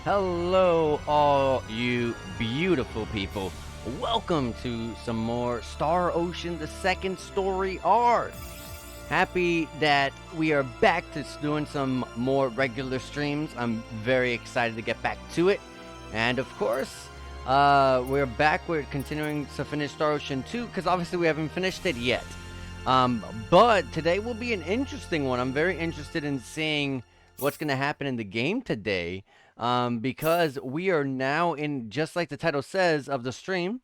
Hello, all you beautiful people. Welcome to some more Star Ocean, the second story arc. Happy that we are back to doing some more regular streams. I'm very excited to get back to it. And of course, we're back. We're continuing to finish Star Ocean 2 because obviously we haven't finished it yet. But today will be an interesting one. I'm very interested in seeing what's going to happen in the game today. Because we are now in, just like the title says of the stream,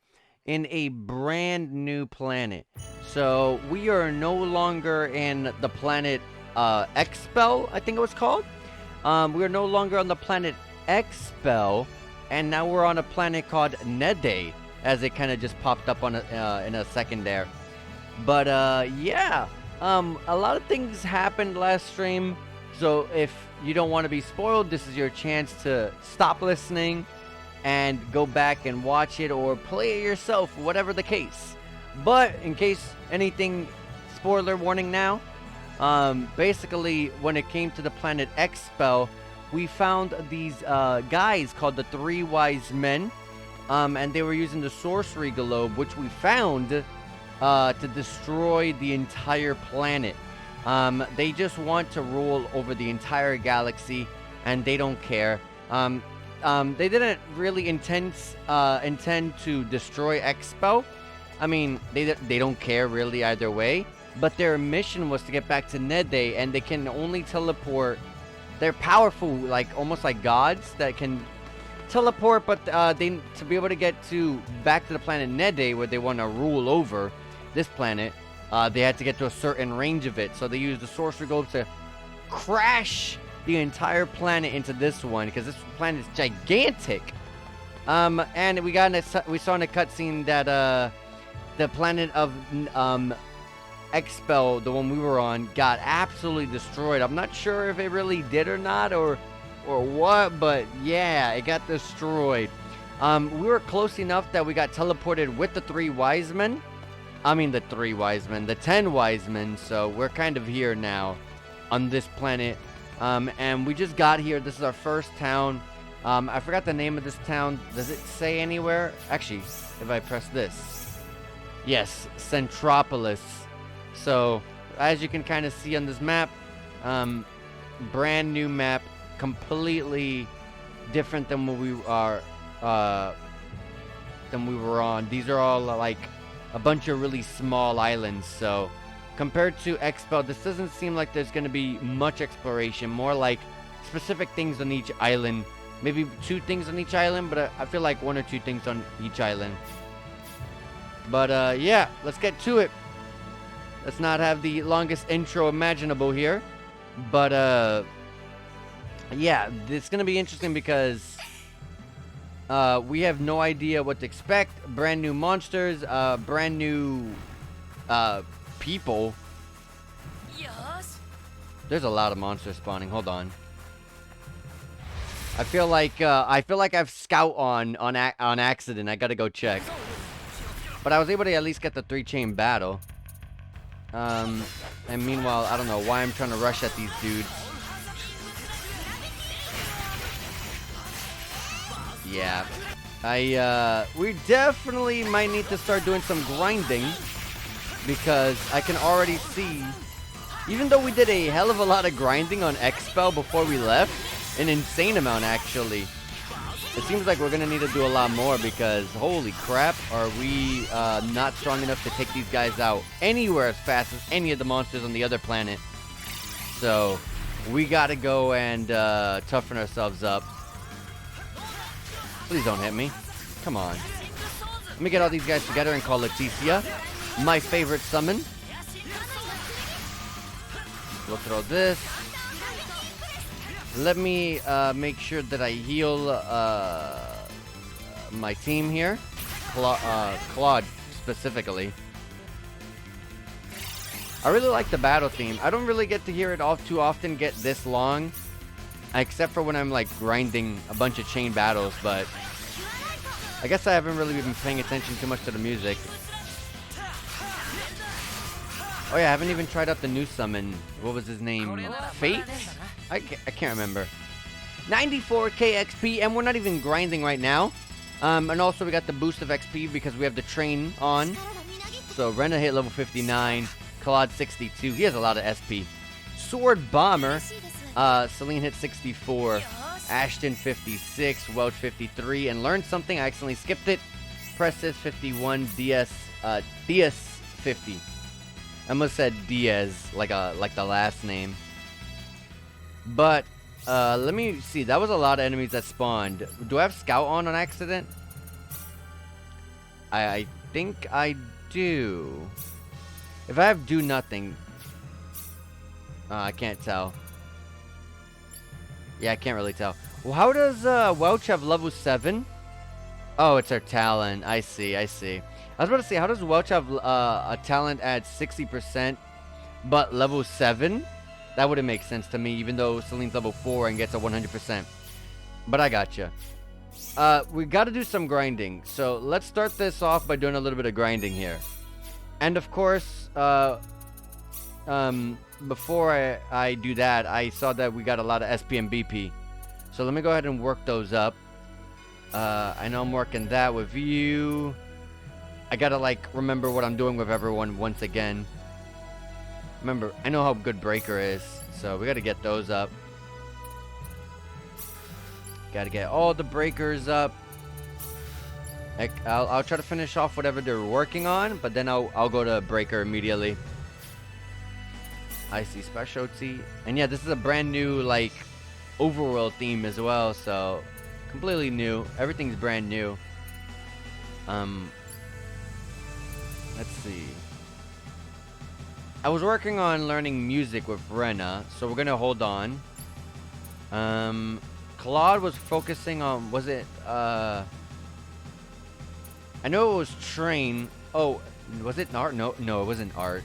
in a brand new planet. So we are no longer in the planet Expel, I think it was called. We are no longer on the planet Expel, and now we're on a planet called Nede, as it kind of just popped up on in a second there. But yeah, a lot of things happened last stream. So if you don't want to be spoiled, this is your chance to stop listening and go back and watch it or play it yourself, whatever the case. But in case anything, spoiler warning now. Basically, when it came to the planet Expel, we found these guys called the Three Wise Men, and they were using the sorcery globe, which we found to destroy the entire planet. They just want to rule over the entire galaxy, and they don't care. They didn't really intend to destroy Expel. I mean, they don't care really either way. But their mission was to get back to Nede, and they can only teleport. They're powerful, like almost like gods that can teleport. But they to be able to get back to the planet Nede, where they want to rule over this planet. They had to get to a certain range of it, so they used the sorcery globe to crash the entire planet into this one, because this planet is gigantic. And we saw in a cutscene that the planet of Expel, the one we were on, got absolutely destroyed. I'm not sure if it really did or not, or what, but yeah, it got destroyed. We were close enough that we got teleported with the Three Wise Men. I mean, the 10 wise men. So we're kind of here now on this planet. And we just got here. This is our first town. I forgot the name of this town. Does it say anywhere? Actually, if I press this. Yes, Centropolis. So, as you can kind of see on this map, brand new map. Completely different than what we are, than we were on. These are all like a bunch of really small islands, so compared to Expel, this doesn't seem like there's going to be much exploration, more like specific things on each island, maybe 2 things on each island, but I feel like 1 or 2 things on each island. But yeah, let's get to it. Let's not have the longest intro imaginable here, but yeah, it's going to be interesting because we have no idea what to expect. Brand new monsters, brand new people. Yes. There's a lot of monsters spawning. Hold on. I feel like I've scout on accident. I gotta go check. But I was able to at least get the 3-chain battle. And meanwhile, I don't know why I'm trying to rush at these dudes. Yeah, we definitely might need to start doing some grinding, because I can already see, even though we did a hell of a lot of grinding on Expel before we left, an insane amount actually, it seems like we're gonna need to do a lot more, because holy crap, are we not strong enough to take these guys out anywhere as fast as any of the monsters on the other planet. So we gotta go and toughen ourselves up. Please don't hit me. Come on. Let me get all these guys together and call Leticia, my favorite summon. We'll throw this. Let me make sure that I heal my team here. Claude specifically. I really like the battle theme. I don't really get to hear it all too often get this long, except for when I'm like grinding a bunch of chain battles, but I guess I haven't really been paying attention too much to the music. Oh yeah, I haven't even tried out the new summon. What was his name? Fate? I can't remember. 94k XP, and we're not even grinding right now. And also we got the boost of XP because we have the train on. So Rena hit level 59, Claude 62. He has a lot of SP. Sword Bomber, Celine hit 64, Ashton 56, Welch 53, and learned something. I accidentally skipped it. Presses 51, Diaz 50. I almost said Diaz like the last name. But let me see. That was a lot of enemies that spawned. Do I have Scout on accident? I think I do. If I have do nothing, I can't tell. Yeah, I can't really tell. Well, how does Welch have level 7? Oh, it's her talent. I see. I was about to say, how does Welch have a talent at 60%, but level 7? That wouldn't make sense to me, even though Celine's level 4 and gets a 100%. But I gotcha. We got to do some grinding. So let's start this off by doing a little bit of grinding here. And of course, before I do that, I saw that we got a lot of SP and BP. So let me go ahead and work those up. I know I'm working that with you. I gotta remember what I'm doing with everyone once again. Remember, I know how good Breaker is, so we gotta get those up. Gotta get all the breakers up. I'll try to finish off whatever they're working on, but then I'll go to Breaker immediately. I see specialty. And yeah, this is a brand new overworld theme as well, so completely new. Everything's brand new. Let's see. I was working on learning music with Rena, so we're gonna hold on. Claude was focusing on, was it I know it was train. Oh, was it art? No, it wasn't art.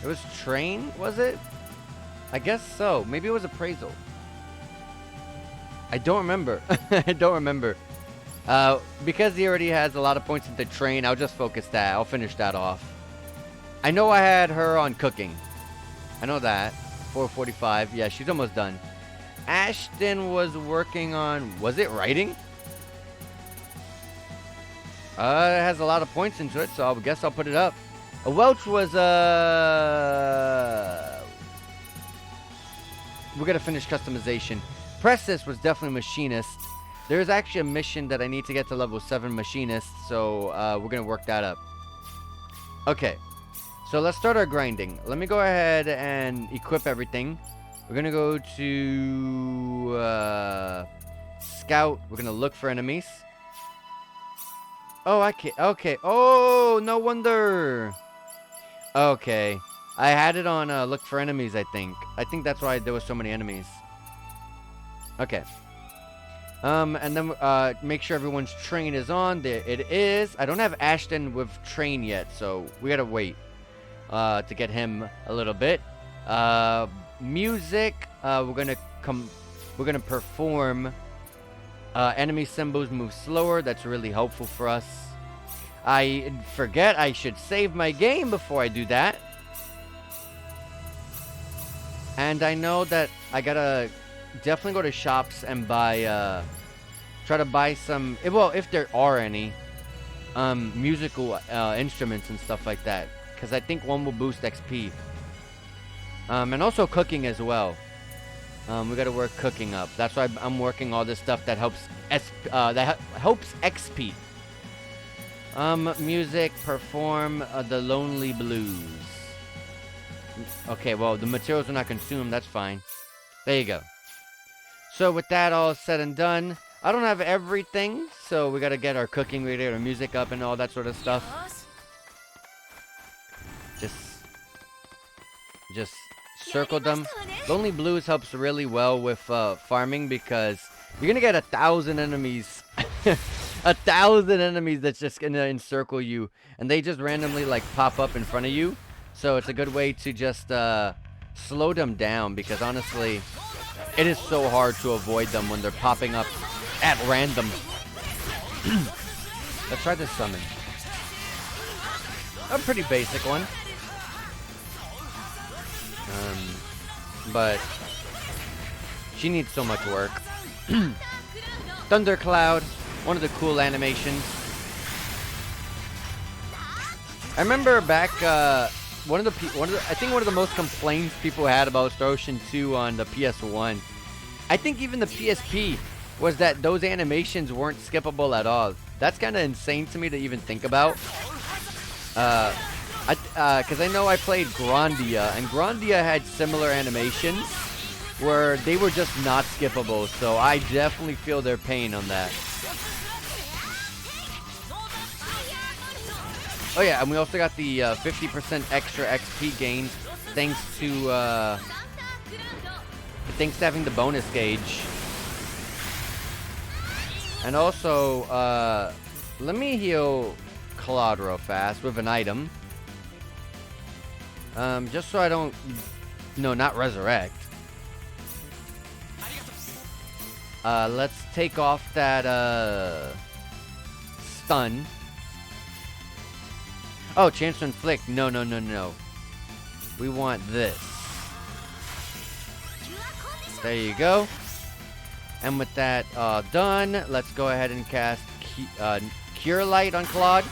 It was train, was it? I guess so. Maybe it was appraisal. I don't remember. I don't remember. Because he already has a lot of points into train, I'll just focus that. I'll finish that off. I know I had her on cooking. I know that. 445. Yeah, she's almost done. Ashton was working on... Was it writing? It has a lot of points into it, so I guess I'll put it up. Welch was... We're going to finish customization. Presses was definitely machinist. There's actually a mission that I need to get to level 7 machinist, so we're going to work that up. Okay. So let's start our grinding. Let me go ahead and equip everything. We're going to go to Scout. We're going to look for enemies. Oh, I can't. Okay. Oh, no wonder. Okay. I had it on look for enemies, I think. I think that's why there was so many enemies. Okay. And then make sure everyone's train is on. There it is. I don't have Ashton with train yet, so we got to wait to get him a little bit. Music, we're gonna perform. Enemy symbols move slower. That's really helpful for us. I forget I should save my game before I do that. And I know that I gotta definitely go to shops and buy try to buy some, well, if there are any musical instruments and stuff like that, because I think one will boost XP. And also cooking as well. We gotta work cooking up. That's why I'm working all this stuff that helps helps XP. Music, perform the Lonely Blues. Okay, well, the materials are not consumed. That's fine. There you go. So with that all said and done, I don't have everything, so we gotta get our cooking ready, our music up, and all that sort of stuff. Just circle them. Lonely Blues helps really well with farming because you're gonna get 1,000 enemies. 1,000 enemies that's just gonna encircle you, and they just randomly pop up in front of you. So it's a good way to just slow them down, because honestly, it is so hard to avoid them when they're popping up at random. Let's try this summon. A pretty basic one. But She needs so much work. Thundercloud, one of the cool animations. I remember back, I think one of the most complaints people had about Star Ocean 2 on the PS1, I think even the PSP, was that those animations weren't skippable at all. That's kind of insane to me to even think about. Because I know I played Grandia, and Grandia had similar animations where they were just not skippable, so I definitely feel their pain on that. Oh yeah, and we also got the 50% extra XP gains thanks to having the bonus gauge. And also, let me heal Claude real fast with an item. Just so I don't... No, not resurrect. Let's take off that, stun. Oh, chance to inflict. No, no, no, no. We want this. There you go. And with that done, let's go ahead and cast Cure Light on Claude.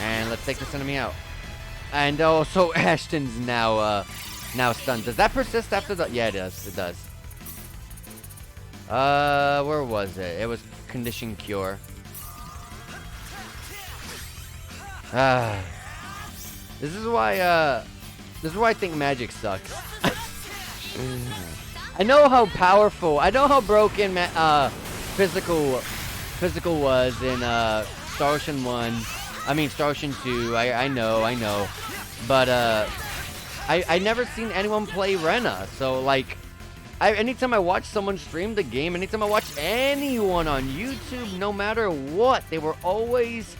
And let's take this enemy out. And also Ashton's now stunned. Does that persist after the... Yeah, it does. It does. Where was it? It was Condition Cure. This is why I think magic sucks. I know how powerful, I know how broken physical was in Star Ocean 1. I mean Star Ocean 2. I know. But I never seen anyone play Rena. So like anytime I watch someone stream the game, anytime I watch anyone on YouTube, no matter what, they were always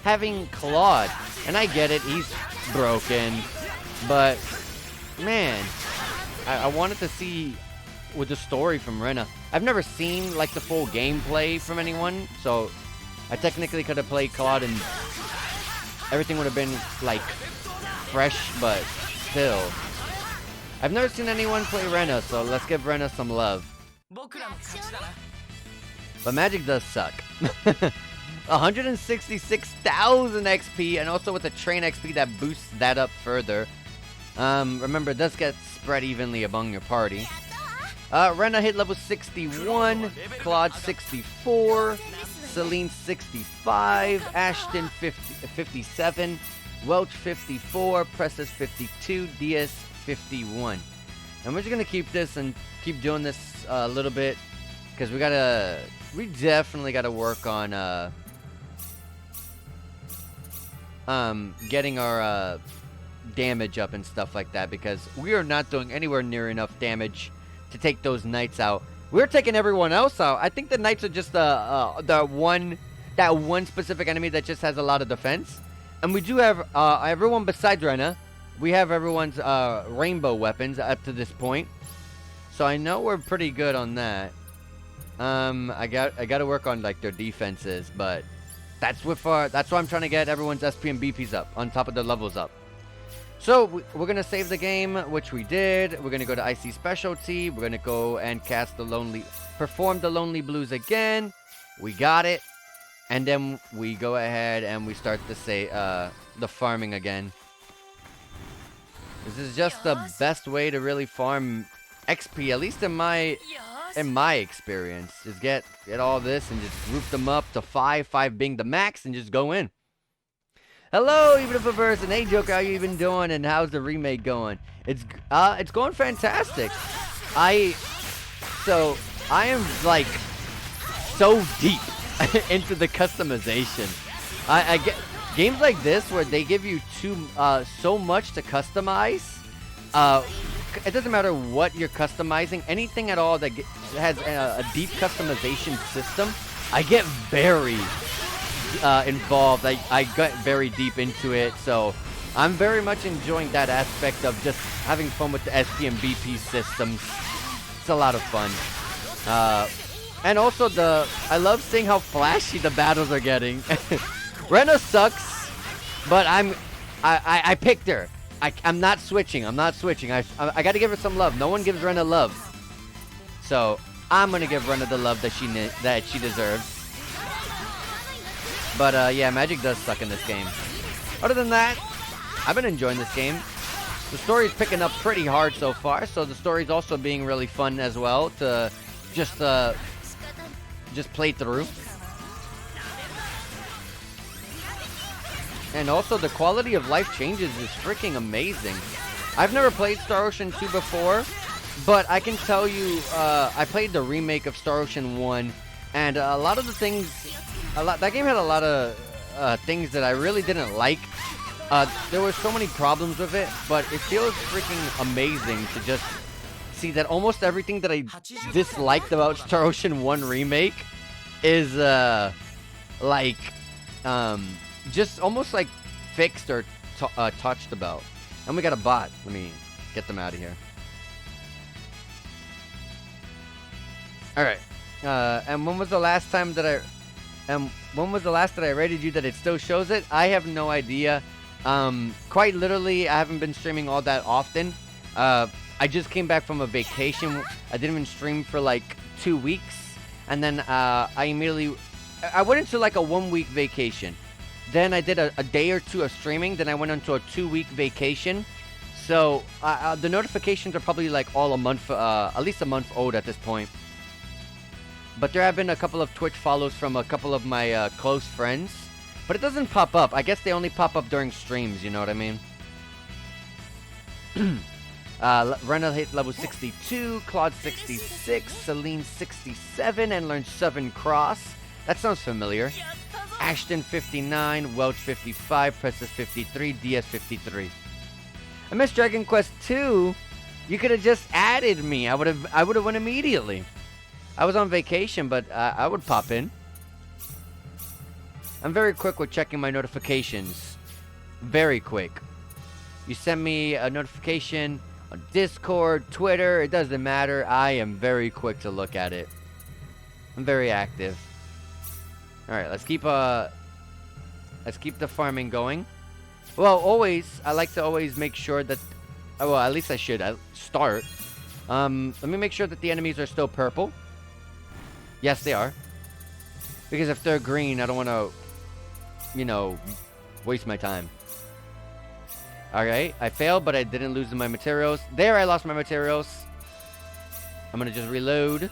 having Claude. And I get it, he's broken. But man, I wanted to see with the story from Rena. I've never seen like the full gameplay from anyone, so I technically could have played Claude and everything would have been like fresh, but still. I've never seen anyone play Rena, so let's give Rena some love. But magic does suck. 166,000 XP, and also with the train XP that boosts that up further. Remember, it does get spread evenly among your party. Rena hit level 61, Claude 64, Celine 65, Ashton 57, Welch 54, Presses 52, Diaz 51. And we're just gonna keep this and keep doing this a little bit because we definitely gotta work on getting our damage up and stuff like that, because we are not doing anywhere near enough damage to take those knights out. We're taking everyone else out. I think the knights are just that one specific enemy that just has a lot of defense. And we do have everyone besides Rena. We have everyone's rainbow weapons up to this point, so I know we're pretty good on that. I got to work on like their defenses, but that's why I'm trying to get everyone's SP and BPs up on top of their levels up. So we're gonna save the game, which we did. We're gonna go to IC Specialty. We're gonna go and perform the Lonely Blues again. We got it, and then we go ahead and we start to say the farming again. This is just the best way to really farm XP, at least in my experience. Just get all this and just group them up to 5 being the max, and just go in. Hello, even if a person. Hey, Joker, how you even doing? And how's the remake going? It's going fantastic. I am like so deep into the customization. I get games like this where they give you so much to customize. It doesn't matter what you're customizing. Anything at all that has a deep customization system, I get very involved. I got very deep into it, so I'm very much enjoying that aspect of just having fun with the SP and BP systems. It's a lot of fun. And also I love seeing how flashy the battles are getting. Rena sucks, but I picked her. I'm not switching. I'm not switching. I got to give her some love. No one gives Rena love. So I'm going to give Rena the love that she deserves. But yeah, magic does suck in this game. Other than that, I've been enjoying this game. The story's picking up pretty hard so far, so the story's also being really fun as well to just play through. And also the quality of life changes is freaking amazing. I've never played Star Ocean 2 before, but I can tell you, I played the remake of Star Ocean 1, and a lot of the things, that game had a lot of things that I really didn't like. There were so many problems with it, but it feels freaking amazing to just see that almost everything that I disliked about Star Ocean 1 remake is just almost like fixed or touched about. And we got a bot. Let me get them out of here. All right. And when was the last time that I rated you that it still shows it? I have no idea. Quite literally, I haven't been streaming all that often. I just came back from a vacation. I didn't even stream for like 2 weeks, and then I went into like a 1-week vacation. Then I did a day or two of streaming. Then I went into a 2-week vacation. So the notifications are probably like all a month, at least a month old at this point. But there have been a couple of Twitch follows from a couple of my close friends. But it doesn't pop up. I guess they only pop up during streams, you know what I mean? Rena hit level 62, Claude 66, Celine 67, and learned 7 Cross. That sounds familiar. Ashton 59, Welch 55, Princess 53, DS 53. I missed Dragon Quest 2. You could have just added me. I would have went immediately. I was on vacation, but I would pop in. I'm very quick with checking my notifications. Very quick. You send me a notification on Discord, Twitter, it doesn't matter. I am very quick to look at it. I'm very active. Alright, let's keep the farming going. Well, I like to always make sure that, well, at least I should start. Let me make sure that the enemies are still purple. Yes, they are. Because if they're green, I don't want to, waste my time. Alright, I failed, but I didn't lose my materials. There, I lost my materials. I'm going to just reload.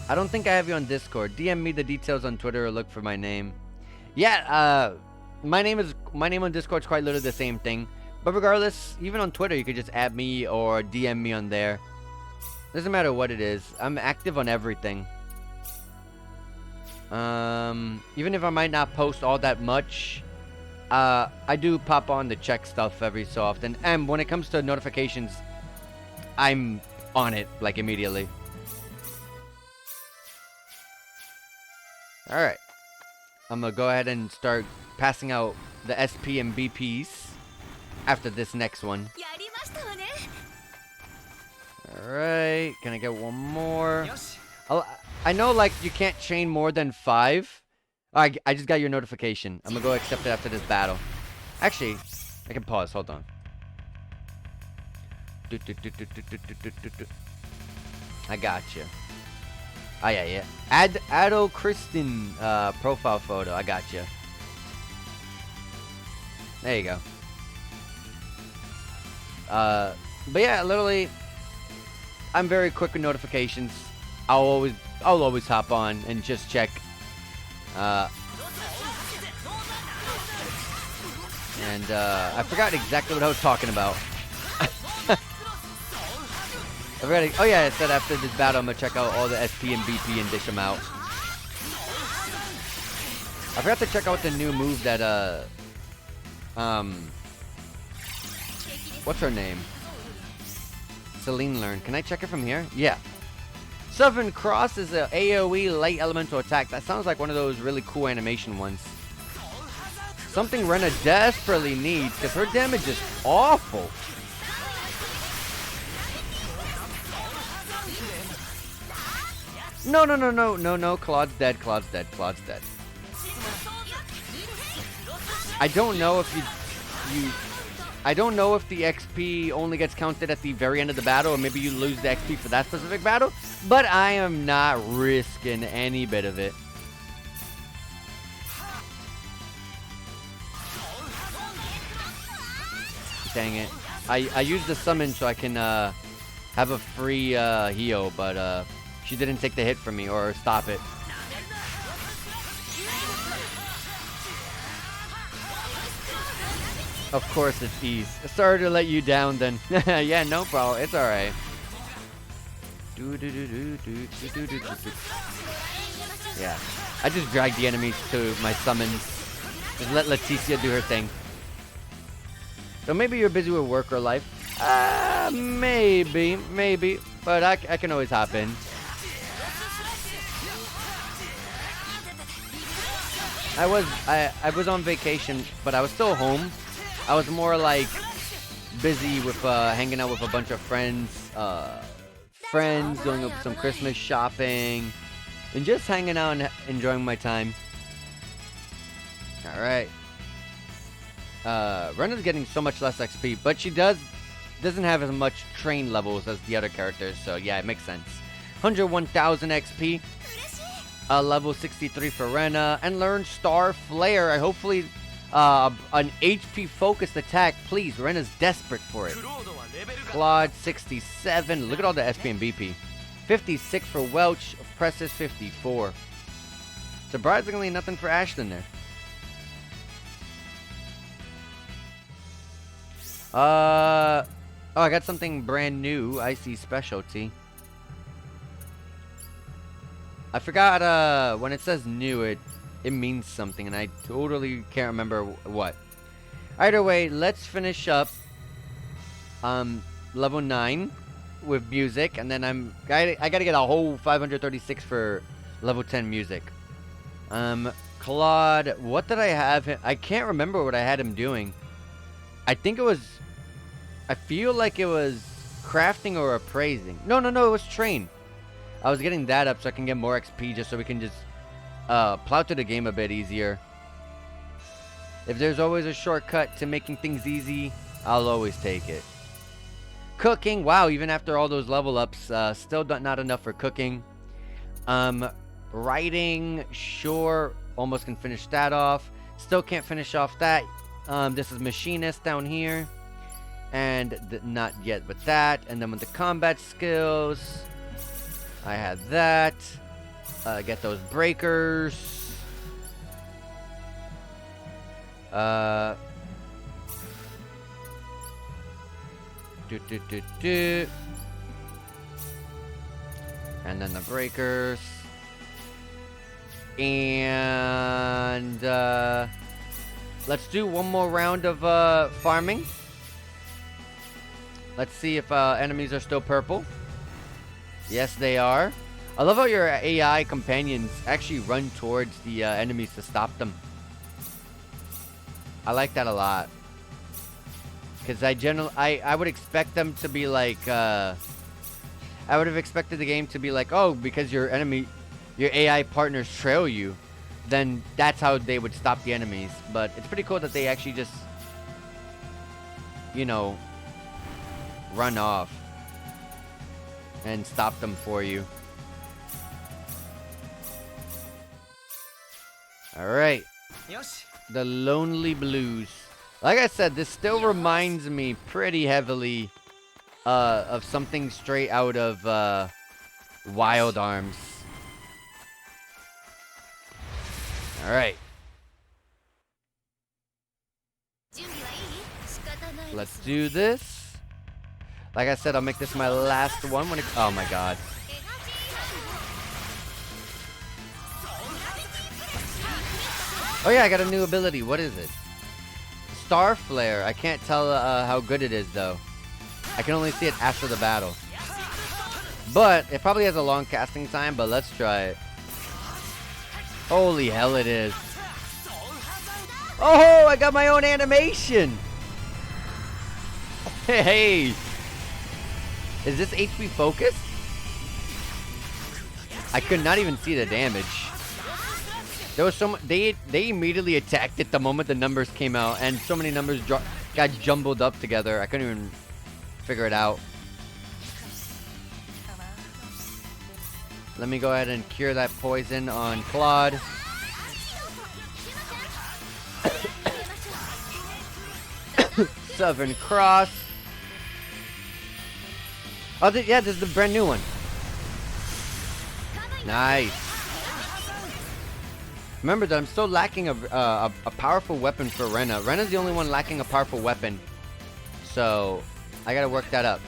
I don't think I have you on Discord. DM me the details on Twitter or look for my name. Yeah, my name on Discord is quite literally the same thing. But regardless, even on Twitter, you could just add me or DM me on there. Doesn't matter what it is. I'm active on everything. Even if I might not post all that much, I do pop on to check stuff every so often. And when it comes to notifications, I'm on it, like, immediately. Alright. I'm gonna go ahead and start passing out the SP and BPs after this next one. Alright. Can I get one more? I know, like, you can't chain more than 5. I just got your notification. I'm gonna go accept it after this battle. Actually, I can pause. Hold on. I got you. Oh, yeah. Ado Kristen profile photo. I got you. There you go. But yeah, literally, I'm very quick with notifications. I'll always hop on and just check. I forgot exactly what I was talking about. Oh yeah, it said after this battle I'm gonna check out all the SP and BP and dish them out. I forgot to check out the new move that what's her name? Celine learned. Can I check it from here? Yeah. 7 Cross is a AoE light elemental attack. That sounds like one of those really cool animation ones. Something Rena desperately needs, because her damage is awful. No. Claude's dead. I don't know if you I don't know if the XP only gets counted at the very end of the battle, or maybe you lose the XP for that specific battle, but I am not risking any bit of it. Dang it. I used the summon so I can have a free heal, but she didn't take the hit from me or stop it. Of course it's ease. Sorry to let you down then. Yeah, no problem. It's alright. Yeah. I just dragged the enemies to my summons. Just let Leticia do her thing. So maybe you're busy with work or life. Maybe. But I can always hop in. I was on vacation, but I was still home. I was more like busy with hanging out with a bunch of friends, doing some Christmas shopping, and just hanging out and enjoying my time. All right. Rena's getting so much less XP, but she doesn't have as much train levels as the other characters, so yeah, it makes sense. 101,000 XP. Level 63 for Rena, and learn Star Flare. Hopefully an HP focused attack, please. Rena's desperate for it. Claude 67. Look at all the SP and BP. 56 for Welch. Presses 54. Surprisingly, nothing for Ashton there. Oh, I got something brand new. Icy specialty. I forgot, when it says new, it means something, and I totally can't remember what. Either way, let's finish up, level 9 with music, and then I gotta get a whole 536 for level 10 music. Claude, what did I have him? I can't remember what I had him doing. I feel like it was crafting or appraising. No, it was train. I was getting that up so I can get more XP, just so we can just plow through the game a bit easier. If there's always a shortcut to making things easy, I'll always take it. Cooking, wow, even after all those level ups, still not enough for cooking. Writing, sure, almost can finish that off. Still can't finish off that. This is machinist down here, and not yet with that. And then with the combat skills, I had that. Get those breakers. And then the breakers. And let's do one more round of farming. Let's see if enemies are still purple. Yes, they are. I love how your AI companions actually run towards the enemies to stop them. I like that a lot. Because I would expect them to be like, I would have expected the game to be like, oh, because your AI partners trail you, then that's how they would stop the enemies. But it's pretty cool that they actually just, you know, run off and stop them for you. Alright. The Lonely Blues. Like I said, this still reminds me pretty heavily of something straight out of Wild Arms. Alright. Let's do this. Like I said, I'll make this my last one when it... Oh my god. Oh yeah, I got a new ability. What is it? Star Flare. I can't tell how good it is though. I can only see it after the battle. But it probably has a long casting time, but let's try it. Holy hell it is. Oh, I got my own animation. Hey. Is this HP focused? I could not even see the damage. There was so much. They immediately attacked it the moment the numbers came out, and so many numbers dropped. got jumbled up together. I couldn't even figure it out. Let me go ahead and cure that poison on Claude. Southern Cross. Oh, yeah, this is the brand new one. Nice. Remember that I'm still lacking a powerful weapon for Rena. Rena's the only one lacking a powerful weapon. So, I gotta work that up.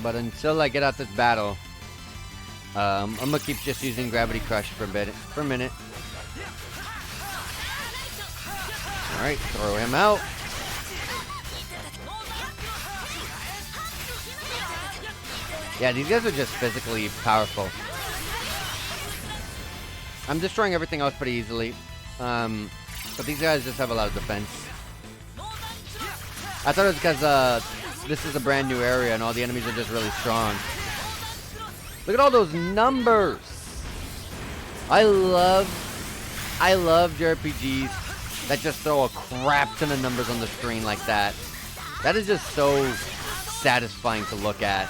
But until I get out this battle, I'm gonna keep just using Gravity Crush for a minute. Alright, throw him out. Yeah, these guys are just physically powerful. I'm destroying everything else pretty easily. But these guys just have a lot of defense. I thought it was because this is a brand new area and all the enemies are just really strong. Look at all those numbers. I love JRPGs that just throw a crap ton of numbers on the screen like that. That is just so satisfying to look at.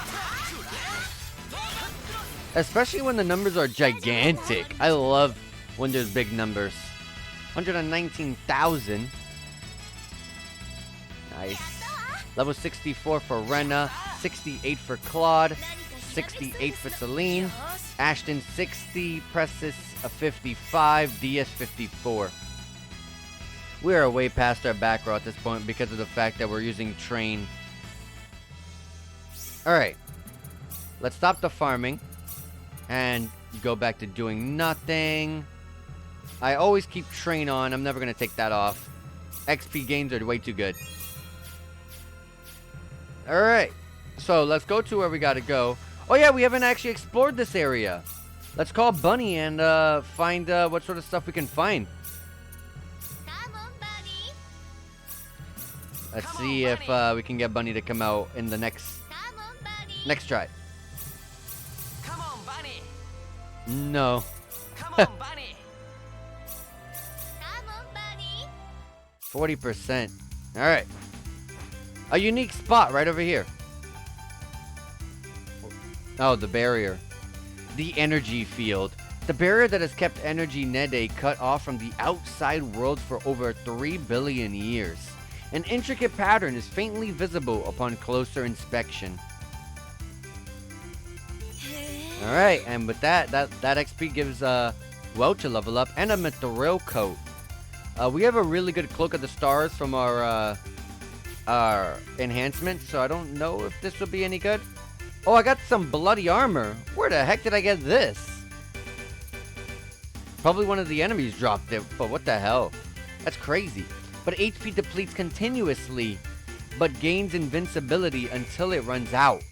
Especially when the numbers are gigantic. I love when there's big numbers. 119,000. Nice. Level 64 for Rena. 68 for Claude. 68 for Celine. Ashton 60. Precis a 55. DS 54. We are way past our back row at this point because of the fact that we're using train. Alright. Let's stop the farming. And go back to doing nothing. I always keep train on. I'm never going to take that off. XP gains are way too good. Alright. So let's go to where we got to go. Oh yeah, we haven't actually explored this area. Let's call Bunny and find what sort of stuff we can find. Let's see if we can get Bunny to come out in the next try. Come on, Bunny. No. Come on, Bunny. 40%. Alright. A unique spot right over here. Oh, the barrier. The energy field. The barrier that has kept energy Nede cut off from the outside world for over 3 billion years. An intricate pattern is faintly visible upon closer inspection. Alright, and with that XP gives Welch a level up and a mithril coat. We have a really good Cloak of the Stars from our enhancement, so I don't know if this will be any good. Oh, I got some bloody armor. Where the heck did I get this? Probably one of the enemies dropped it, but what the hell? That's crazy. But HP depletes continuously, but gains invincibility until it runs out.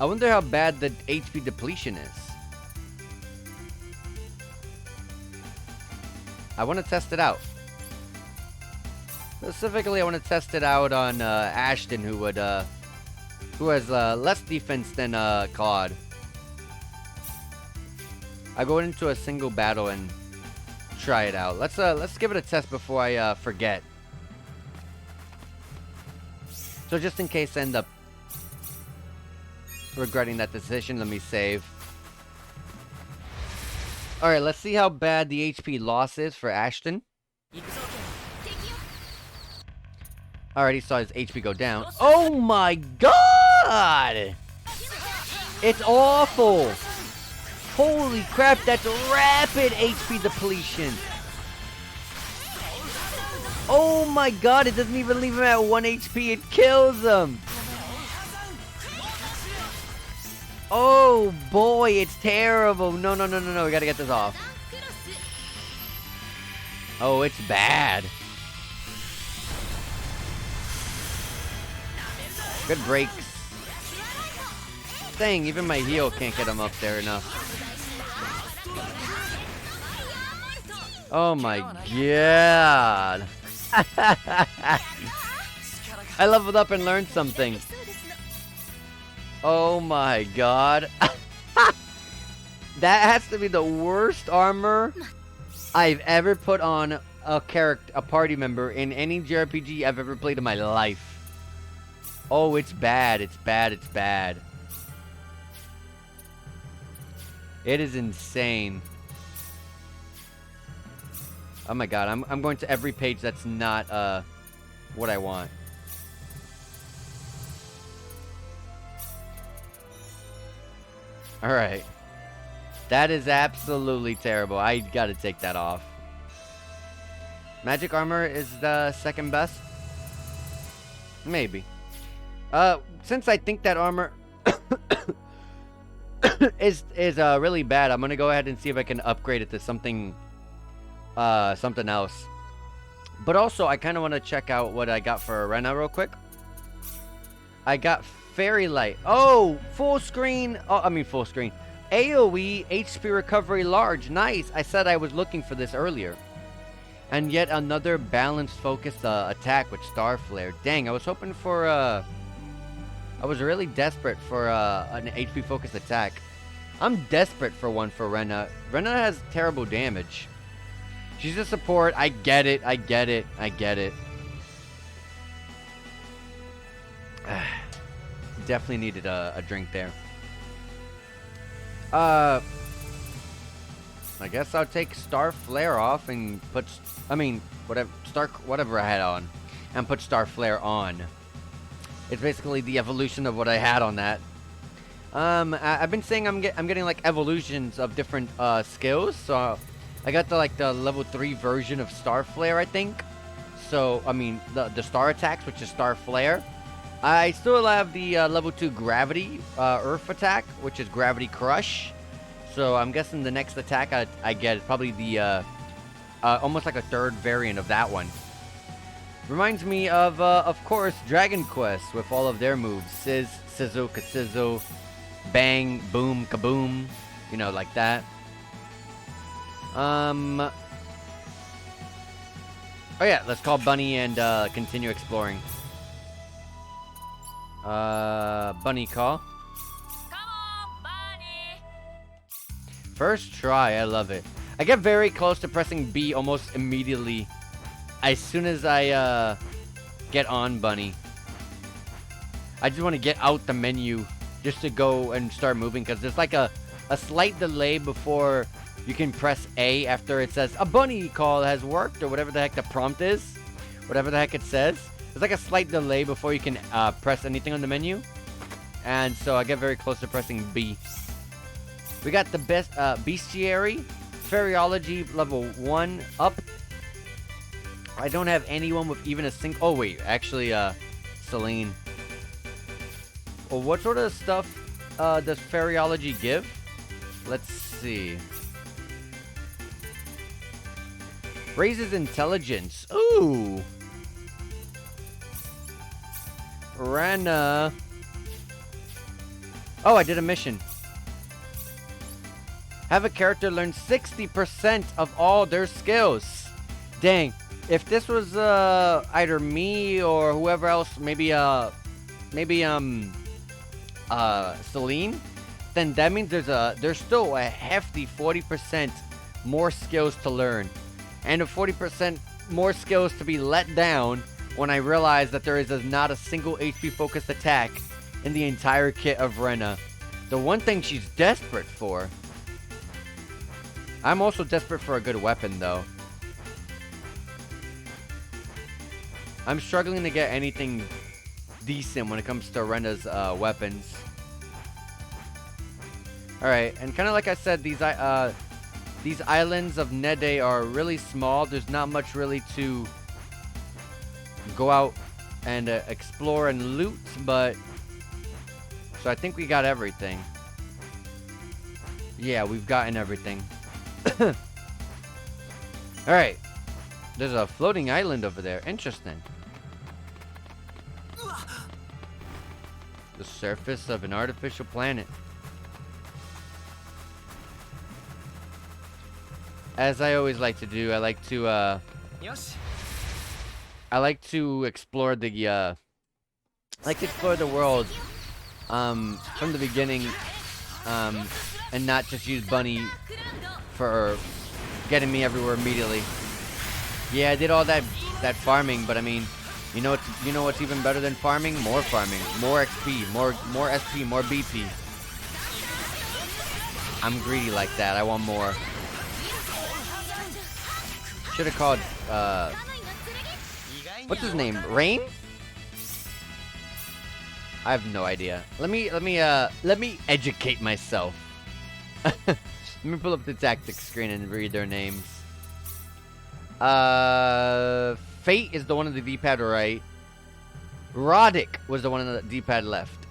I wonder how bad the HP depletion is. I want to test it out. Specifically, I want to test it out on Ashton, who has less defense than Claude. I go into a single battle and try it out. Let's give it a test before I forget. So just in case I end up regretting that decision, let me save. Alright, let's see how bad the HP loss is for Ashton. Already saw his HP go down. Oh my god! It's awful! Holy crap, that's rapid HP depletion! Oh my god, it doesn't even leave him at 1 HP, it kills him! Oh boy, it's terrible! No, we gotta get this off. Oh, it's bad. Good breaks. Dang, even my heal can't get him up there enough. Oh my god. I leveled up and learned something. Oh my god. That has to be the worst armor I've ever put on a character, a party member in any JRPG I've ever played in my life. Oh, it's bad. It's bad. It's bad. It is insane. Oh my god, I'm going to every page that's not what I want. Alright. That is absolutely terrible. I gotta take that off. Magic armor is the second best? Maybe. Since I think that armor is really bad, I'm gonna go ahead and see if I can upgrade it to something something else. But also, I kind of want to check out what I got for Rena real quick. I got Fairy Light. Oh, full screen. Oh, I mean full screen. AoE HP recovery large. Nice. I said I was looking for this earlier. And yet another balanced focused attack with Star Flare. Dang, I was hoping for I was really desperate for an HP focused attack. I'm desperate for one for Rena. Rena has terrible damage. She's a support. I get it. I get it. I get it. Definitely needed a drink there. I guess I'll take Star Flare off and put, I mean, whatever I had on, and put Star Flare on. It's basically the evolution of what I had on that. I've been saying I'm getting like evolutions of different skills. So I got the level 3 version of Star Flare, I think. So I mean the star attacks, which is Star Flare. I still have the level 2 Gravity Earth attack, which is Gravity Crush. So I'm guessing the next attack I get is probably the almost like a third variant of that one. Reminds me of course, Dragon Quest with all of their moves. Sizz, Sizzle, Kasizzle, Bang, Boom, Kaboom. You know, like that. Oh yeah, let's call Bunny and continue exploring. Bunny call. Come on, Bunny. First try, I love it. I get very close to pressing B almost immediately as soon as I get on Bunny. I just want to get out the menu just to go and start moving, because there's like a slight delay before you can press A after it says a bunny call has worked, or whatever the heck the prompt is, whatever the heck it says. There's like a slight delay before you can press anything on the menu, and so I get very close to pressing B. We got the best bestiary, Fairyology level 1 up. I don't have anyone with even a single. Oh wait, actually, Celine. Well, what sort of stuff does Fairyology give? Let's see. Raises intelligence. Ooh. Rena. Oh, I did a mission. Have a character learn 60% of all their skills. Dang. If this was either me or whoever else, maybe Celine, then that means there's still a hefty 40% more skills to learn, and a 40% more skills to be let down when I realize that there is not a single HP focused attack in the entire kit of Rena. The one thing she's desperate for. I'm also desperate for a good weapon though. I'm struggling to get anything decent when it comes to Rena's weapons. Alright, and kind of like I said, these islands of Nede are really small. There's not much really to go out and explore and loot, but so I think we got everything. Yeah, we've gotten everything. Alright. There's a floating island over there. Interesting. The surface of an artificial planet. As I always like to do, I like to explore the world from the beginning. and not just use Bunny for getting me everywhere immediately. Yeah, I did all that farming, but I mean, you know what's even better than farming? More farming, more XP, more SP, more BP. I'm greedy like that. I want more. Should have called what's his name? Rain? I have no idea. Let me educate myself. Let me pull up the tactics screen and read their names. Fate is the one on the D-pad right. Roddick was the one on the D-pad left.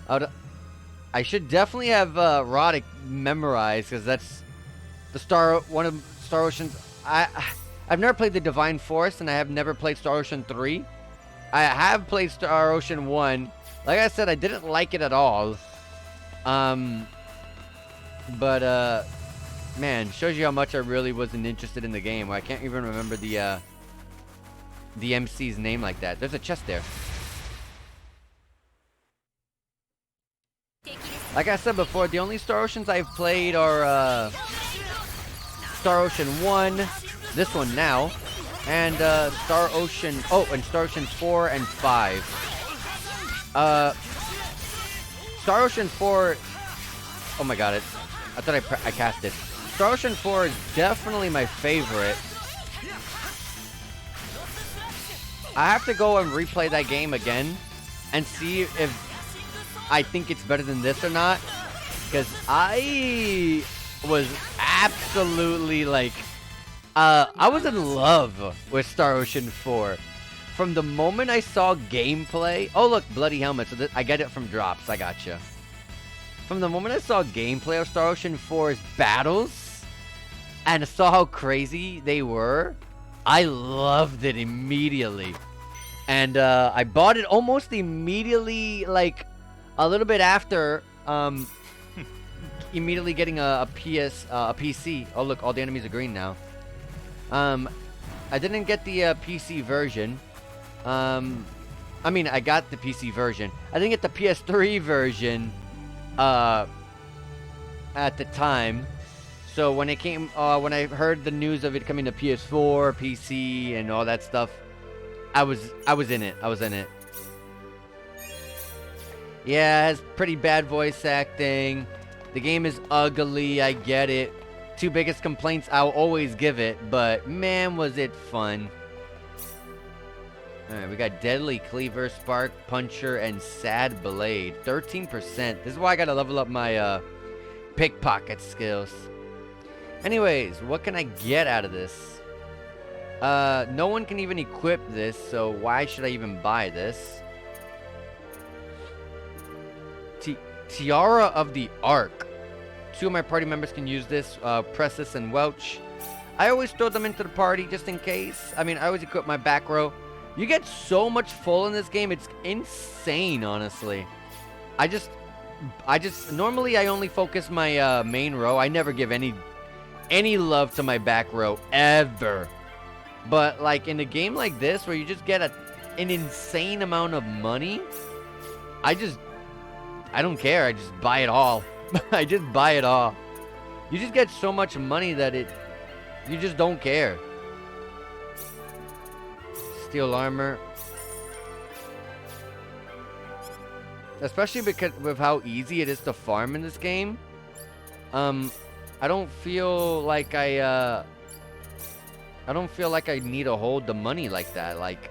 I should definitely have Roddick memorized because that's the one of Star Ocean's. I've never played the Divine Force, and I have never played Star Ocean 3. I have played Star Ocean 1. Like I said, I didn't like it at all. But man, shows you how much I really wasn't interested in the game. I can't even remember the MC's name like that. There's a chest there. Like I said before, the only Star Oceans I've played are Star Ocean 1, this one now, and Star Ocean, and Star Ocean 4 and 5. Star Ocean 4, oh my god, I thought I cast it. Star Ocean 4 is definitely my favorite. I have to go and replay that game again and see if I think it's better than this or not, because I was absolutely like I was in love with Star Ocean 4 from the moment I saw gameplay. Oh look, bloody helmet. So I get it from drops. I gotcha. From the moment I saw gameplay of Star Ocean 4's battles and saw how crazy they were, I loved it immediately. And I bought it almost immediately, like a little bit after immediately getting a PC. Oh look, all the enemies are green now. I didn't get the PC version. I mean, I got the PC version. I didn't get the PS3 version at the time. So when it came, when I heard the news of it coming to PS4, PC, and all that stuff, I was in it. I was in it. Yeah, it has pretty bad voice acting. The game is ugly, I get it. Two biggest complaints I'll always give it, but man, was it fun. Alright, we got Deadly Cleaver, Spark Puncher, and Sad Blade. 13%. This is why I gotta level up my pickpocket skills. Anyways, what can I get out of this? No one can even equip this, so why should I even buy this? Tiara of the Ark. Two of my party members can use this, Pressus and Welch. I always throw them into the party just in case. I mean, I always equip my back row. You get so much full in this game, it's insane, honestly. I just normally I only focus my main row. I never give any love to my back row ever. But like in a game like this where you just get an insane amount of money, I don't care. I just buy it all. I just buy it all. You just get so much money that you just don't care. Steel armor. Especially because with how easy it is to farm in this game. I don't feel like I need to hold the money like that. Like,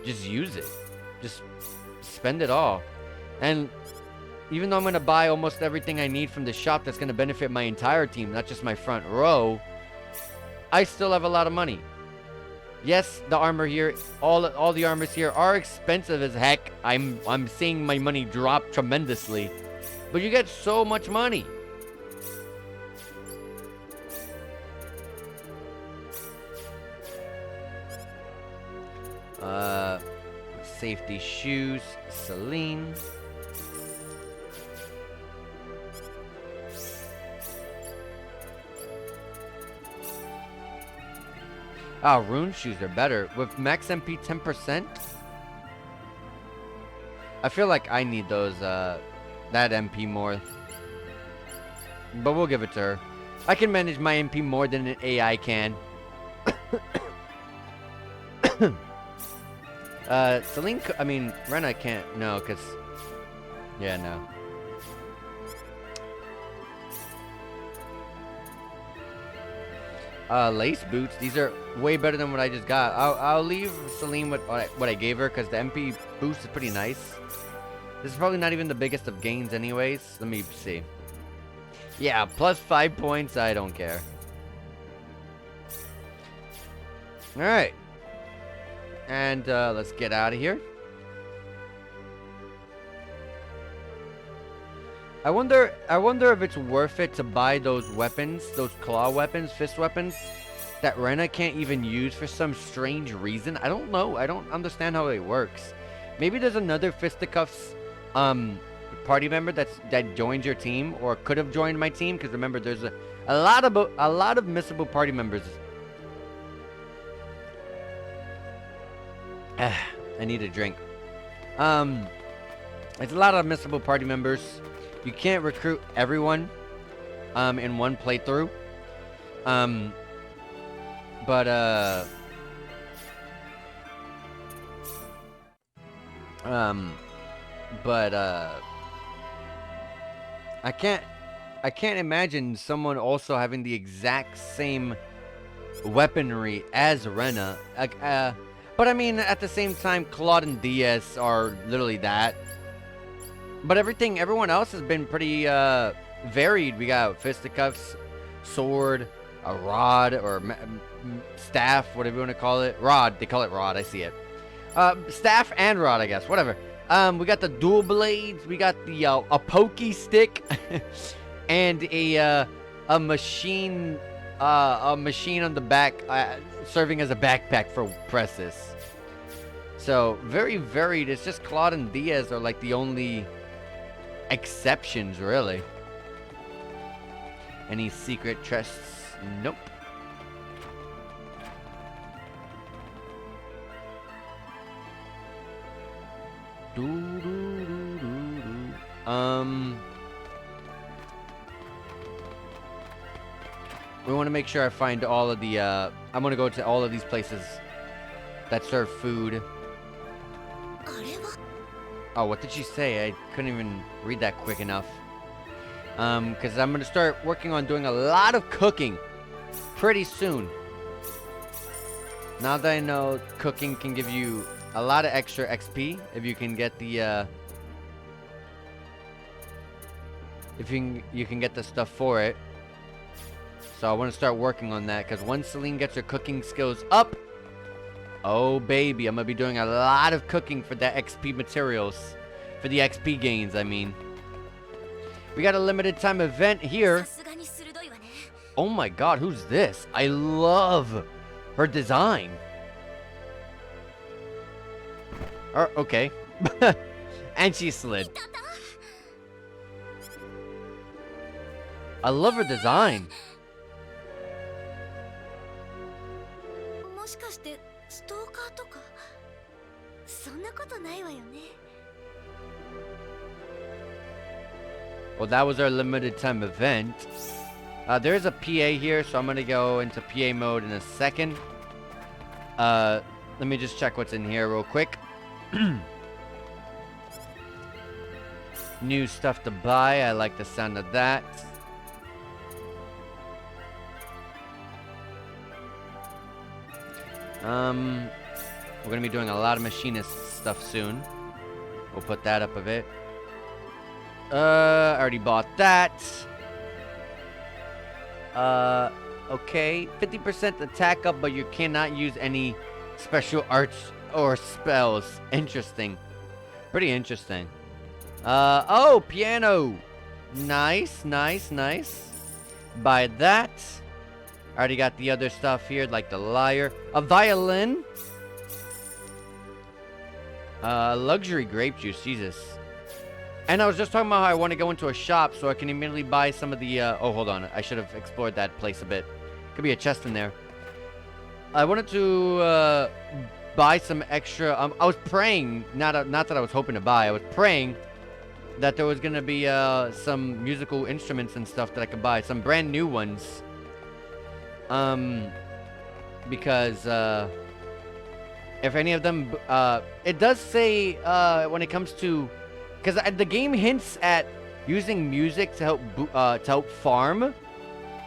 just use it. Just spend it all. And even though I'm going to buy almost everything I need from the shop that's going to benefit my entire team, not just my front row, I still have a lot of money. Yes, the armor here, all the armors here are expensive as heck. I'm seeing my money drop tremendously. But you get so much money. Safety shoes, Celine. Oh, rune shoes are better. With max MP 10%? I feel like I need those that MP more. But we'll give it to her. I can manage my MP more than an AI can. Celine, I mean, Rena can't, no, because, yeah, no. Lace boots, these are way better than what I just got. I'll leave Celine with what I gave her, because the MP boost is pretty nice. This is probably not even the biggest of gains anyways. Let me see. Yeah, plus 5 points, I don't care. Alright. And let's get out of here. I wonder if it's worth it to buy those weapons, those claw weapons, fist weapons, that Rena can't even use for some strange reason. I don't know. I don't understand how it works. Maybe there's another fisticuffs party member that joins your team or could have joined my team, because remember there's a lot of missable party members. I need a drink. It's a lot of missable party members. You can't recruit everyone in one playthrough. But I can't imagine someone also having the exact same weaponry as Rena. But I mean, at the same time, Claude and Diaz are literally that. But everyone else has been pretty varied. We got fisticuffs, sword, a rod, or staff, whatever you want to call it. Rod, they call it rod, I see it. Staff and rod, I guess, whatever. We got the dual blades, we got the a pokey stick, and a machine on the back, serving as a backpack for presses. So very varied. It's just Claude and Diaz are like the only exceptions, really. Any secret chests? Nope. We want to make sure I find all of the I'm gonna go to all of these places that serve food. Oh, what did she say? I couldn't even read that quick enough. Because I'm gonna start working on doing a lot of cooking pretty soon. Now that I know cooking can give you a lot of extra XP if you can get the if you can get the stuff for it. So I want to start working on that, because once Celine gets her cooking skills up, oh baby, I'm gonna be doing a lot of cooking for the XP materials, for the XP gains, I mean. We got a limited time event here. Oh my god, who's this? I love her design. Okay. And she slid. I love her design. Well, that was our limited time event. There is a PA here, so I'm gonna go into PA mode in a second. Let me just check what's in here real quick. New stuff to buy. I like the sound of that. We're gonna be doing a lot of machinist stuff soon. We'll put that up a bit. I already bought that. Okay. 50% attack up, but you cannot use any special arts or spells. Interesting. Pretty interesting. Oh, piano. Nice, nice, nice. Buy that. I already got the other stuff here, like the lyre. A violin. Luxury grape juice, Jesus. And I was just talking about how I want to go into a shop so I can immediately buy some of the, oh, hold on. I should have explored that place a bit. Could be a chest in there. I wanted to, buy some extra, I was praying, not that I was hoping to buy, I was praying that there was gonna be some musical instruments and stuff that I could buy, some brand new ones. Because if any of them, it does say when it comes to, because the game hints at using music to help farm,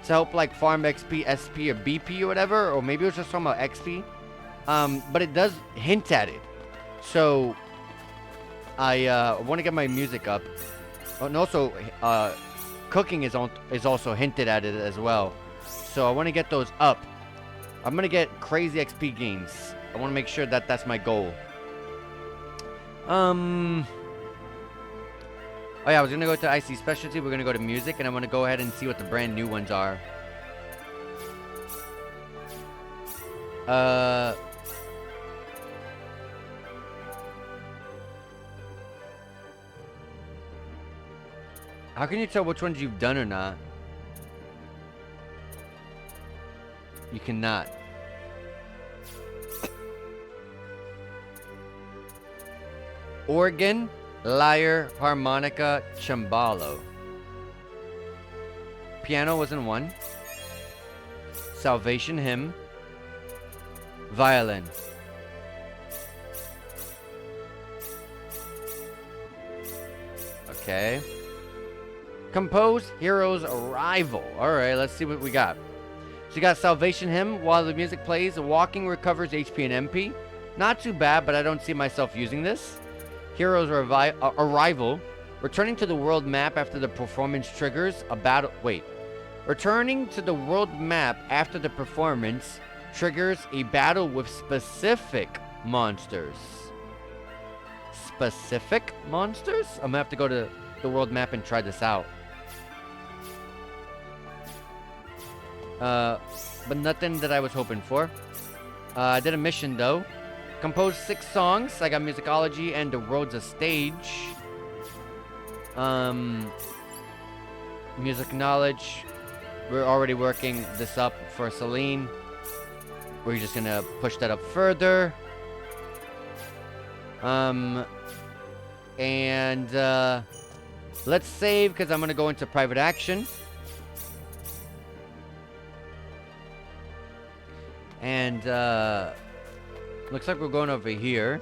to help like farm XP, SP, or BP or whatever, or maybe it was just talking about XP. But it does hint at it, so I want to get my music up. And also, cooking is also hinted at it as well, so I want to get those up. I'm gonna get crazy XP gains. I want to make sure that that's my goal. Oh yeah, I was gonna go to IC Specialty. We're gonna go to music, and I want to go ahead and see what the brand new ones are. How can you tell which ones you've done or not? You cannot. Organ, lyre, harmonica, cembalo. Piano wasn't one. Salvation hymn. Violin. Okay. Compose Hero's Arrival. Alright, let's see what we got. So you got Salvation Hymn. While the music plays, walking recovers HP and MP. Not too bad, but I don't see myself using this. Hero's Arrival. Returning to the world map after the performance triggers a battle... Wait. Returning to the world map after the performance triggers a battle with specific monsters. Specific monsters? I'm gonna have to go to the world map and try this out. But nothing that I was hoping for. I did a mission though. Composed 6 songs. I got musicology and the road's a stage. Music knowledge. We're already working this up for Celine. We're just gonna push that up further. Let's save because I'm gonna go into private action. And looks like we're going over here.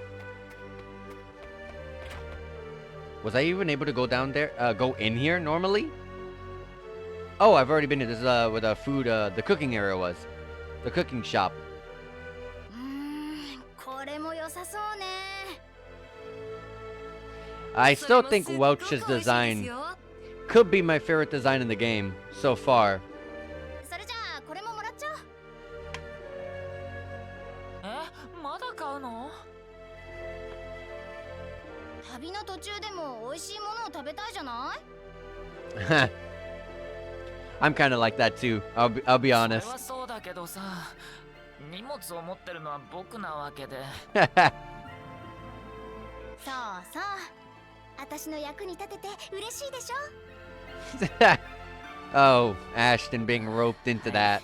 Was I even able to go down there? Go in here normally? Oh, I've already been here. This is where the food, the cooking area was. The cooking shop. I still think Welch's design could be my favorite design in the game so far. I'm kind of like that too. I'll be honest. Oh, Ashton being roped into that.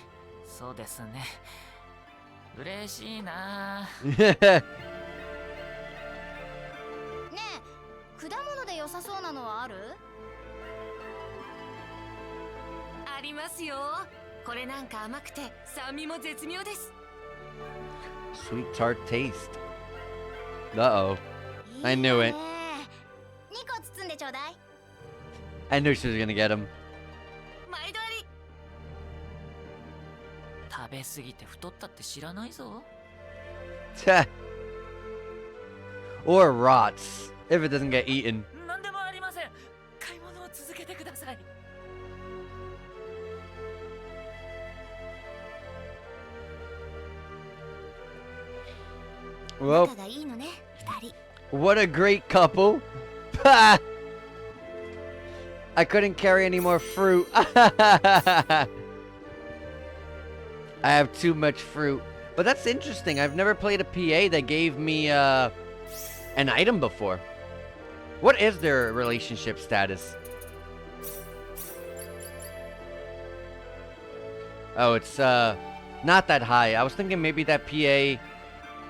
Sweet tart taste. Uh-oh. I knew it. I knew she was gonna get him. Or rots, if it doesn't get eaten. Well, what a great couple. I couldn't carry any more fruit. I have too much fruit. But that's interesting. I've never played a PA that gave me an item before. What is their relationship status? Oh, it's not that high. I was thinking maybe that PA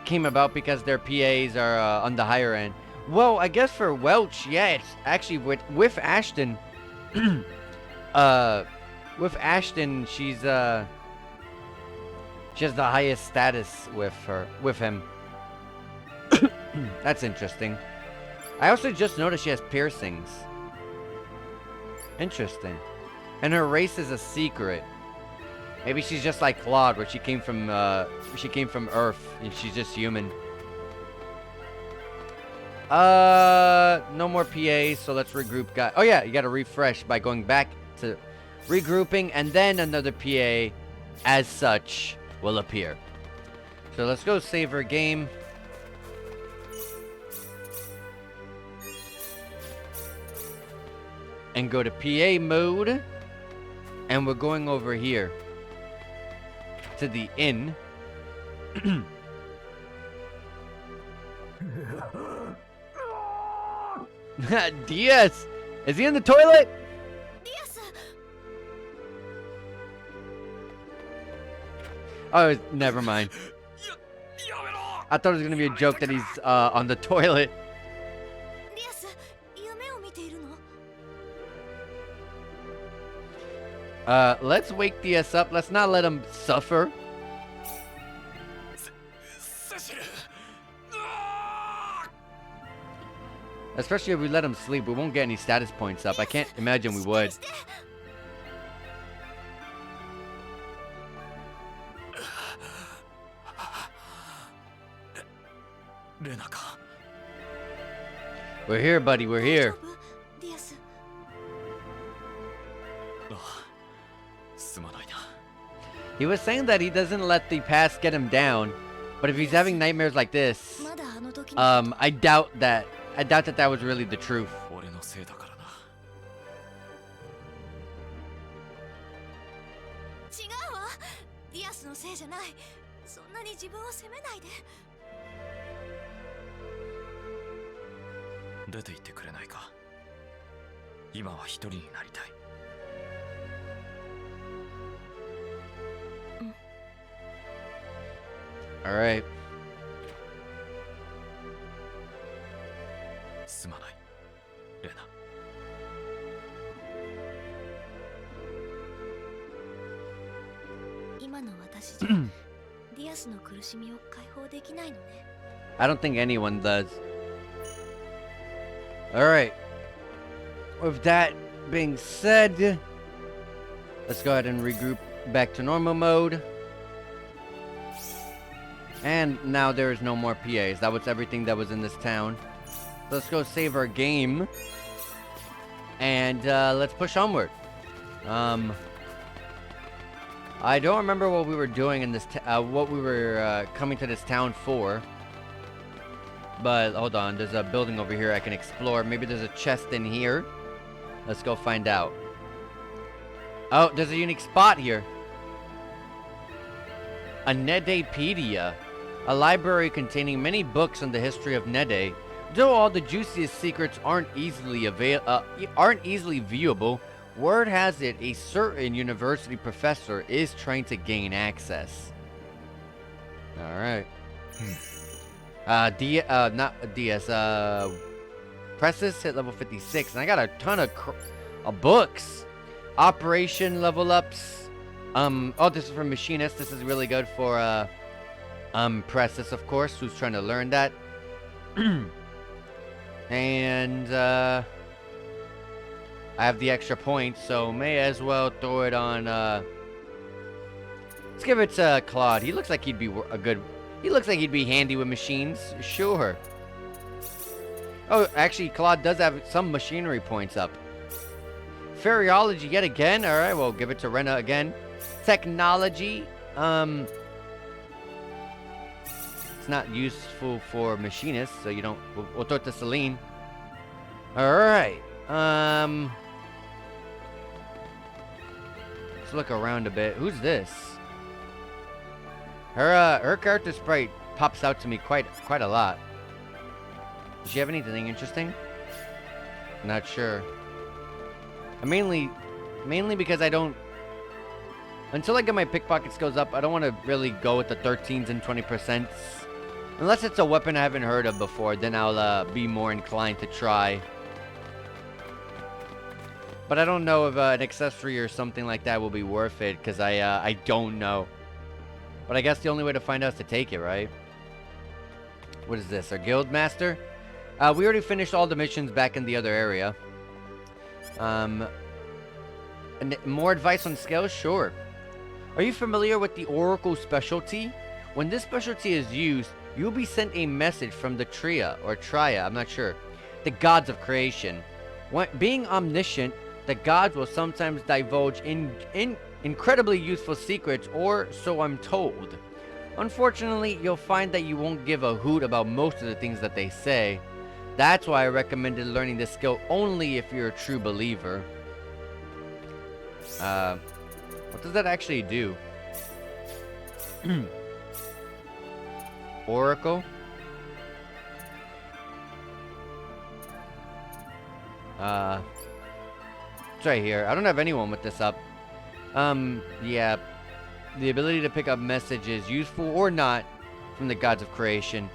came about because their PAs are on the higher end. Well, I guess for Welch, yeah, it's actually with Ashton. uh, with Ashton, she has the highest status with him. That's interesting. I also just noticed she has piercings. Interesting. And her race is a secret. Maybe she's just like Claude, where she came from Earth and she's just human. No more PAs, so let's regroup. Oh yeah, you gotta refresh by going back to regrouping, and then another PA as such will appear. So let's go save our game. And go to PA mode. And we're going over here to the inn. Diaz! Is he in the toilet? Oh, never mind. I thought it was gonna be a joke that he's on the toilet. Let's wake DS up. Let's not let him suffer. Especially if we let him sleep, we won't get any status points up. I can't imagine we would. We're here, buddy. We're here. He was saying that he doesn't let the past get him down, but if he's having nightmares like this, I doubt that that was really the truth. All right. I don't think anyone does. All right. With that being said, let's go ahead and regroup back to normal mode. And now there is no more PAs. That was everything that was in this town. Let's go save our game. And let's push onward. I don't remember what we were doing in this, what we were coming to this town for. But hold on, there's a building over here I can explore. Maybe there's a chest in here. Let's go find out. Oh, there's a unique spot here. A Nedepedia. A library containing many books on the history of Nede. Though all the juiciest secrets aren't easily viewable, word has it a certain university professor is trying to gain access. All right. Not DS. Presses hit level 56, and I got a ton of books. Operation level ups. Oh, this is for machinist. This is really good for Presses, of course, who's trying to learn that. And I have the extra points, so may as well throw it on. Let's give it to Claude. He looks like he'd be he looks like he'd be handy with machines. Sure. Oh, actually, Claude does have some machinery points up. Phariology yet again. All right, we'll give it to Rena again. Technology. It's not useful for machinists, so you don't. We'll throw it to Celine. All right. Let's look around a bit. Who's this? Her character sprite pops out to me quite a lot. Does she have anything interesting? Not sure. Mainly because I don't. Until I get my pickpocket skills up, I don't want to really go with the 13s and 20%. Unless it's a weapon I haven't heard of before, then I'll be more inclined to try. But I don't know if an accessory or something like that will be worth it, because I don't know. But I guess the only way to find out is to take it, right? What is this? Our guild master? We already finished all the missions back in the other area. And more advice on skills? Sure. Are you familiar with the Oracle specialty? When this specialty is used, you'll be sent a message from the Tria, or Triya, I'm not sure, the gods of creation. Being omniscient, the gods will sometimes divulge incredibly useful secrets, or so I'm told. Unfortunately, you'll find that you won't give a hoot about most of the things that they say. That's why I recommended learning this skill only if you're a true believer. What does that actually do? Oracle? It's right here. I don't have anyone with this up. Yeah. The ability to pick up messages, useful or not, from the gods of creation.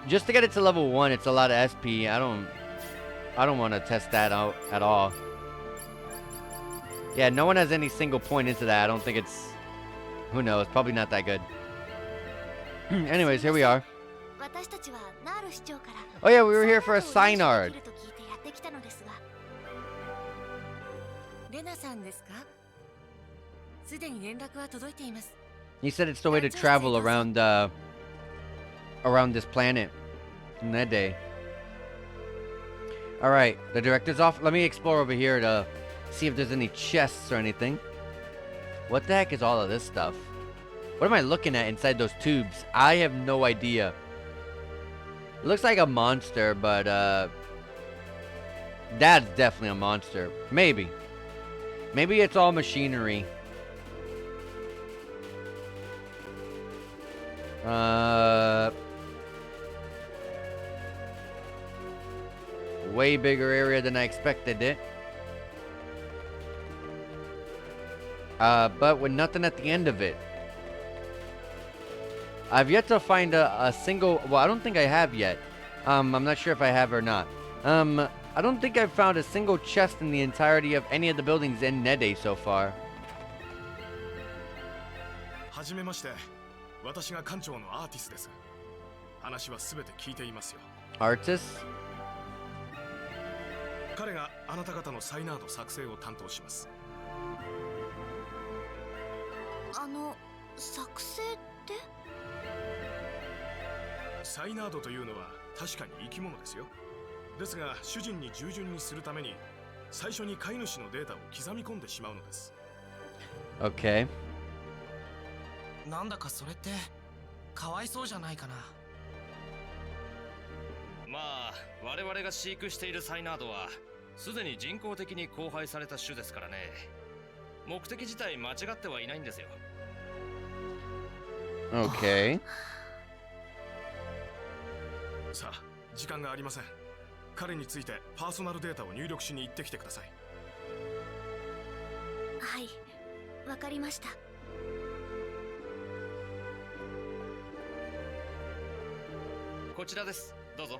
Just to get it to level 1, it's a lot of SP. I don't want to test that out at all. Yeah, no one has any single point into that. I don't think it's... Who knows? Probably not that good. Anyways, here we are. Oh yeah, we were here for a Synard. He said it's the way to travel around this planet, Nede. Alright, the director's off. Let me explore over here to see if there's any chests or anything. What the heck is all of this stuff? What am I looking at inside those tubes? I have no idea. It looks like a monster, but that's definitely a monster. Maybe. Maybe it's all machinery. Way bigger area than I expected it. But with nothing at the end of it. I've yet to find a single... Well, I don't think I have yet. I'm not sure if I have or not. I don't think I've found a single chest in the entirety of any of the buildings in Nede so far. Artist? Okay. なんだかそれってかわいそうじゃないかな。まあ我々が飼育しているサイナードはすでに人工的に交配された種ですからね。目的自体間違ってはいないんですよ。Okay. さあ、時間がありません。彼についてパーソナルデータを入力しに行ってきてください。はい、わかりました。こちらです。どうぞ。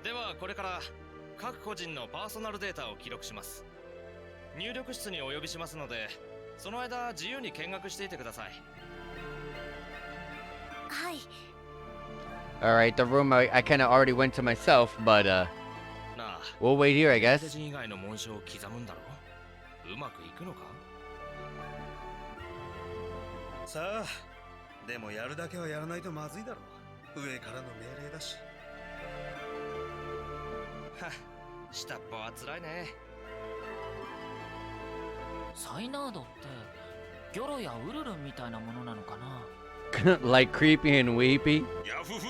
ではこれから各個人のパーソナルデータを記録します。入力室にお呼びしますので、その間自由に見学していてください。はい。Alright, the room I kind of already went to myself, but we'll wait here, I guess. 人以外の紋章を刻むんだろう。うまくいくのか？さあ、でもやるだけはやらないとまずいだろう。上からの命令だし。はっ、下っ端は辛いね。サイナードってギョロやウルルンみたいなものなのかな。Like creepy and weepy. ヤフフ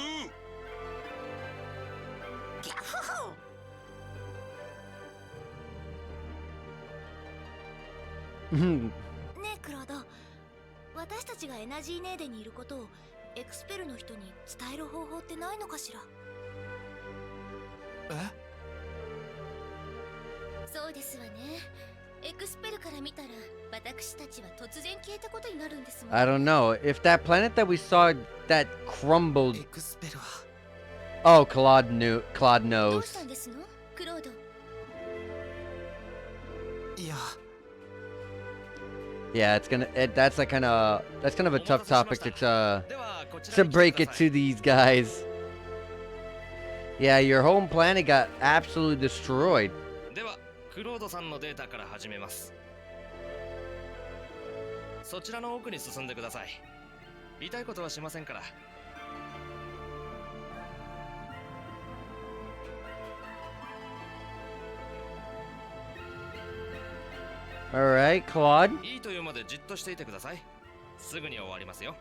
ギャフフ。ねえクロード、私たちがエナジーネーデにいることをエクスペルの人に伝える方法ってないのかしら。え？そうですわね。エクスペルから見たら私たちは突然消えたことになるんですもん。 I don't know. If that planet that we saw that crumbled. エクスペルは Oh, Claude Claude どう knows. したんですのクロード。いや Yeah, that's like that's kind of a tough topic ではこちら to に来 break て it ください to these guys. Yeah, your home planet got absolutely destroyed. ではクロードさんのデータから始めます。そちらの奥に進んでください。痛いことはしませんから。 All right, Claude. いいというまでじっとしていてください。すぐに終わりますよ。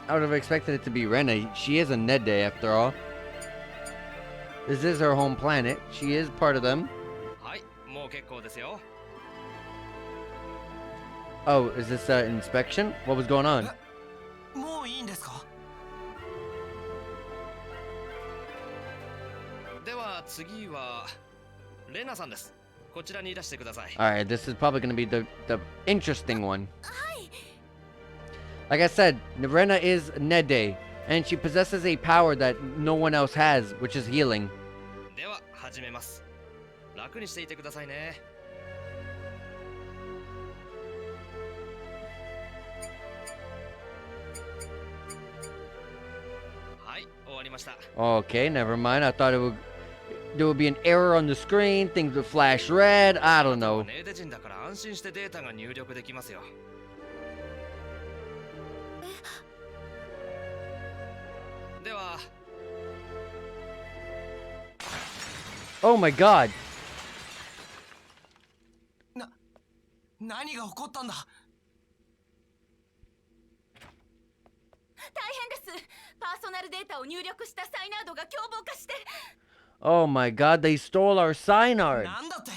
I would have expected it to be Rena. She is a Nede after all. This is her home planet. She is part of them. はい、もう結構ですよ。 Oh, is this inspection? What was going on? もういいんですか？ では次はレナさんです。こちらにいらしてください。 All right, this is probably going to be the interesting one. Like I said, Rena is Nede, and she possesses a power that no one else has, which is healing. では始めます。楽にしていてくださいね。 はい、終わりました。 Okay, never mind. I thought there would be an error on the screen, things would flash red. I don't know. ネーデ人だから安心してデータが入力できますよ。 では Oh my god. 何が起こったんだ？大変です。パーソナルデータを入力したサイナードが凶暴化して。 Oh my god, they stole our Synard. なんだって？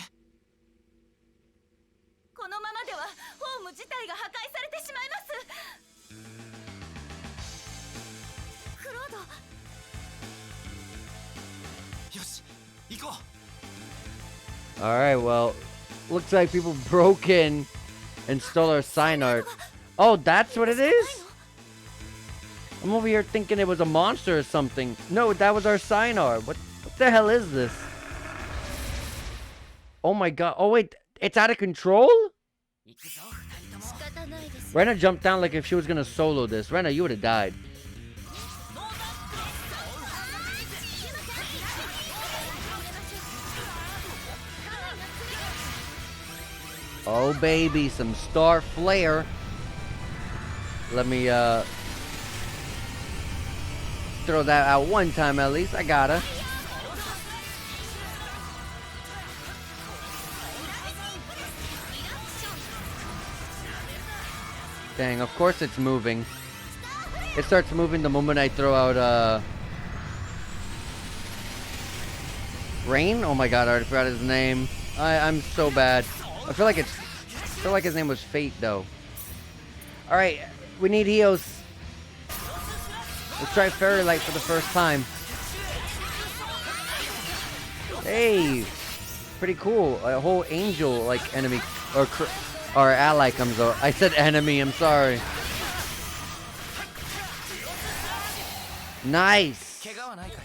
このままではホーム自体が破壊されてしまいます。クロード。よし、行こう。 All right, well, looks like people broke in and stole our Synard. Oh, that's what it is? I'm over here thinking it was a monster or something. No, that was our Synard. What the hell is this? Oh my god. Oh wait, it's out of control? 仕方ないです。 Rena jumped down like if she was gonna solo this. Rena, you would have died. Oh baby, some star flare. Let me throw that out one time at least. I gotta. Dang, of course it's moving. It starts moving the moment I throw out Rain? Oh my god, I already forgot his name. I'm so bad. I feel like his name was Fate though. Alright, we need heals. Let's try Fairy Light for the first time. Hey! Pretty cool. A whole angel like enemy or ally comes out. I said enemy, I'm sorry. Nice! 怪我はないかい？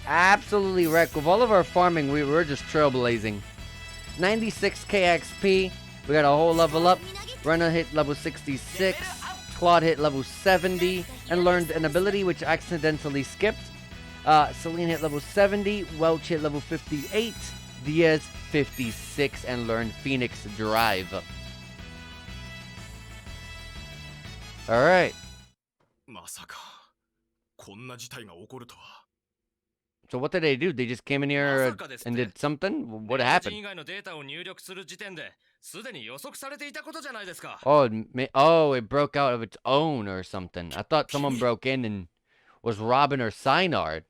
Absolutely wrecked. With all of our farming, we were just trailblazing. 96k XP. We got a whole level up. Rena hit level 66. Claude hit level 70 and learned an ability which accidentally skipped. Celine hit level 70. Welch hit level 58. Diaz 56 and learned Phoenix Drive. Alright. まさかこんな事態が起こるとは。 So what did they do? They just came in here and did something? What ネーデ happened? 人以外のデータを入力する時点ですでに予測されていたことじゃないですか。 Oh, oh, it broke out of its own or something. I thought someone broke in and was robbing her Synard.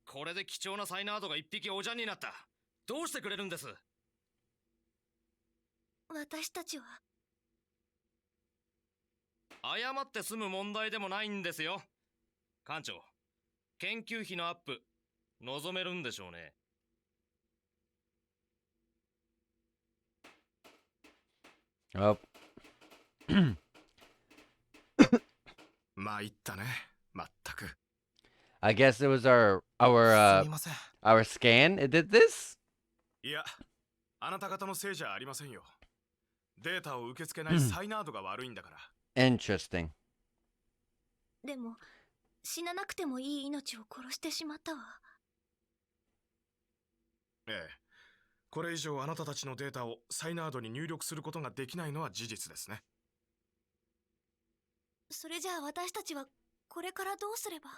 これで貴重なサイナードが一匹おじゃんになった。どうしてくれるんです？私たちは。謝って済む問題でもないんですよ。館長、研究費のアップ望めるんでしょうね。Oh. 参ったね、まったく。 I guess it was our すみません。 our scan. It did this? いや、あなた方のせいじゃありませんよ。データを受け付けないサイナードが悪いんだから。 Interesting. でも死ななくてもいい命を殺してしまったわ。ええ。これ以上あなたたちのデータをサイナードに入力することができないのは事実ですね。それじゃあ私たちはこれからどうすれば。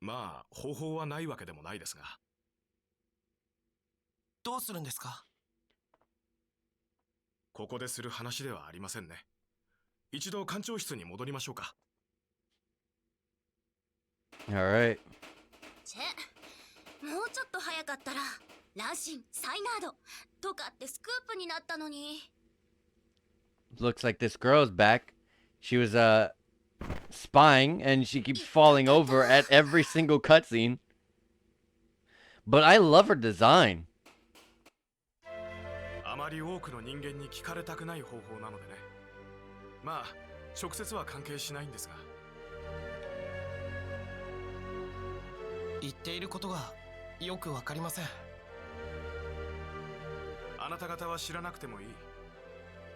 まあ、方法はないわけでもないですが。どうするんですか？ここでする話ではありませんね。一度館長室に戻りましょうか。 All right. チェ、もうちょっと早かったら乱心サイナードとかってスクープになったのに。 Looks like this girl's back. She was spying and she keeps falling over at every single cutscene. But I love her design. あまり多くの人間に聞かれたくない方法なのでね。まあ、直接は関係しないんですが。言っていることがよくわかりません。あなた方は知らなくてもいい。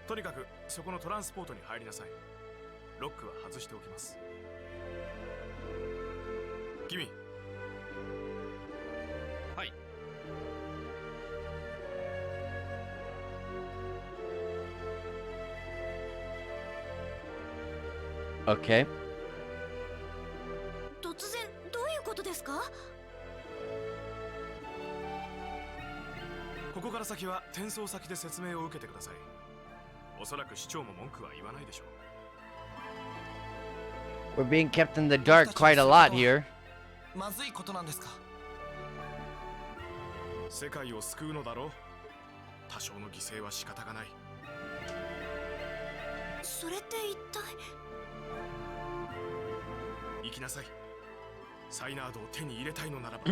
とにかくそこのトランスポートに入りなさい。ロックは外しておきます。君。はい。 Okay. 突然どういうことですか？ここから先は転送先で説明を受けてください。おそらく市長も文句は言わないでしょう。 We're being kept in the dark quite a lot here. まずいことなんですか？世界を救うのだろう。多少の犠牲は仕方がない。それって一体。行きなさい。サイナードを手に入れたいのならば。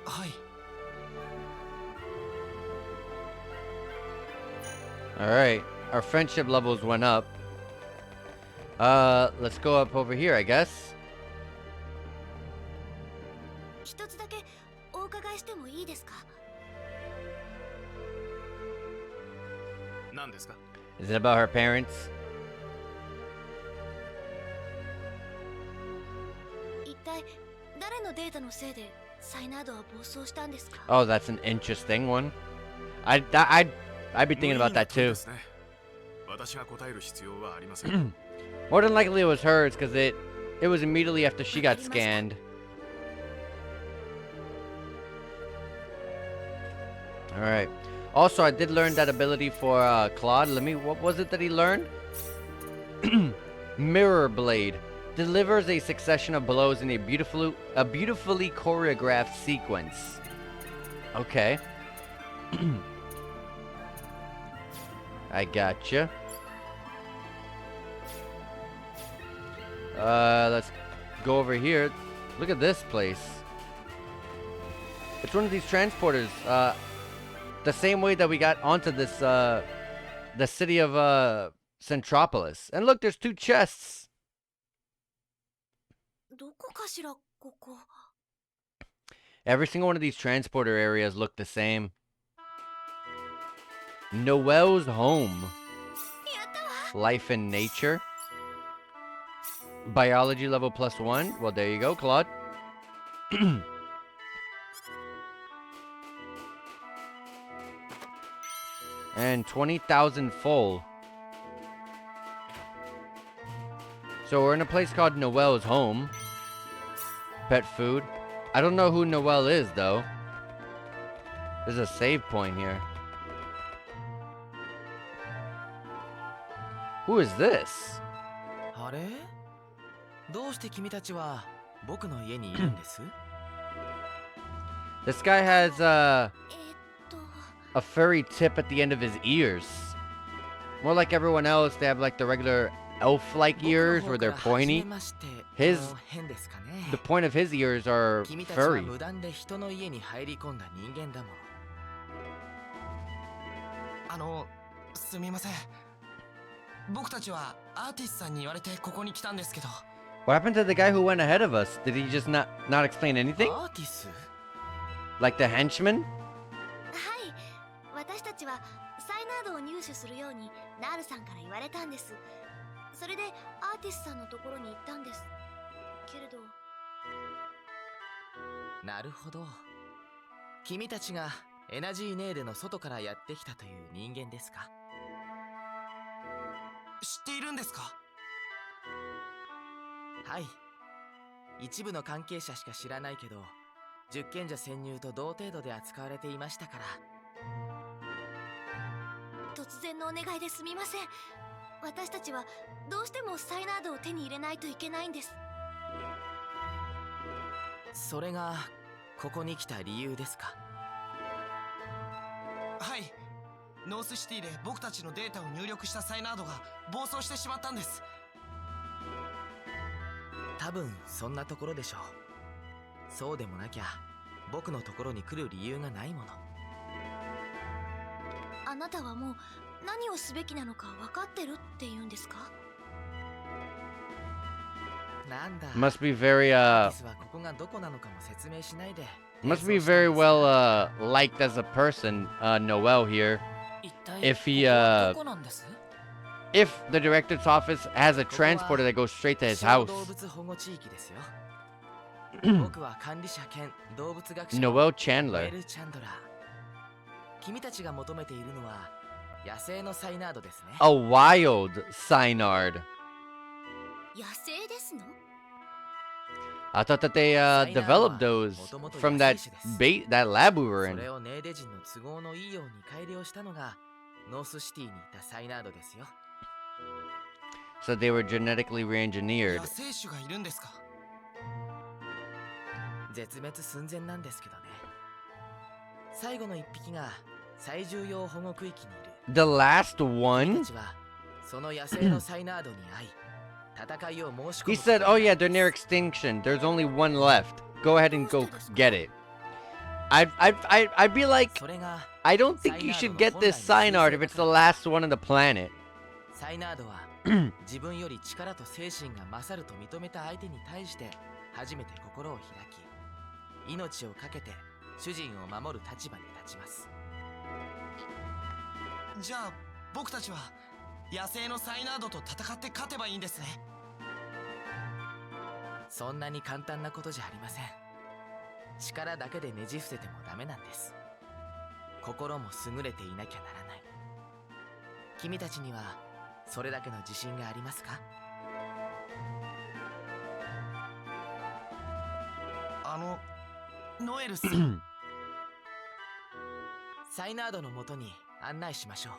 はい。 All right. Our friendship levels went up. Let's go up over here, I guess. 一つだけお伺いしてもいいですか？何ですか？ Is it about her parents? 一体誰のデータのせいでサイナードは暴走したんですか？ Oh, that's an interesting one. I'd be thinking about that too. 私が答える必要はありません。 More than likely it was hers because it was immediately after she got scanned. All right. Also, I did learn that ability for Claude. What was it that he learned? Mirror Blade delivers a succession of blows in a beautifully choreographed sequence. Okay. I gotcha. Let's go over here. Look at this place. It's one of these transporters. The same way that we got onto this, the city of, Centropolis. And look, there's 2 chests. どこかしらここ。 Every single one of these transporter areas look the same. Noel's home. やったわ。 Life and nature. Biology level +1. Well, there you go, Claude. And 20,000 full. So we're in a place called Noel's home. Pet food. I don't know who Noel is, though. There's a save point here. Who is this? あれ？どうして君たちは僕の家にいるんです？ This guy has a と furry tip at the end of his ears. More like everyone else, they have like the regular elf-like ears where they're pointy. His, the point of his ears are 君たちは furry. 無断で人の家に入り込んだ人間だもすみません。僕たちはアーティスさんに言われてここに来たんですけど。 What happened to the guy who went ahead of us? Did he just not explain anything? アーティス Like the henchman? はい、私たちはサイナードを入手するようにナールさんから言われたんです。それでアーティスさんのところに行ったんです。けれど。なるほど。君たちがエナジーネーデの外からやってきたという人間ですか？知っているんですか？はい。一部の関係者しか知らないけど、十賢者潜入と同程度で扱われていましたから。突然のお願いですみません。私たちはどうしてもサイナードを手に入れないといけないんです。それがここに来た理由ですか？はい。ノースシティで僕たちのデータを入力したサイナードが暴走してしまったんです。多分そんなところでしょう。そうでもなきゃ僕のところに来る理由がないもの。あなたはもう何をすべきなのか分かってるって言うんですか？なんだ。 Must be very アーティスはここがどこなのかも説明しないで。 must be very well liked as a person, Noel here. 一体 If he ここはどこなんです？ if the director's office has a transporter that goes straight to his 小 house. 動物保護地域ですよ。僕は管理者兼動物学者 Noel ノエ Chandler. ル・チャンドラー。君たちが求めているのは野生のサイナードですね。 A wild Synard. 野生ですの？ I thought that they developed those from that lab we were そ in. れをネーデ人の都合のいいように改良したのがノースシティにいたサイナードですよ。 So they were genetically 野 re-engineered. 生種がいるんですか？絶滅寸前なんですけどね。最後の一匹が最重要保護区域にいる。 The last 君 one? たちはその野生のサイナードに会い、戦いを申し込 He む。 said, "Oh yeah, they're near extinction. There's only one left. Go ahead and go get it." I'd be like, それが I don't think you should get this Synard if it's the last one on the planet. サイナードは自分より力と精神が勝ると認めた相手に対して初めて心を開き、命を懸けて主人を守る立場に立ちます。じゃあ僕たちは野生のサイナードと戦って勝てばいいんですね。そんなに簡単なことじゃありません。力だけでねじ伏せてもダメなんです。心も優れていなきゃならない。君たちにはそれだけの自信がありますか？ノエルさん。サイナードのもとに案内しましょ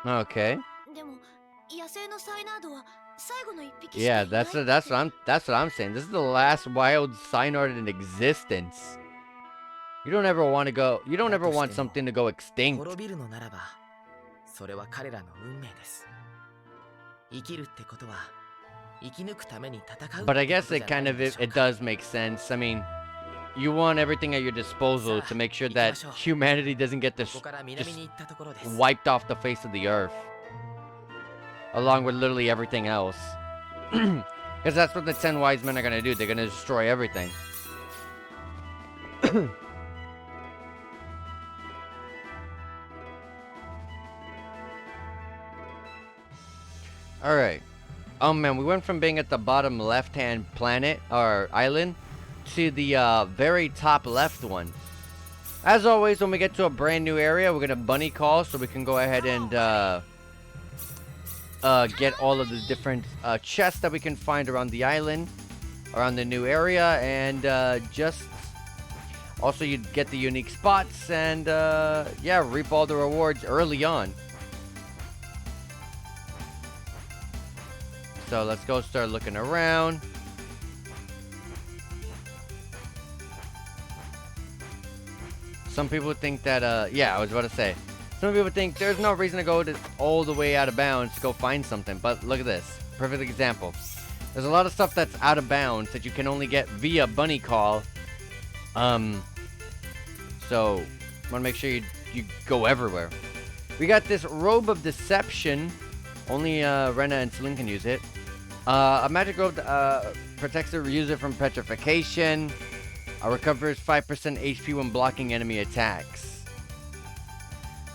う。 Okay. でも野生のサイナードは最後の一匹しか Yeah, いないって。 that's what I'm saying. This is the last wild Synard in existence. You don't ever want to go. You don't ever want something to go extinct. 滅びるのならば、それは彼らの運命です。生きるってことは生き抜くために戦う。 But I guess it kind of it does make sense. I mean, you want everything at your disposal to make sure that humanity doesn't get こ this こから南に行ったところです。 wiped off the face of the earth, along with literally everything else. Because that's what the 10 wise men are gonna do. They're gonna destroy everything. Alright. Oh man, we went from being at the bottom left-hand planet, or island, to the very top left one. As always, when we get to a brand new area, we're gonna bunny call so we can go ahead and get all of the different chests that we can find around the island, around the new area, and just also you get the unique spots and yeah, reap all the rewards early on. So let's go start looking around. Some people think that, yeah, I was about to say. Some people think there's no reason to go all the way out of bounds to go find something. But look at this. Perfect example. There's a lot of stuff that's out of bounds that you can only get via bunny call. So, want to make sure you go everywhere. We got this Robe of Deception. Only Rena and Celine can use it. A magic robe protects the user from petrification. Recovers 5% HP when blocking enemy attacks.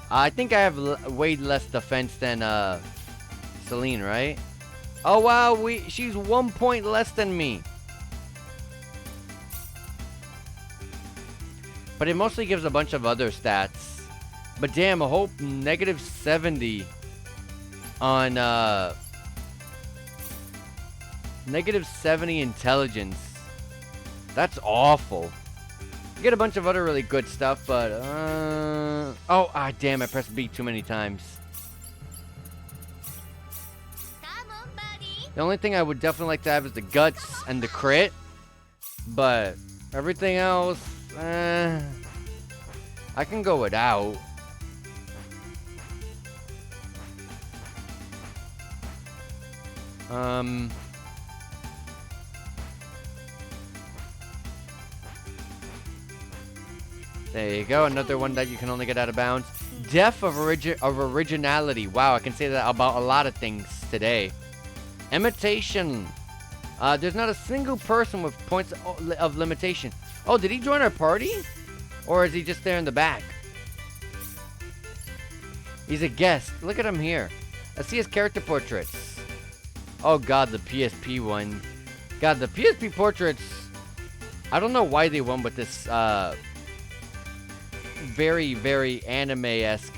I think I have way less defense than Celine, right? Oh wow, she's 1 point less than me. But it mostly gives a bunch of other stats. But damn, I hope negative 70 on negative 70 intelligence. That's awful. You get a bunch of other really good stuff, but damn, I pressed B too many times. Come on, buddy. The only thing I would definitely like to have is the guts and the crit, but everything else, I can go without. There you go, another one that you can only get out of bounds. Death of originality. Wow, I can say that about a lot of things today. Imitation. There's not a single person with points of limitation. Oh, did he join our party? Or is he just there in the back? He's a guest. Look at him here. I see his character portraits. Oh god, the PSP one. God, the PSP portraits. I don't know why they went with this very, very anime-esque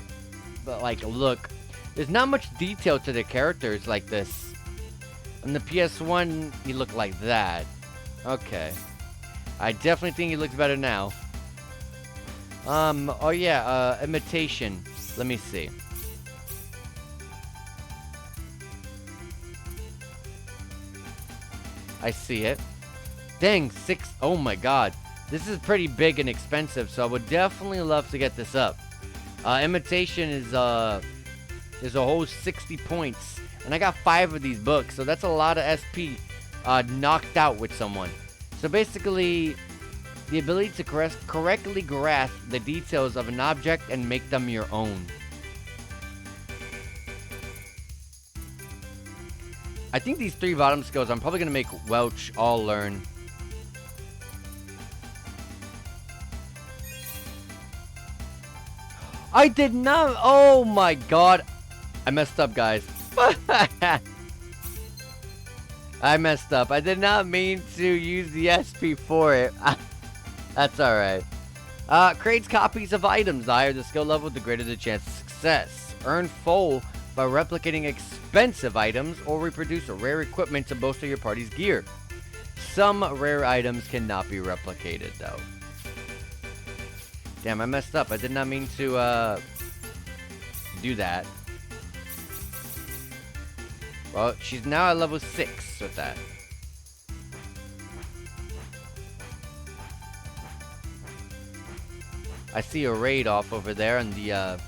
like look. There's not much detail to the characters like this. On the PS1, he looked like that. Okay. I definitely think he looks better now. Oh yeah, imitation. Let me see. I see it. Dang, 6. Oh my god. This is pretty big and expensive, so I would definitely love to get this up. Imitation is a whole 60 points. And I got 5 of these books, so that's a lot of SP knocked out with someone. So basically, the ability to correctly grasp the details of an object and make them your own. I think these 3 bottom skills I'm probably going to make Welch all learn. I did not. Oh my god. I messed up, guys. I messed up. I did not mean to use the SP for it. That's alright. Creates copies of items. The higher the skill level, the greater the chance of success. Earn full by replicating expensive items or reproduce rare equipment to bolster your party's gear. Some rare items cannot be replicated, though. Damn, I messed up. I did not mean to do that. Well, she's now at level 6 with that. I see a raid off over there in the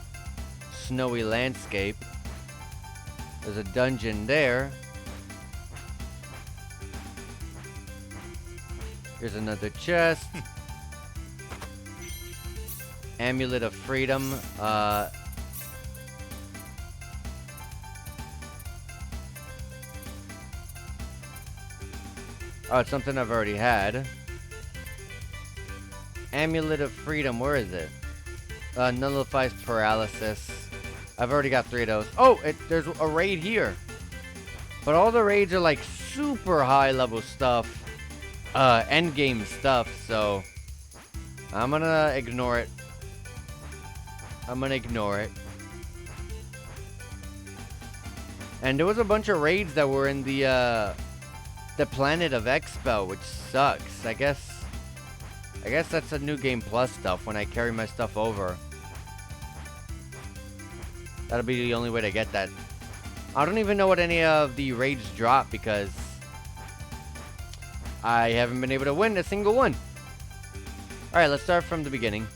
snowy landscape. There's a dungeon there. Here's another chest. Amulet of Freedom. Oh, it's something I've already had. Amulet of Freedom, where is it? Nullifies paralysis. I've already got 3 of those. Oh, there's a raid here. But all the raids are like super high level stuff. End game stuff, so I'm gonna ignore it. I'm gonna ignore it. And there was a bunch of raids that were in the planet of Expel, which sucks. I guess that's a new game plus stuff when I carry my stuff over. That'll be the only way to get that. I don't even know what any of the raids drop because I haven't been able to win a single one. Alright, let's start from the beginning.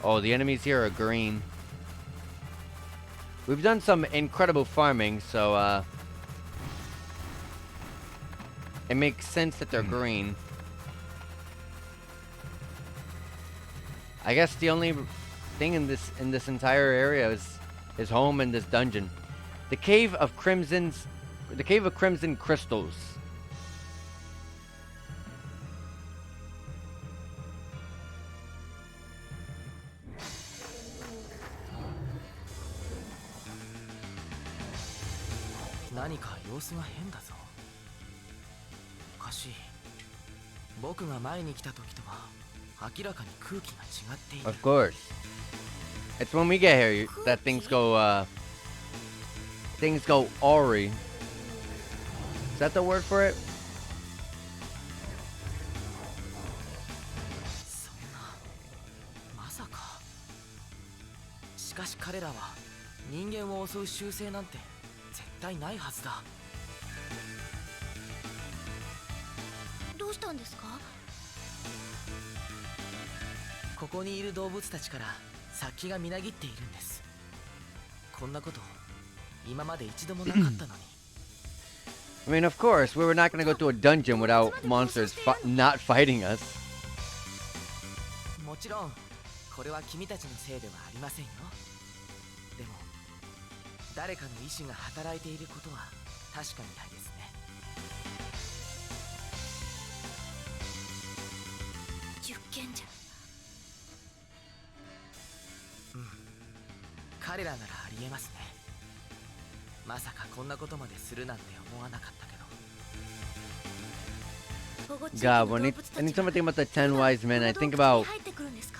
Oh, the enemies here are green. We've done some incredible farming, so it makes sense that they're green. I guess the only thing in this entire area is home in this dungeon. The Cave of Crimson Crystals.何か様子が変だぞ。おかしい。僕が前に来た時とは明らかに空気が違っている。 Of course. It's when we get here that things go awry. Is that the word for it? そんな、まさか。しかし彼らは人間を襲う習性なんて絶対ないはずだ。どうしたんですか？ここにいる動物たちから殺気がみなぎっているんです。こんなこと今まで一度もなかったのに。I mean, of course, we were not going to go to a dungeon without monsters not fighting us. もちろんこれは君たちのせいではありませんよ。でも誰かの意志が働いていることは確かみたいですね。十賢者。彼らならありえますね。まさかこんなことまでするなんて思わなかったけど。 God, anytime I think about the 10 wise men, I think about,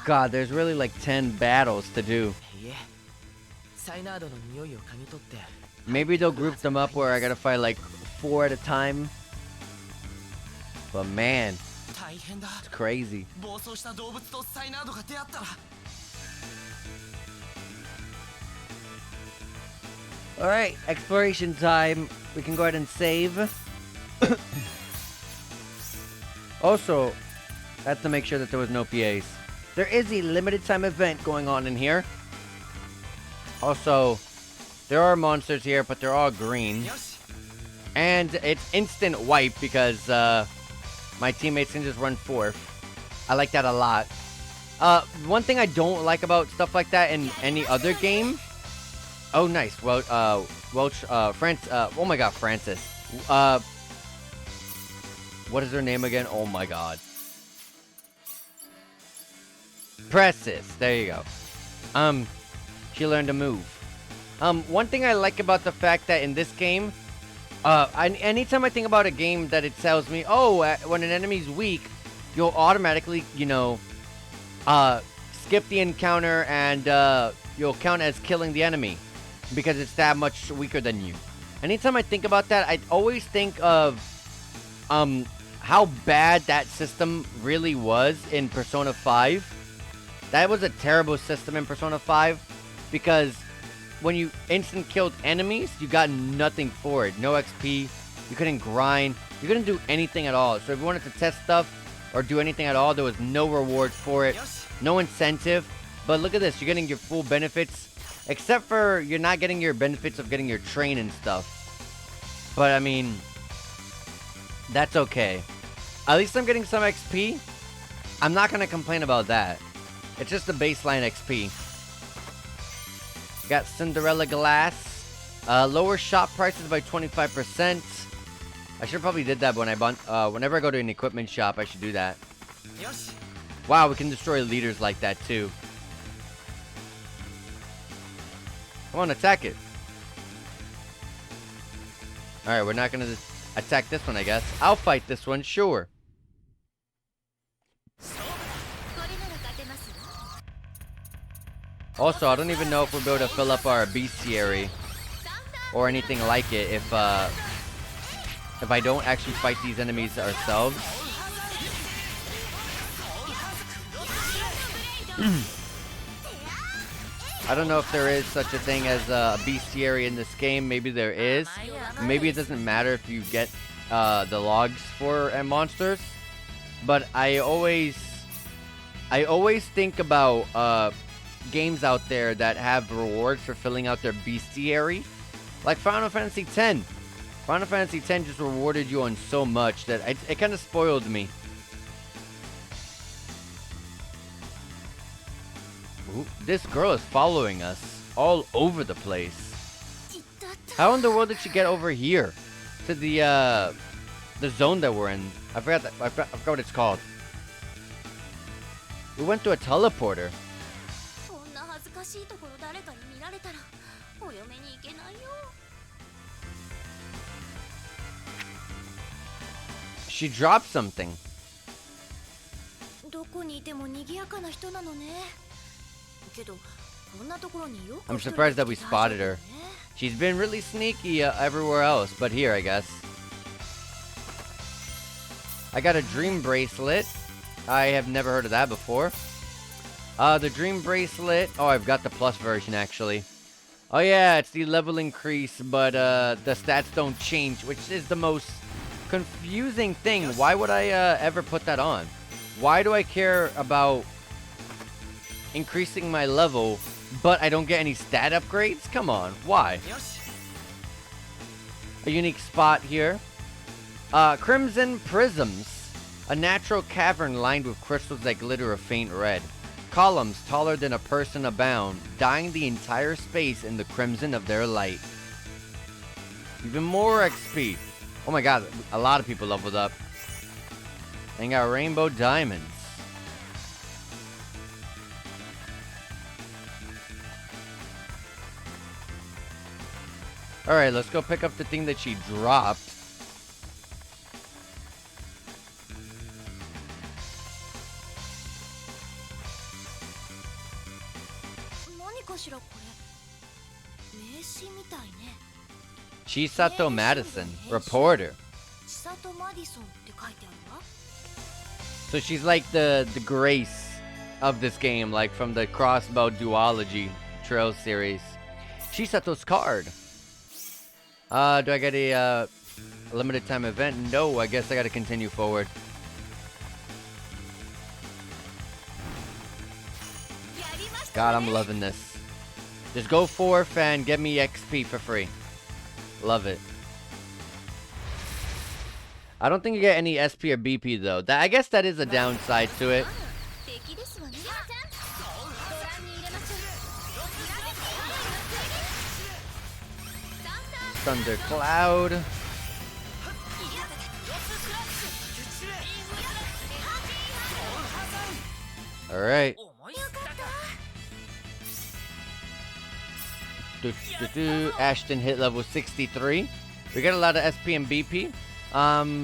God, there's really like 10 battles to do. いえ、サイナードの匂いを嗅ぎ取って。 Maybe they'll group them up where I gotta fight like 4 at a time. But man, 大変だ。 it's crazy. 暴走した動物とサイナードが出会ったら。 Alright, exploration time. We can go ahead and save. Also, I have to make sure that there was no PAs. There is a limited time event going on in here. Also, there are monsters here, but they're all green. And it's instant wipe because my teammates can just run fourth. I like that a lot. One thing I don't like about stuff like that in any other game. Oh, nice. Well, oh my God, Francis. What is her name again? Oh my God. Presses. There you go. She learned to move. One thing I like about the fact that in this game, anytime I think about a game that it tells me, oh, when an enemy's weak, you'll automatically, you know, skip the encounter and you'll count as killing the enemy because it's that much weaker than you. Anytime I think about that, I always think of how bad that system really was in Persona 5. That was a terrible system in Persona 5 because when you instant killed enemies, you got nothing for it. No XP, you couldn't grind, you couldn't do anything at all. So if you wanted to test stuff or do anything at all, there was no reward for it, no incentive. But look at this, you're getting your full benefits, except for you're not getting your benefits of getting your train and stuff. But I mean, that's okay. At least I'm getting some XP. I'm not gonna complain about that. It's just the baseline XP. Got Cinderella Glass. Lower shop prices by 25%. I should probably did that when I bought. Whenever I go to an equipment shop, I should do that. Wow, we can destroy leaders like that too. Come on, attack it. Alright, we're not gonna attack this one, I guess. I'll fight this one, sure. Also, I don't even know if we'll be able to fill up our bestiary or anything like it if I don't actually fight these enemies ourselves. I don't know if there is such a thing as a bestiary in this game. Maybe there is. Maybe it doesn't matter if you get the logs for monsters. But I always think about games out there that have rewards for filling out their bestiary, like Final Fantasy X. Final Fantasy X just rewarded you on so much that it kind of spoiled me. Ooh, this girl is following us all over the place. How in the world did she get over here to the zone that we're in? I forgot what it's called. We went through a teleporter. こんな恥ずかしいところ誰かに見られたらお嫁に行けないよ。 She dropped something. どこにいても賑やかな人なのね。けどこんなところによく I'm surprised that we spotted her. She's been really sneaky everywhere else, but here, I guess. I got a dream bracelet. I have never heard of that before. The dream bracelet. Oh, I've got the plus version, actually. Oh, yeah, it's the level increase, but the stats don't change, which is the most confusing thing. Why would I ever put that on? Why do I care about increasing my level, but I don't get any stat upgrades? Come on, why? A unique spot here. Crimson Prisms. A natural cavern lined with crystals that glitter a faint red. Columns taller than a person abound, dyeing the entire space in the crimson of their light. Even more XP. Oh my god, a lot of people leveled up. And got rainbow diamonds. Alright, let's go pick up the thing that she dropped. Chisato Madison, reporter. So she's like the Grace of this game, like from the Crossbow Duology Trail series. Chisato's card. Do I get a limited time event? No, I guess I gotta continue forward. God, I'm loving this. Just go forth and get me XP for free. Love it. I don't think you get any SP or BP though. I guess that is a downside to it. Thundercloud. Alright. Ashton hit level 63. We got a lot of SP and BP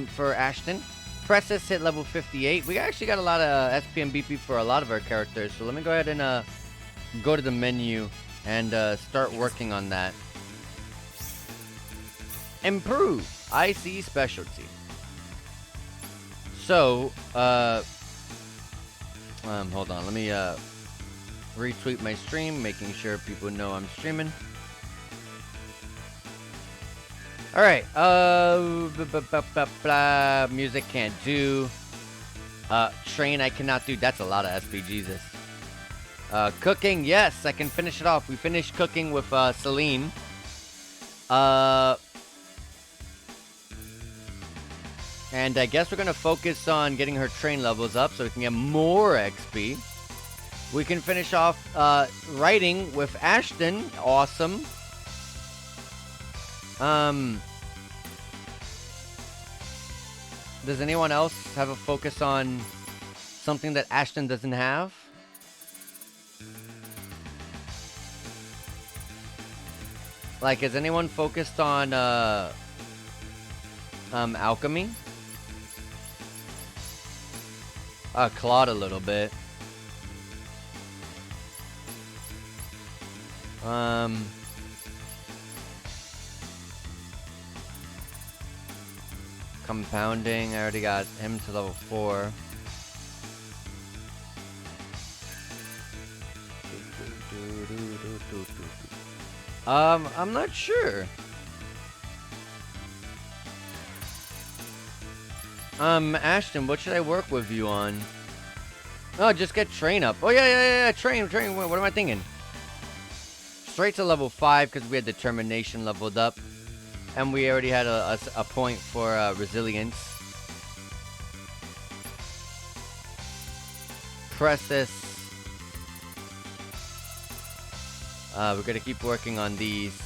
for Ashton. Presses hit level 58. We actually got a lot of SP and BP for a lot of our characters. So let me go ahead and go to the menu and start working on that. Improve IC specialty. So, hold on. Let me retweet my stream, making sure people know I'm streaming. Alright, music can't do. Train I cannot do. That's a lot of SP, Jesus. Cooking, yes, I can finish it off. We finished cooking with Celine. And I guess we're gonna focus on getting her train levels up so we can get more XP. We can finish off writing with Ashton. Awesome. Does anyone else have a focus on something that Ashton doesn't have? Like, is anyone focused on alchemy? Claude a little bit. Compounding, I already got him to level 4. I'm not sure. Ashton, what should I work with you on? Oh, just get train up. Oh, yeah, train. What am I thinking? Straight to level 5 because we had determination leveled up. And we already had a point for resilience. Press this. We're gonna keep working on these.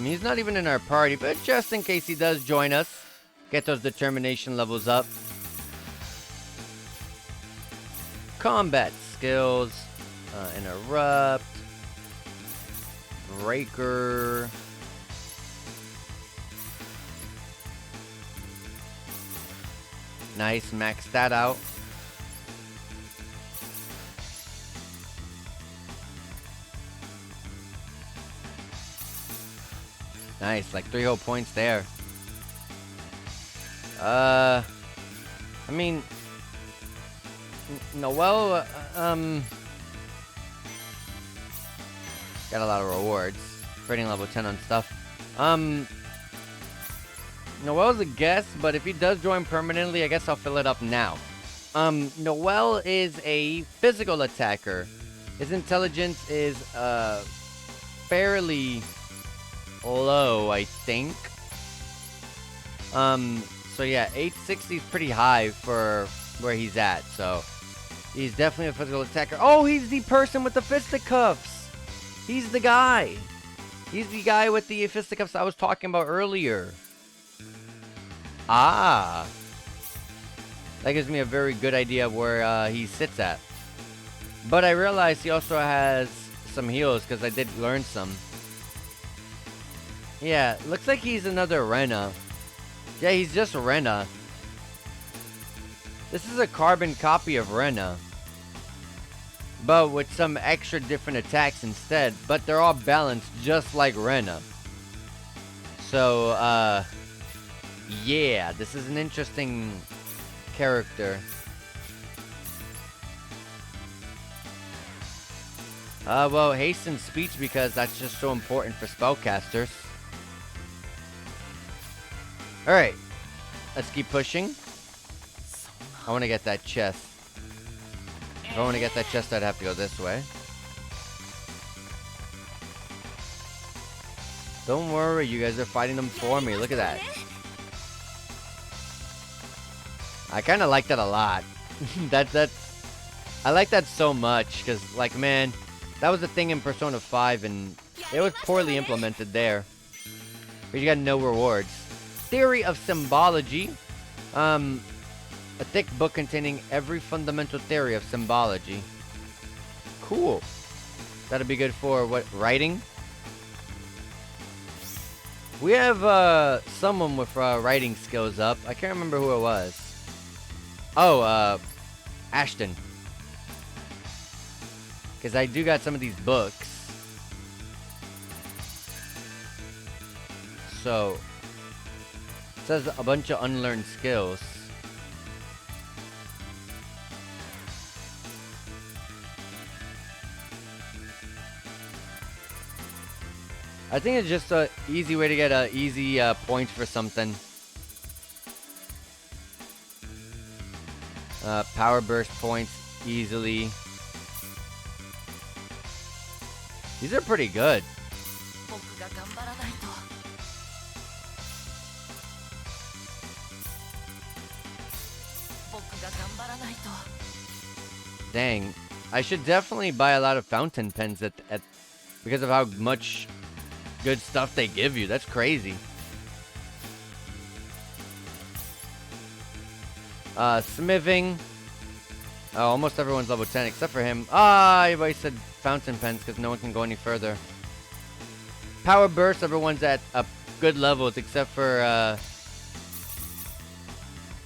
He's not even in our party, but just in case he does join us, get those determination levels up. Combat skills, interrupt, breaker. Nice, max that out. Nice, like 3 whole points there. I mean, Noel, got a lot of rewards. Rating level 10 on stuff. Noel's a guess, but if he does join permanently, I guess I'll fill it up now. Noel is a physical attacker. His intelligence is, fairly low, I think. So yeah, 860 is pretty high for where he's at, so he's definitely a physical attacker. Oh, he's the person with the fisticuffs! He's the guy! He's the guy with the fisticuffs I was talking about earlier. Ah! That gives me a very good idea of where he sits at. But I realized he also has some heals, because I did learn some. Yeah, looks like he's another Rena. Yeah, he's just Rena. This is a carbon copy of Rena, but with some extra different attacks instead. But they're all balanced just like Rena. So, yeah, this is an interesting character. Well, hasten speech because that's just so important for spellcasters. Alright, let's keep pushing. I want to get that chest. If I want to get that chest, I'd have to go this way. Don't worry, you guys are fighting them for me. Look at that. I kind of like that a lot. I like that so much, because, like, man, that was the thing in Persona 5, and it was poorly implemented there. But you got no rewards. Theory of Symbology. A thick book containing every fundamental theory of symbology. Cool. That'd be good for, what, writing? We have, someone with, writing skills up. I can't remember who it was. Oh, Ashton. Because I do got some of these books. So, it says a bunch of unlearned skills. I think it's just a easy way to get a easy point for something. Power burst points easily. These are pretty good. Dang, I should definitely buy a lot of fountain pens at because of how much good stuff they give you. That's crazy. Smithing. Oh, almost everyone's level 10 except for him. Ah, everybody said fountain pens because no one can go any further. Power burst, everyone's at good levels except for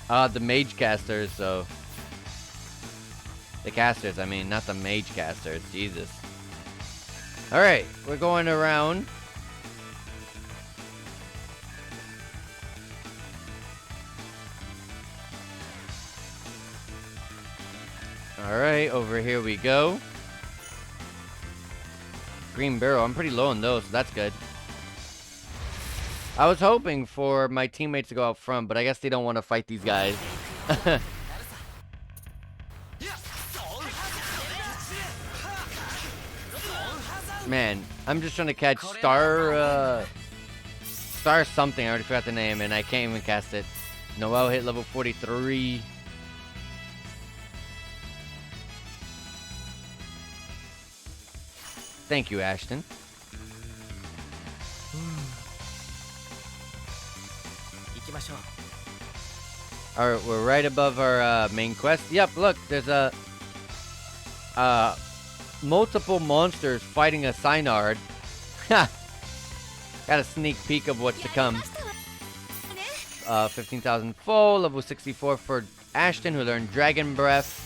the mage casters, so the casters, I mean, not the mage casters. Jesus. Alright, we're going around. Alright, over here we go. Green barrel. I'm pretty low on those, so that's good. I was hoping for my teammates to go out front, but I guess they don't want to fight these guys. Man, I'm just trying to catch Star something. I already forgot the name, and I can't even cast it. Noel hit level 43. Thank you, Ashton. Alright, we're right above our main quest. Yep, look, there's a multiple monsters fighting a Synard. Ha! Got a sneak peek of what's to come. 15,000 full, level 64 for Ashton, who learned Dragon Breath.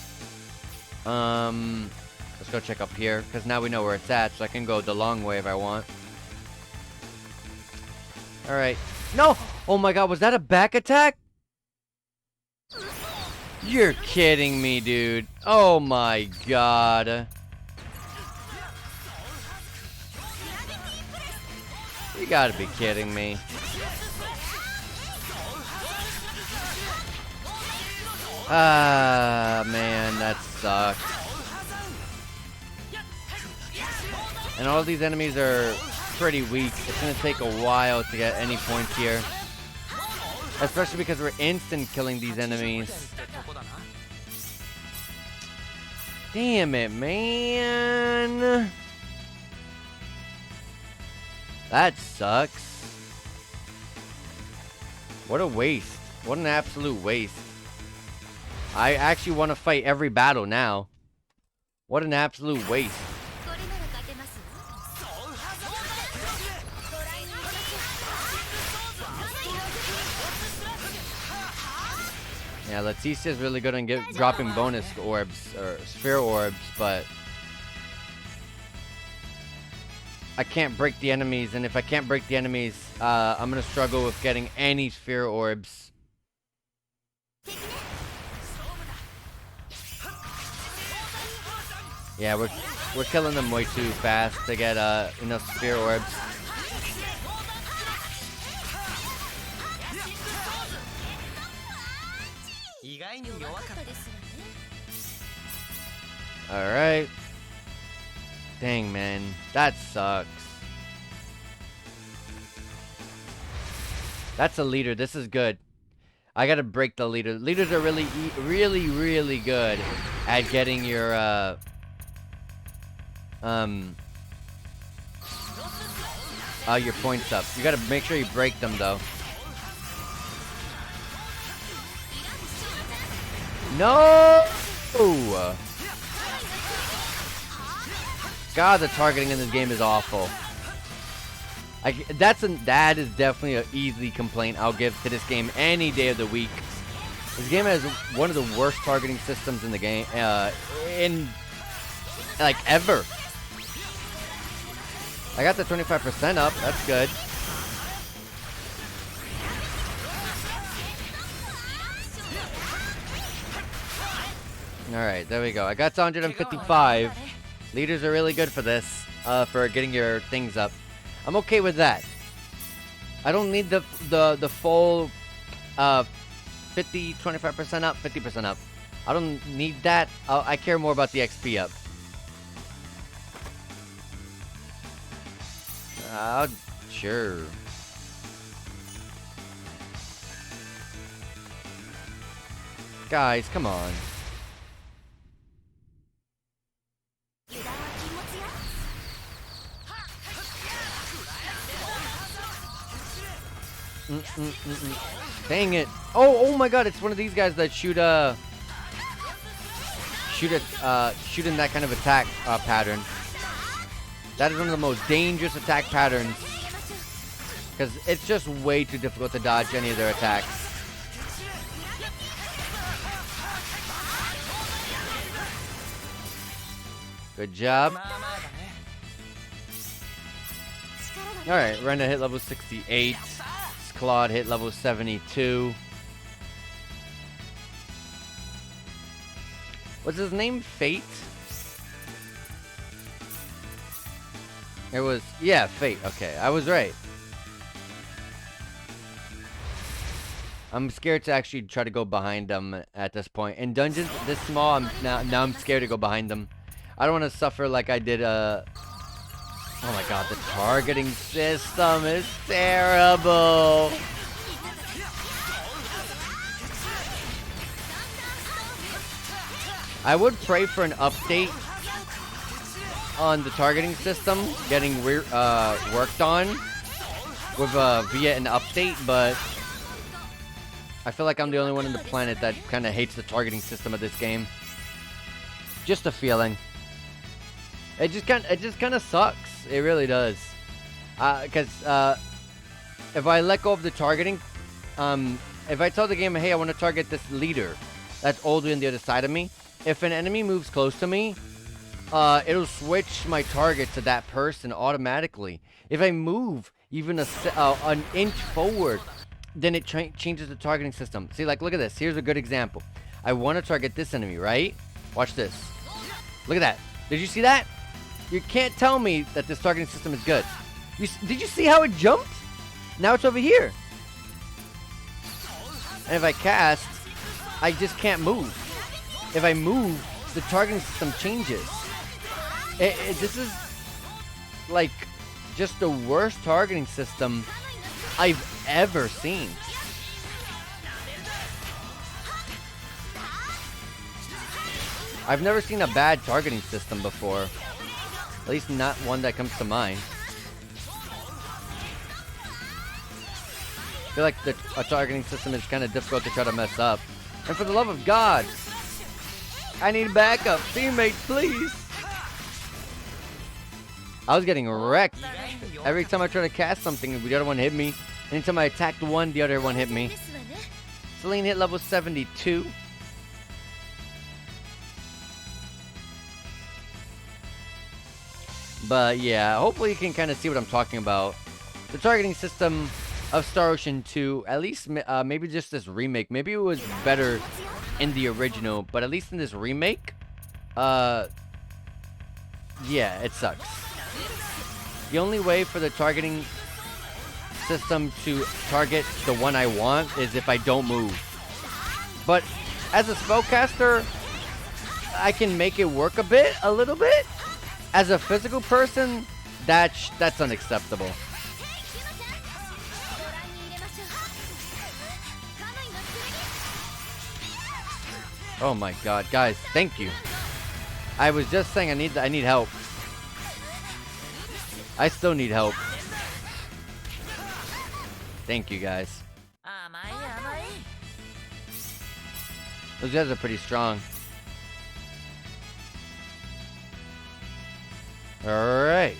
Let's go check up here, because now we know where it's at, so I can go the long way if I want. Alright. No! Oh my god, was that a back attack? You're kidding me, dude. Oh my god. You gotta be kidding me. Ah, man, that sucks. And all these enemies are pretty weak. It's gonna take a while to get any points here. Especially because we're instant killing these enemies. Damn it, man. That sucks. What a waste. What an absolute waste. I actually want to fight every battle now. What an absolute waste. Yeah, Leticia's really good on dropping bonus orbs, or sphere orbs, but I can't break the enemies, and if I can't break the enemies, I'm gonna struggle with getting any sphere orbs. Yeah, we're killing them way too fast to get enough sphere orbs. Alright. Dang, man. That sucks. That's a leader. This is good. I gotta break the leader. Leaders are really, really good at getting your, your points up. You gotta make sure you break them, though. No! God, the targeting in this game is awful. That is definitely an easy complaint I'll give to this game any day of the week. This game has one of the worst targeting systems in the game, like ever. I got the 25% up. That's good. Alright, there we go. I got to 155. Leaders are really good for this, for getting your things up. I'm okay with that. I don't need the full 25% up, 50% up. I don't need that. I care more about the XP up. Sure. Guys, come on. Dang it. Oh my god, it's one of these guys that shoot in that kind of attack pattern. That is one of the most dangerous attack patterns, because it's just way too difficult to dodge any of their attacks. Good job. Alright, Renda hit level 68. Claude hit level 72. What's his name? Fate? It was, yeah, Fate. Okay, I was right. I'm scared to actually try to go behind them at this point. In dungeons this small, now I'm scared to go behind them. I don't want to suffer like I did, oh my god, the targeting system is terrible. I would pray for an update on the targeting system getting worked on with via an update, but I feel like I'm the only one on the planet that kind of hates the targeting system of this game. Just a feeling. It just kind of sucks. It really does. Because if I let go of the targeting, if I tell the game, hey, I want to target this leader that's older on the other side of me, if an enemy moves close to me, it'll switch my target to that person automatically. If I move even an inch forward, then it changes the targeting system. See, like, look at this. Here's a good example. I want to target this enemy, right? Watch this. Look at that. Did you see that? You can't tell me that this targeting system is good. Did you see how it jumped? Now it's over here. And if I cast, I just can't move. If I move, the targeting system changes. This is like just the worst targeting system I've ever seen. I've never seen a bad targeting system before. At least not one that comes to mind. I feel like a targeting system is kind of difficult to try to mess up. And for the love of God, I need backup. Teammate, please. I was getting wrecked. Every time I try to cast something, the other one hit me. Anytime I attacked one, the other one hit me. Celine hit level 72. But yeah, hopefully you can kind of see what I'm talking about. The targeting system of Star Ocean 2, at least maybe just this remake. Maybe it was better in the original, but at least in this remake, yeah, it sucks. The only way for the targeting system to target the one I want is if I don't move. But as a spellcaster, I can make it work a little bit. As a physical person, that's unacceptable. Oh my God, guys, thank you. I was just saying I need help. I still need help. Thank you, guys. Those guys are pretty strong. Alright.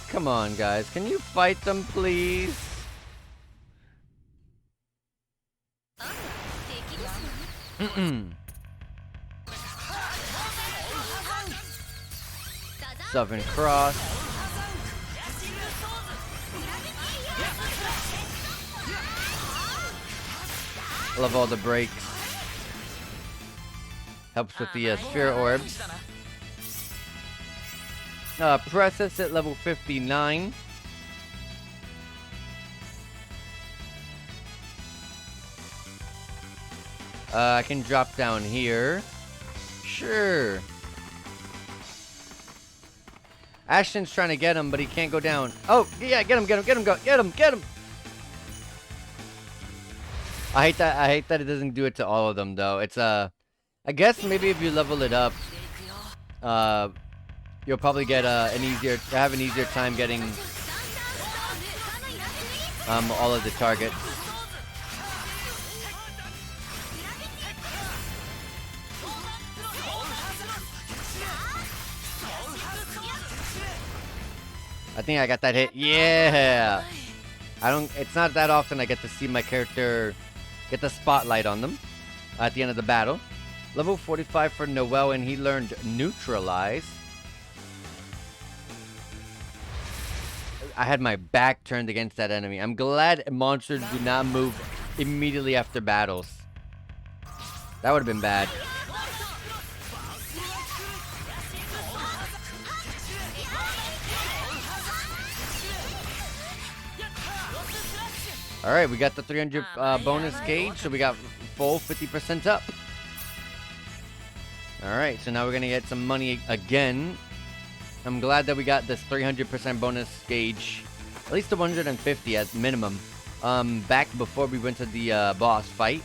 Come on, guys. Can you fight them, please? Southern Cross. Love all the breaks. Helps with the sphere orbs. Process at level 59. I can drop down here. Sure. Ashton's trying to get him, but he can't go down. Oh, yeah, get him. I hate that it doesn't do it to all of them, though. It's, I guess maybe if you level it up, you'll probably get an easier time getting all of the targets. I think I got that hit. Yeah. It's not that often I get to see my character get the spotlight on them at the end of the battle. Level 45 for Noel, and he learned Neutralize. I had my back turned against that enemy. I'm glad monsters do not move immediately after battles. That would have been bad. Alright, we got the 300 bonus gauge, so we got full 50% up. Alright, so now we're going to get some money again. I'm glad that we got this 300% bonus gauge. At least the 150 as minimum. Back before we went to the boss fight.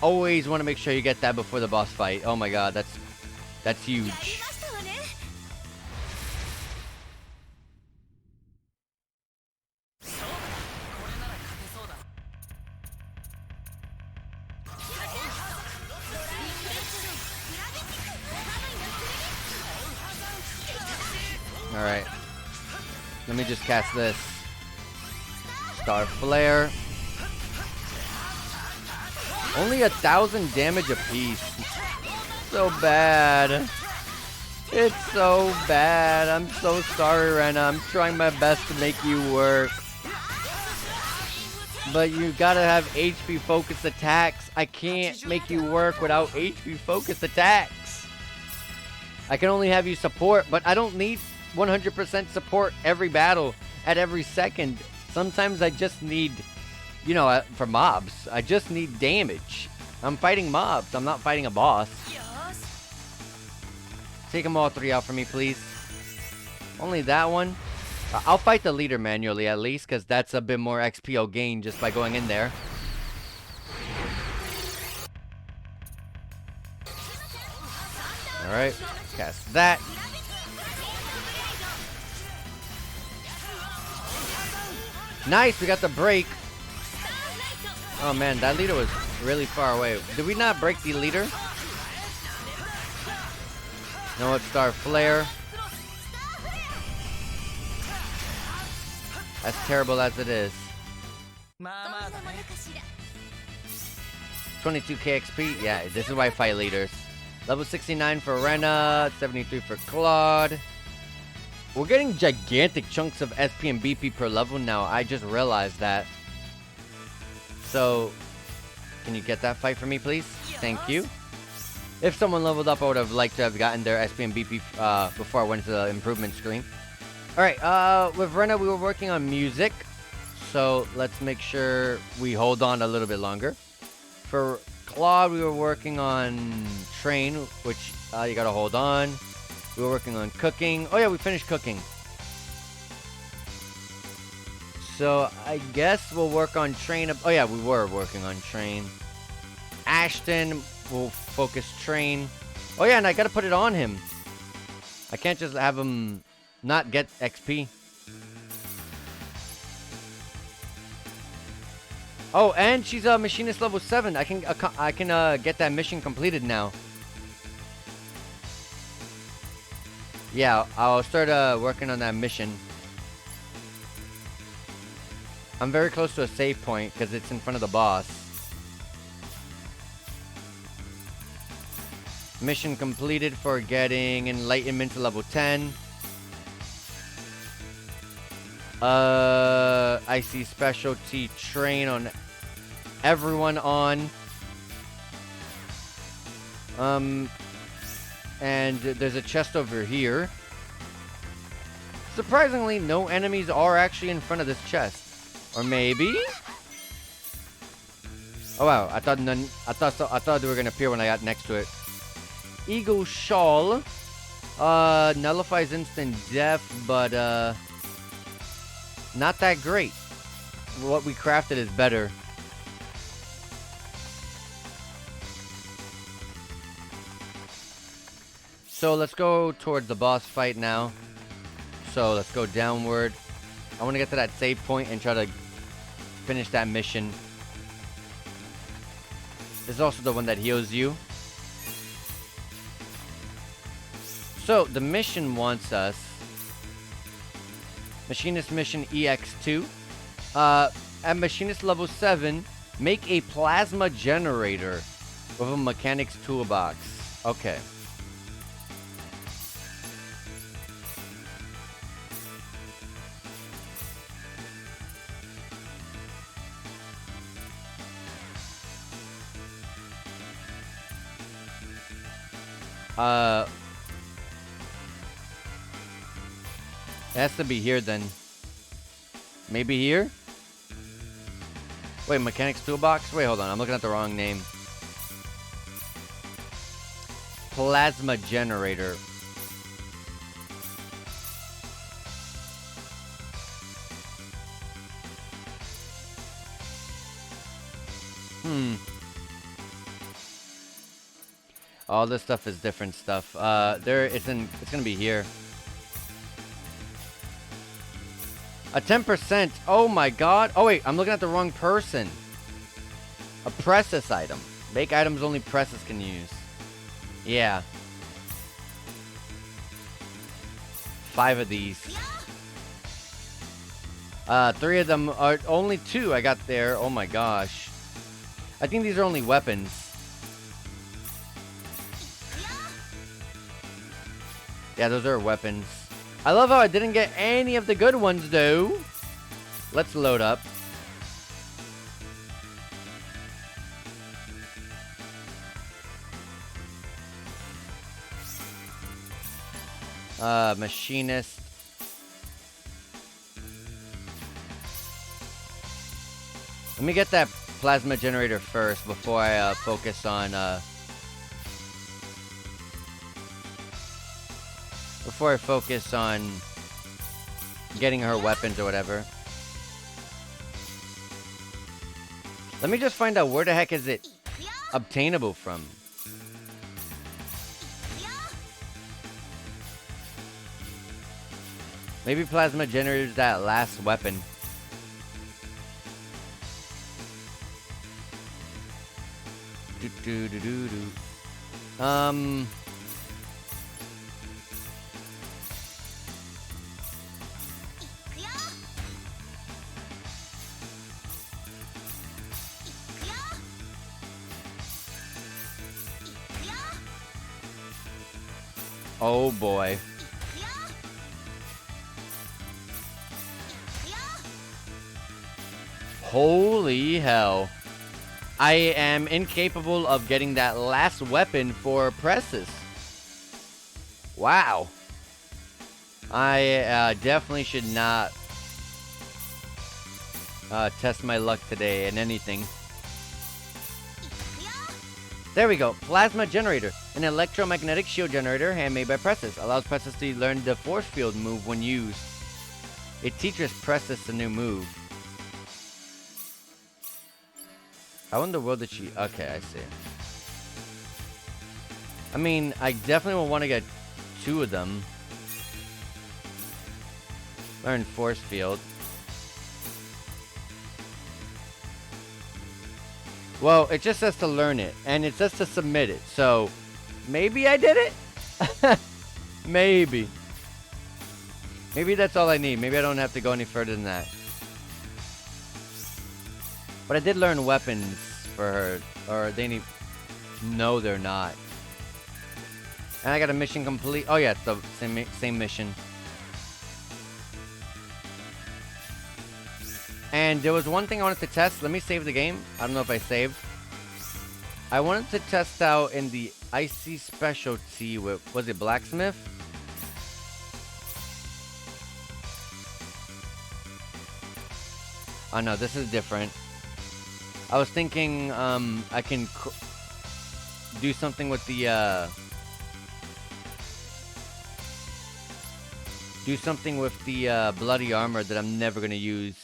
Always want to make sure you get that before the boss fight. Oh my god, that's huge. Alright. Let me just cast this. Star Flare. Only 1,000 damage apiece. So bad. It's so bad. I'm so sorry, Rena. I'm trying my best to make you work. But you gotta have HP focused attacks. I can't make you work without HP focused attacks. I can only have you support, but I don't need 100% support every battle at every second. Sometimes I just need, you know, for mobs, I just need damage. I'm fighting mobs. I'm not fighting a boss. Take them all 3 out for me, please. Only that one. I'll fight the leader manually at least, because that's a bit more XP gain just by going in there. Alright, cast that. Nice, we got the break. Oh man, that leader was really far away. Did we not break the leader? No, it's Star Flare. As terrible as it is. 22k XP? Yeah, this is why I fight leaders. Level 69 for Rena, 73 for Claude. We're getting gigantic chunks of SP and BP per level now. I just realized that. So, can you get that fight for me, please? Thank you. If someone leveled up, I would have liked to have gotten their SP and BP before I went to the improvement screen. Alright, with Rena, we were working on music. So, let's make sure we hold on a little bit longer. For Claude, we were working on train, which you gotta hold on. We were working on cooking. Oh yeah, we finished cooking. So I guess we'll work on train. Oh yeah, we were working on train. Ashton will focus train. Oh yeah, and I gotta put it on him. I can't just have him not get XP. Oh, and she's a machinist level 7. I can get that mission completed now. Yeah, I'll start working on that mission. I'm very close to a save point because it's in front of the boss. Mission completed for getting enlightenment to level 10. I see specialty train on everyone on. And there's a chest over here. Surprisingly, no enemies are actually in front of this chest. Or maybe? Oh wow, I thought they were gonna appear when I got next to it. Eagle Shawl. Nullifies instant death, but not that great. What we crafted is better. So let's go towards the boss fight now. So let's go downward. I want to get to that save point and try to finish that mission. This is also the one that heals you. So the mission wants us. Machinist mission EX2. At Machinist level 7, make a plasma generator with a mechanic's toolbox. Okay. It has to be here then. Maybe here? Wait, mechanic's toolbox? Wait, hold on. I'm looking at the wrong name. Plasma generator. All this stuff is different stuff. It's gonna be here. A 10%. Oh my god. Oh wait, I'm looking at the wrong person. A Presses item. Make items only Presses can use. Yeah. 5 of these. 3 of them are only 2 I got there. Oh my gosh. I think these are only weapons. Yeah, those are weapons. I love how I didn't get any of the good ones though. Let's load up. Machinist. Let me get that plasma generator first before I focus on getting her weapons or whatever. Let me just find out where the heck is it obtainable from. Maybe plasma generator is that last weapon. Oh boy. Holy hell. I am incapable of getting that last weapon for Presses. Wow. I definitely should not test my luck today in anything. There we go. Plasma generator. An electromagnetic shield generator handmade by Presses. Allows Presses to learn the force field move when used. It teaches Presses the new move. I wonder where did she... Okay, I see. I mean, I definitely will want to get 2 of them. Learn force field. Well, it just says to learn it, and it says to submit it, so maybe I did it? Maybe. Maybe that's all I need. Maybe I don't have to go any further than that. But I did learn weapons for her, or they need... No, they're not. And I got a mission complete. Oh yeah, it's the same mission. And there was one thing I wanted to test. Let me save the game. I don't know if I saved. I wanted to test out in the icy specialty with... Was it blacksmith? Oh no, this is different. I was thinking I can do something with the bloody armor that I'm never gonna use.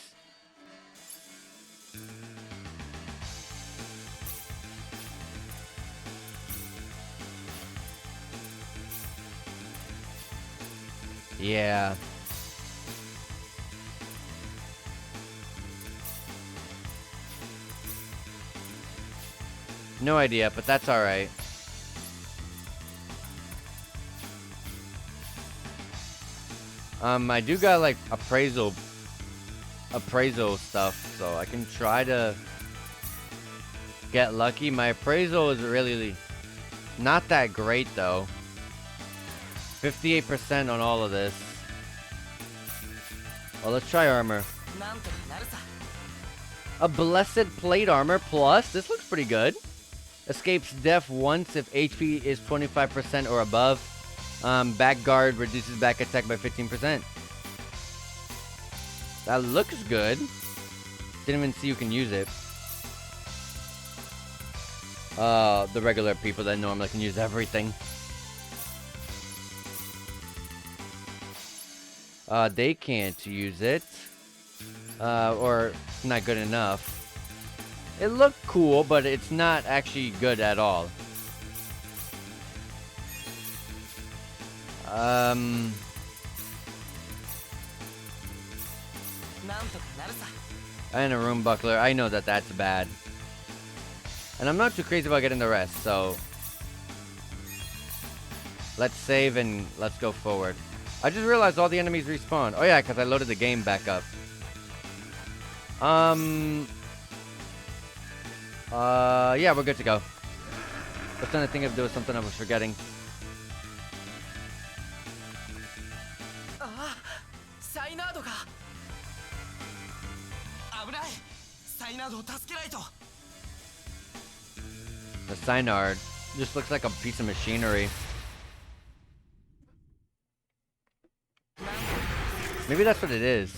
Yeah. No idea, but that's alright. I do got like appraisal stuff, so I can try to get lucky. My appraisal is really not that great though. 58% on all of this. Well, let's try armor. A blessed plate armor plus. This looks pretty good. Escapes death once if HP is 25% or above. Back guard reduces back attack by 15%. That looks good. Didn't even see you can use it. The regular people that normally can use everything. They can't use it. Or not good enough. It looked cool, but it's not actually good at all. Um, and a room buckler. I know that that's bad. And I'm not too crazy about getting the rest, so let's save and let's go forward. I just realized all the enemies respawn. Oh yeah, because I loaded the game back up. Yeah, we're good to go. I was trying to think if there was something I was forgetting. The Synard just looks like a piece of machinery. Maybe that's what it is.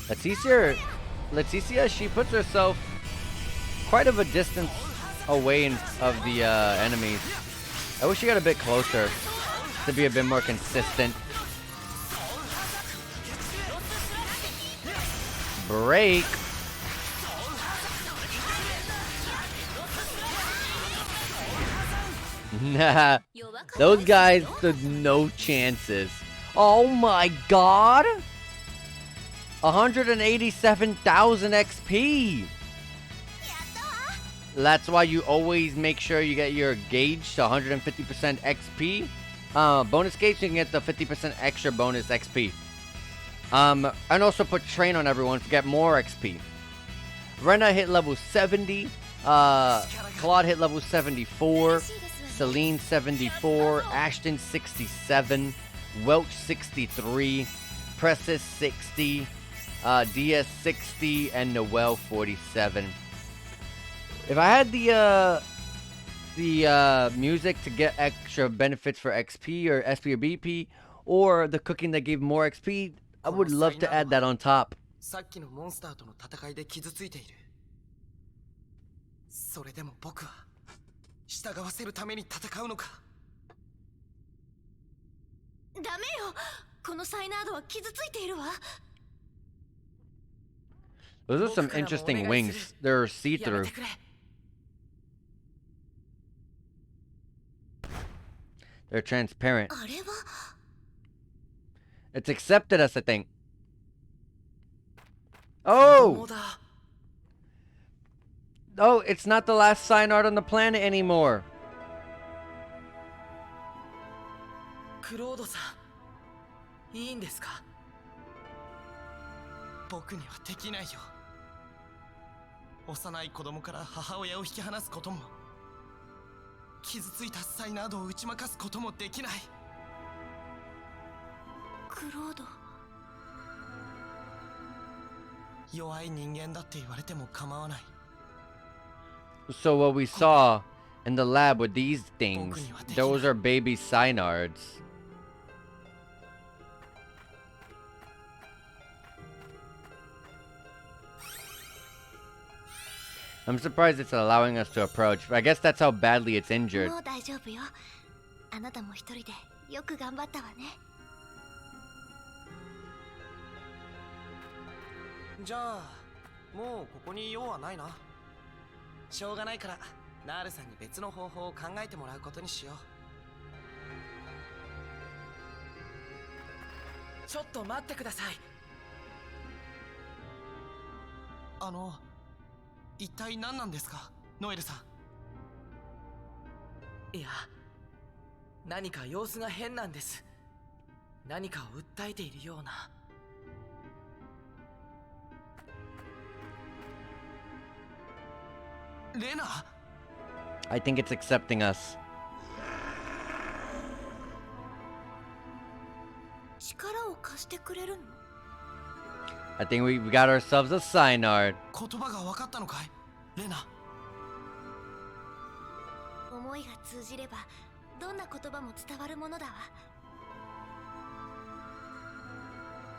Leticia, she puts herself quite of a distance away of the enemies. I wish she got a bit closer to be a bit more consistent. Break. Nah, those guys stood no chances. Oh my god! 187,000 XP! That's why you always make sure you get your gauge to 150% XP. Bonus gauge, so you can get the 50% extra bonus XP. And also put train on everyone to get more XP. Rena hit level 70. Claude hit level 74. Celine 74. Ashton 67. Welch 63. Presses 60. DS 60. And Noelle 47. If I had the music to get extra benefits for XP or SP or BP, or the cooking that gave more XP, I would love to add that on top. さっきのモンスターとの戦いで傷ついている。それでも僕は従わせるために戦うのか。ダメよ。このサイナードは傷ついているわ。Those are some interesting wings. They're see-through. They're transparent. あれは It's accepted us, I think. Oh! Oh, it's not the last sign art on the planet anymore. クロードさん、いいんですか？僕にはできないよ。幼い子供から母親を引き離すことも、傷ついたサイナードを打ち負かすこともできない。クロード。弱い人間だって言われても構わない。So what we saw in the lab with these things, those are baby Synards. I'm surprised it's allowing us to approach, but I guess that's how badly it's injured. もう大丈夫よ。あなたも一人でよく頑張ったわね。じゃあ、もうここに用はないな。しょうがないから、ナールさんに別の方法を考えてもらうことにしよう。ちょっと待ってください。一体何なんですか、ノエルさん。いや、何か様子が変なんです。何かを訴えているような。レナ？ I think it's accepting us. 力を貸してくれるの？ I think we got ourselves a Synard. 言葉が分かったのかい、レナ？思いが通じればどんな言葉も伝わるものだわ。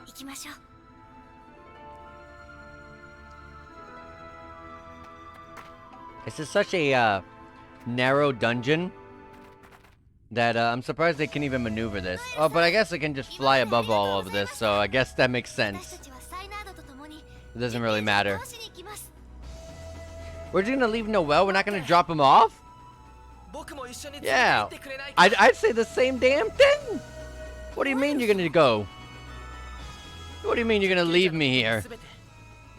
行きましょう。This is such a narrow dungeon that I'm surprised they can even maneuver this. Oh, but I guess they can just fly above all of this, so I guess that makes sense. It doesn't really matter. We're just gonna leave Noel? We're not gonna drop him off? 僕も一緒に連れて Yeah. 行ってくれないか I'd say the same damn thing. What do you mean you're gonna go? What do you mean you're gonna leave me here? 全て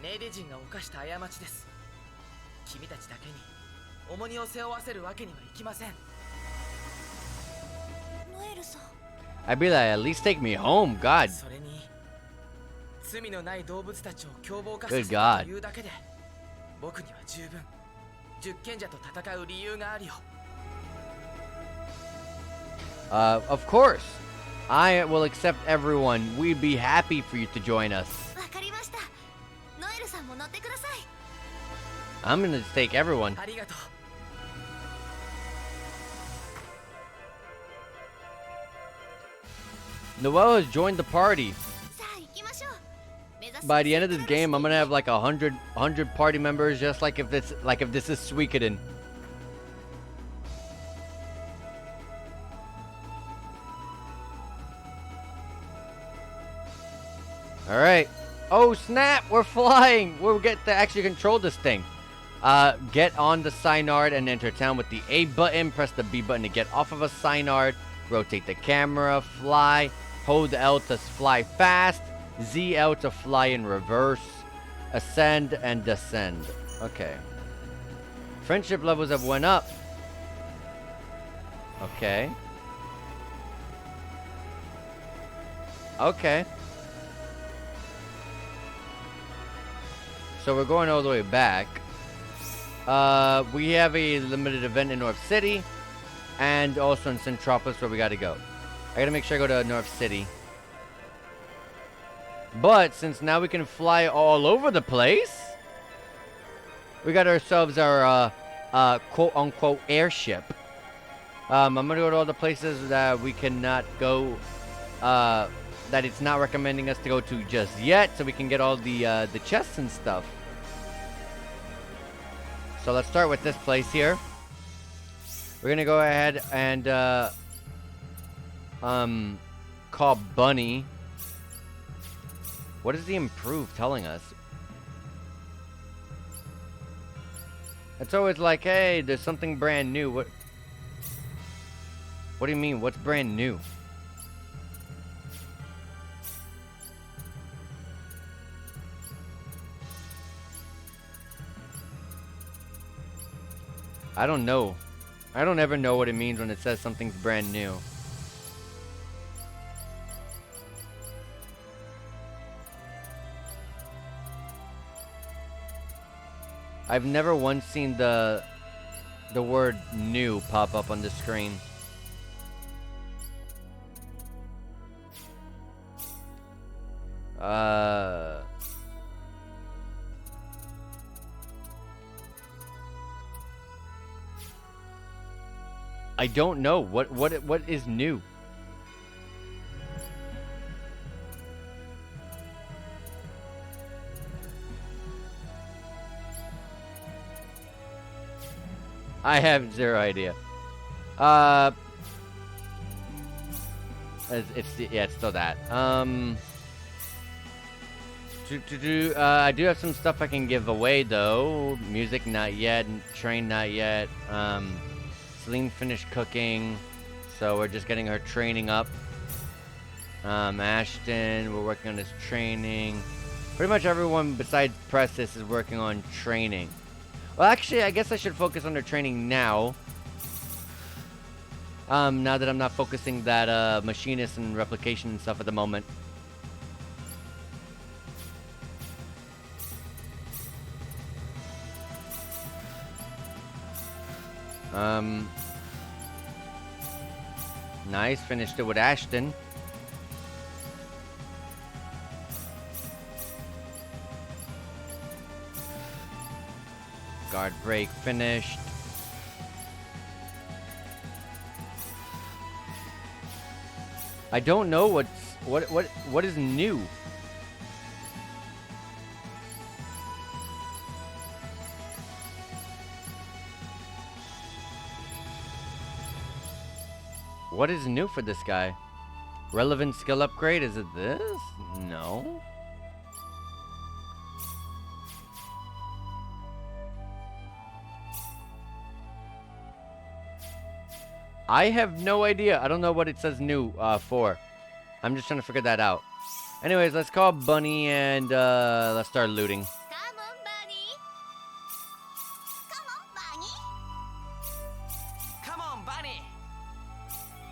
ネーデ人が犯した過ちです。君たちだけに重荷を背負わせるわけにはいきません。ノエルさん。 I'd be like, at least take me home. God. それに罪のない動物たちを凶暴化 Good させた God. というだけで僕には十分十賢者と戦う理由があるよ。 Of course. I will accept everyone. We'd be happy for you to join us. わかりました。ノエルさんも乗ってください。 I'm gonna take everyone. ありがとう。 Noel has joined the party. さあ行きましょう。目指す By the end of this game, I'm gonna have like 100 party members, just like if this is Suikoden. All right. Oh snap! We're flying. We'll get to actually control this thing. Get on the Synard and enter town with the A button. Press the B button to get off of a Synard. Rotate the camera. Fly. Hold L to fly fast. ZL to fly in reverse. Ascend and descend. Okay. Friendship levels have went up. Okay. Okay. So we're going all the way back. We have a limited event in North City. And also in Centropolis where we gotta go. I gotta make sure I go to North City. But since now we can fly all over the place, we got ourselves our quote-unquote airship. I'm gonna go to all the places that we cannot go, that it's not recommending us to go to just yet, so we can get all the chests and stuff. So let's start with this place here. We're gonna go ahead and call Bunny. What is the improve telling us? It's always like, hey, there's something brand new. What do you mean? What's brand new? I don't know. I don't ever know what it means when it says something's brand new. I've never once seen the word new pop up on the screen. I don't know what is new. I have zero idea. It's still that. I do have some stuff I can give away though. Music not yet, train not yet. Celine finished cooking, so we're just getting her training up. Ashton, we're working on his training. Pretty much everyone besides Prestis is working on training. Well, actually, I guess I should focus on their training now. Now that I'm not focusing that machinist and replication and stuff at the moment. Nice, finished it with Ashton. Guard break finished. I don't know what is new. What is new for this guy? Relevant skill upgrade? Is it this? No. I have no idea. I don't know what it says new for. I'm just trying to figure that out. Anyways, let's call Bunny and let's start looting. Come on, Bunny. Come on, Bunny. Come on, Bunny!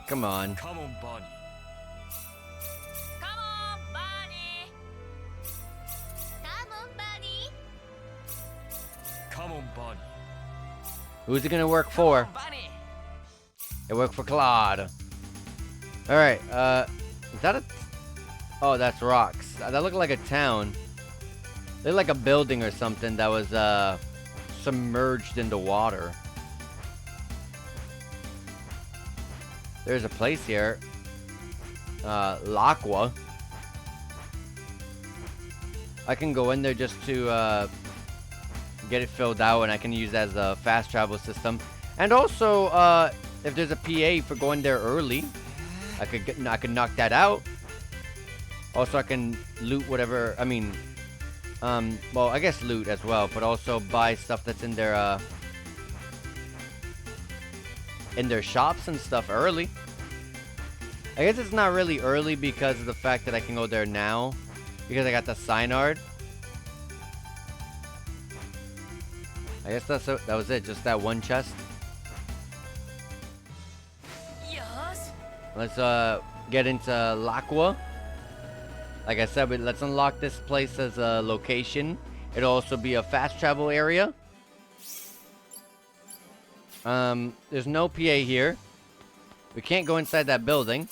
Come on. Come on, Bunny. Come on, Bunny! Come on, Bunny. Come on, Bunny. Who's it gonna work for? Bunny! It worked for Claude. Alright, is that a... Oh, that's rocks. That looked like a town. Looked like a building or something that was, submerged into water. There's a place here. L'Aqua. I can go in there just to, get it filled out, and I can use that as a fast travel system. And also, if there's a PA for going there early, I could knock that out. Also, I can loot whatever. I mean, well, I guess loot as well, but also buy stuff that's in their shops and stuff early. I guess it's not really early because of the fact that I can go there now because I got the Synard. I guess that was it, just that one chest. Yes. Let's get into L'Aqua. Like I said, let's unlock this place as a location. It'll also be a fast travel area. There's no PA here. We can't go inside that building.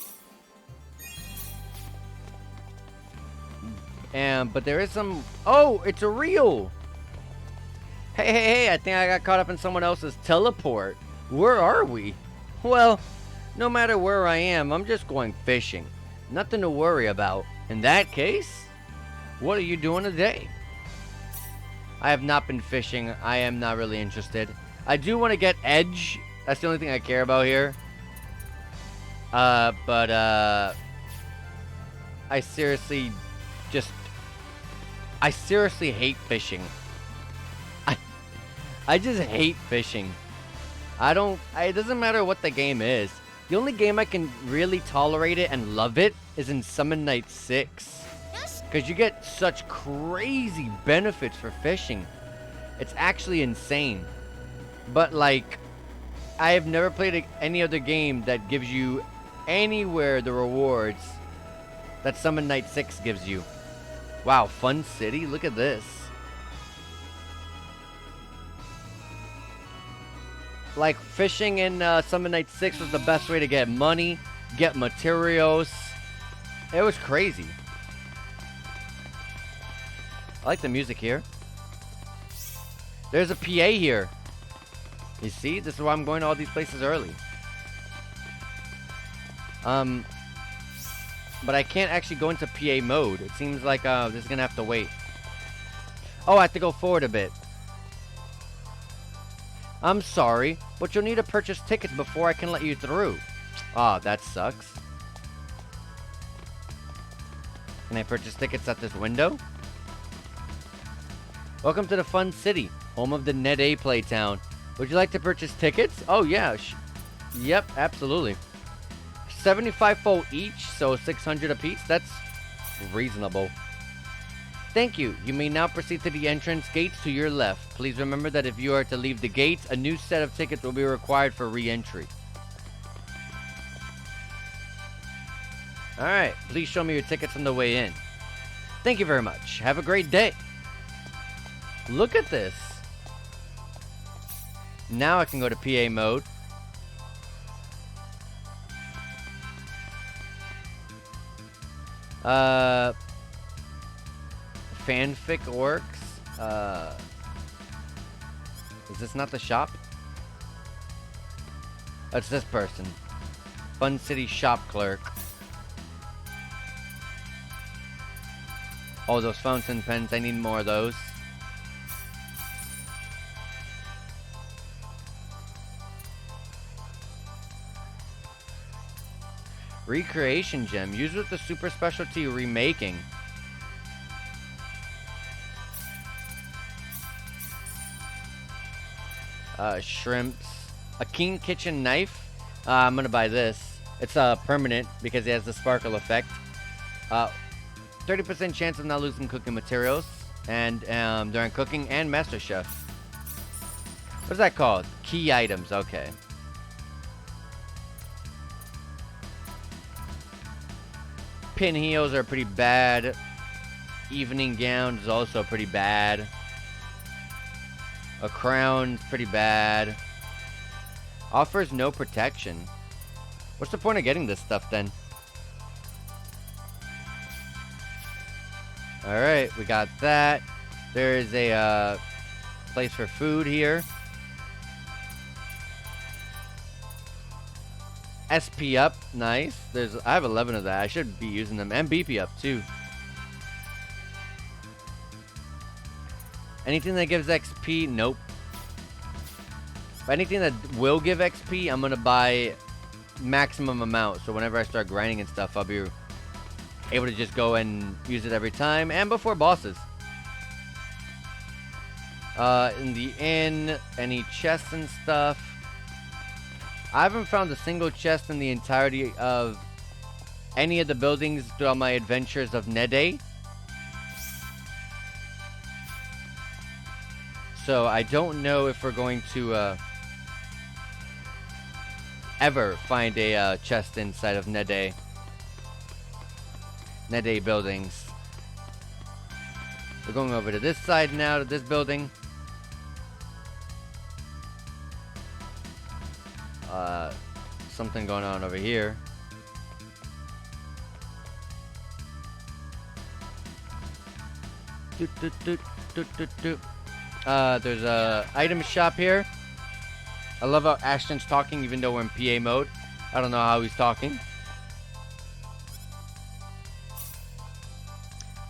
But there is some... Oh, it's a reel! Hey, I think I got caught up in someone else's teleport. Where are we? Well, no matter where I am, I'm just going fishing. Nothing to worry about. In that case, what are you doing today? I have not been fishing. I am not really interested. I do want to get Edge. That's the only thing I care about here. I seriously hate fishing. I just hate fishing. It doesn't matter what the game is. The only game I can really tolerate it and love it is in Summon Night 6. Because you get such crazy benefits for fishing. It's actually insane. But, like, I have never played any other game that gives you anywhere the rewards that Summon Night 6 gives you. Wow, Fun City? Look at this. Like, fishing in Summon Night 6 was the best way to get money, get materials. It was crazy. I like the music here. There's a PA here. You see? This is why I'm going to all these places early. But I can't actually go into PA mode. It seems like this is going to have to wait. Oh, I have to go forward a bit. I'm sorry, but you'll need to purchase tickets before I can let you through. Ah, that sucks. Can I purchase tickets at this window? Welcome to the Fun City, home of the Nede Playtown. Would you like to purchase tickets? Oh, yeah. Yep, absolutely. 75 for each, so 600 apiece. That's reasonable. Thank you. You may now proceed to the entrance gates to your left. Please remember that if you are to leave the gates, a new set of tickets will be required for re-entry. Alright, please show me your tickets on the way in. Thank you very much. Have a great day. Look at this. Now I can go to PA mode. Fanfic works. Is this not the shop? Oh, it's this person. Fun City shop clerk. Oh, those fountain pens. I need more of those. Recreation gem. Used with the super specialty remaking. Shrimps. A keen kitchen knife. I'm gonna buy this. It's permanent because it has the sparkle effect. 30% chance of not losing cooking materials and during cooking, and Master Chef. What's that called? Key items. Okay. Pin heels are pretty bad. Evening gown is also pretty bad. A crown's pretty bad. Offers no protection. What's the point of getting this stuff then? Alright, we got that. There is a place for food here. SP up, nice. I have 11 of that. I should be using them. And BP up too. Anything that gives XP, nope. But anything that will give XP, I'm gonna buy maximum amount. So whenever I start grinding and stuff, I'll be able to just go and use it every time, and before bosses. In the inn, any chests and stuff. I haven't found a single chest in the entirety of any of the buildings throughout my adventures of Nede. So I don't know if we're going to ever find a chest inside of Nede buildings. We're going over to this side now, to this building. Something going on over here. There's a item shop here. I love how Ashton's talking even though we're in PA mode. I don't know how he's talking.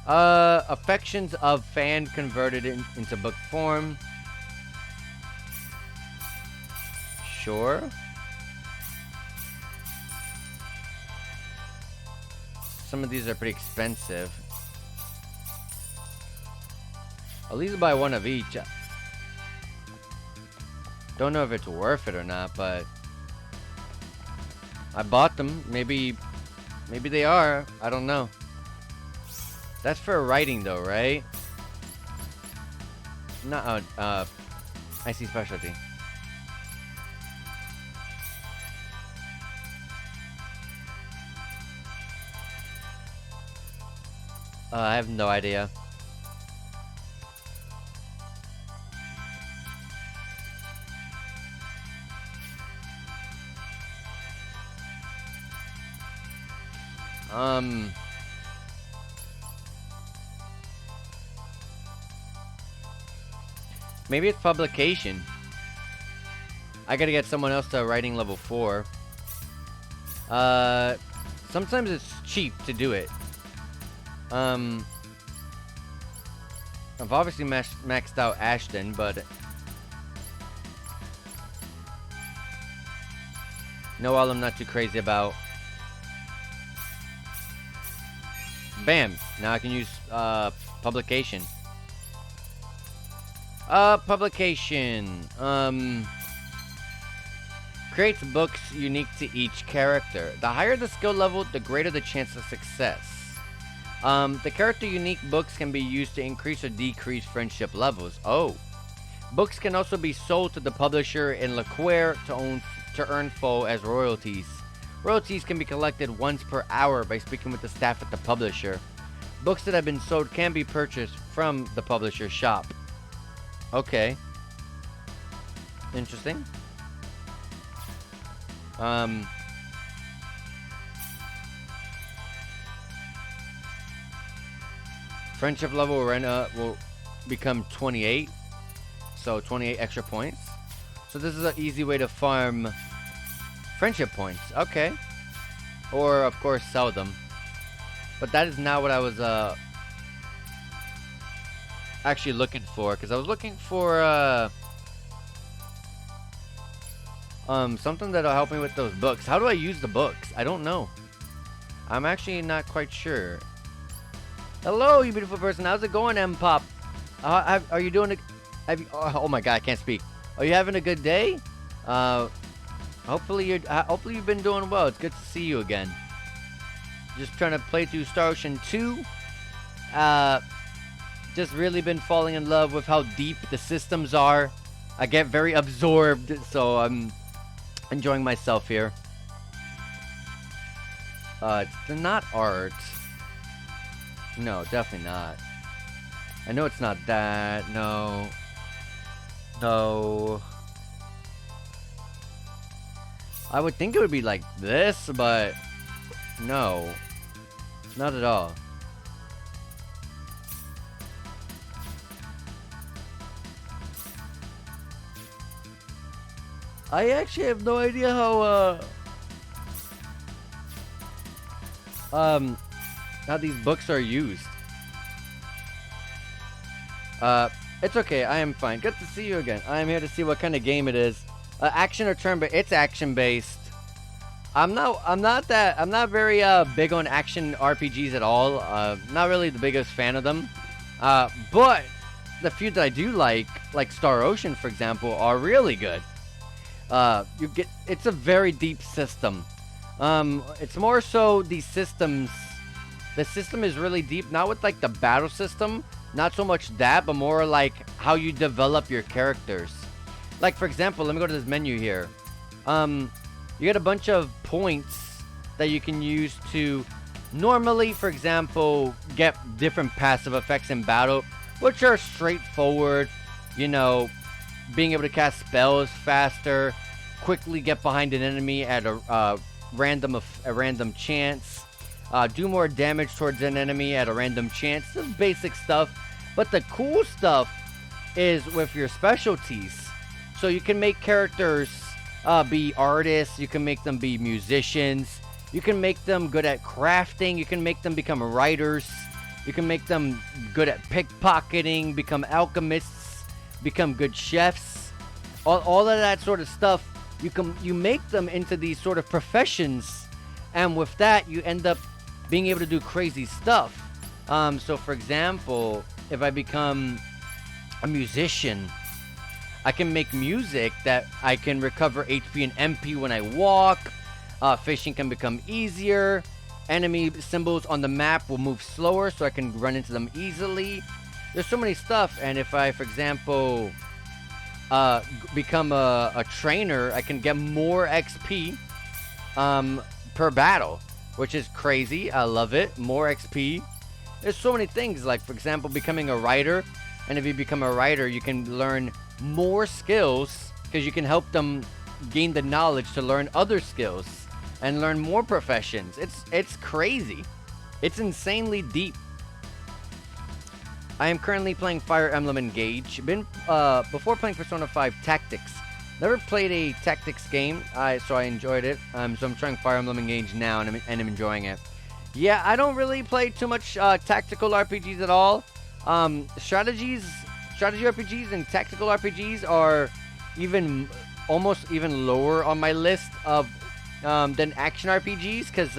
Affections of fan converted into book form. Sure. Some of these are pretty expensive. At least buy one of each. Don't know if it's worth it or not, but I bought them. Maybe they are. I don't know. That's for writing though, right? No, I see specialty. I have no idea. Maybe it's publication. I gotta get someone else to writing level 4. Sometimes it's cheap to do it. I've obviously maxed out Ashton, but Noel I'm not too crazy about. Bam! Now I can use publication. Publication. Creates books unique to each character. The higher the skill level, the greater the chance of success. The character unique books can be used to increase or decrease friendship levels. Oh. Books can also be sold to the publisher in Liqueur to earn full as royalties. Royalties can be collected once per hour by speaking with the staff at the publisher. Books that have been sold can be purchased from the publisher's shop. Okay. Interesting. Friendship level will become 28. So 28 extra points. So this is an easy way to farm friendship points. Okay. Or of course sell them. But that is not what I was actually looking for, because I was looking for something that'll help me with those books. How do I use the books? I don't know. I'm actually not quite sure. Hello, you beautiful person. How's it going, M-Pop? Are you doing oh my god, I can't speak. Are you having a good day? Hopefully you've been doing well. It's good to see you again. Just trying to play through Star Ocean 2. Just really been falling in love with how deep the systems are. I get very absorbed, so I'm enjoying myself here. It's not art. No, definitely not. I know it's not that. No. No. I would think it would be like this, but no. Not at all. I actually have no idea how these books are used. It's okay. I am fine. Good to see you again. I am here to see what kind of game it is. Action or turn, but it's action based. I'm not very big on action RPGs at all. Not really the biggest fan of them. But the few that I do like Star Ocean, for example, are really good. It's a very deep system. It's more so the systems. The system is really deep, not with like the battle system, not so much that, but more like how you develop your characters. Like for example, let me go to this menu here. You get a bunch of points that you can use to normally, for example, get different passive effects in battle, which are straightforward. You know, being able to cast spells faster, quickly get behind an enemy at a random chance, do more damage towards an enemy at a random chance. This is basic stuff, but the cool stuff is with your specialties. So you can make characters be artists, you can make them be musicians, you can make them good at crafting, you can make them become writers, you can make them good at pickpocketing, become alchemists, become good chefs. All of that sort of stuff, you make them into these sort of professions, and with that you end up being able to do crazy stuff. So for example, if I become a musician, I can make music that I can recover HP and MP when I walk. Fishing can become easier. Enemy symbols on the map will move slower, so I can run into them easily. There's so many stuff, and if I, for example, become a trainer, I can get more XP per battle, which is crazy. I love it. More XP. There's so many things, like for example, becoming a writer, and if you become a writer, you can learn more skills because you can help them gain the knowledge to learn other skills and learn more professions. It's crazy. It's insanely deep. I am currently playing Fire Emblem Engage. Before playing Persona 5 Tactics. Never played a tactics game, so I enjoyed it. So I'm trying Fire Emblem Engage now, and I'm enjoying it. Yeah, I don't really play too much tactical RPGs at all. Strategy RPGs and tactical RPGs are almost even lower on my list of than action RPGs, because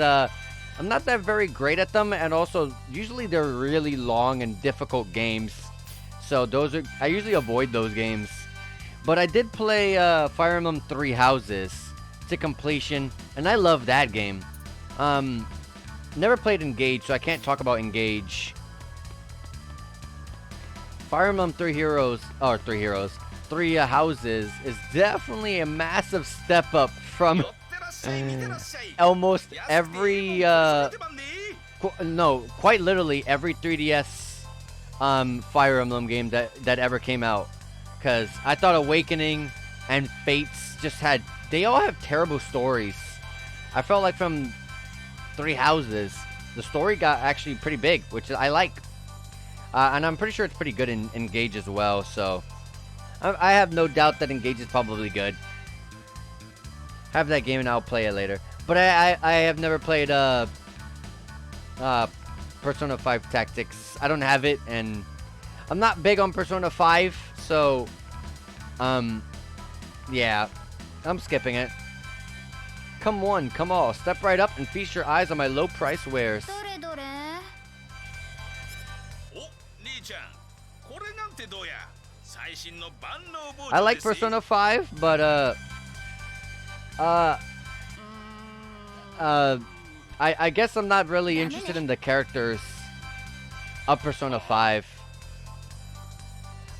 I'm not that very great at them, and also usually they're really long and difficult games. So I usually avoid those games. But I did play Fire Emblem Three Houses to completion, and I love that game. Never played Engage, so I can't talk about Engage. Fire Emblem Three Houses is definitely a massive step up from almost every quite literally every 3DS Fire Emblem game that ever came out. Because I thought Awakening and Fates they all have terrible stories. I felt like from Three Houses, the story got actually pretty big, which I like. And I'm pretty sure it's pretty good in Engage as well, so I have no doubt that Engage is probably good. Have that game and I'll play it later. But I have never played Persona 5 Tactics. I don't have it, and I'm not big on Persona 5, so yeah, I'm skipping it. Come on, come all, step right up and feast your eyes on my low price wares. I like Persona 5, but うーん I guess I'm not really interested in the characters of Persona 5.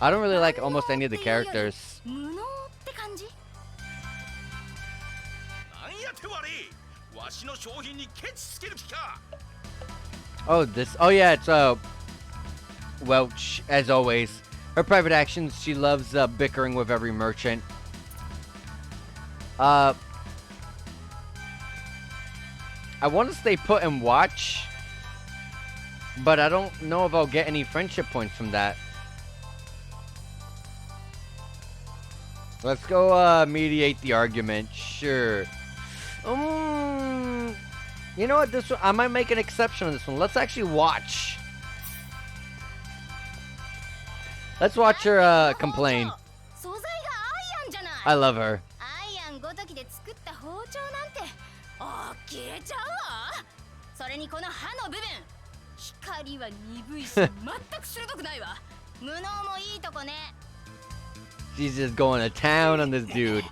I don't really like almost any of the characters. 無能って感じ？なんやて悪い。わしの商品にケチつける気か。Oh, this. Oh, yeah, it's Welch, as always. Her private actions, she loves bickering with every merchant. I want to stay put and watch, but I don't know if I'll get any friendship points from that. Let's go mediate the argument. Sure. You know what? This one, I might make an exception on this one. Let's actually watch. Let's watch her complain. 素材がアイアンじゃない。 I love her. アイアンごときで作った包丁なんて切れちゃうわ。それにこの刃の部分、光は鈍いし全く鋭くないわ。無能もいいとこね。 She's just going to town on this dude.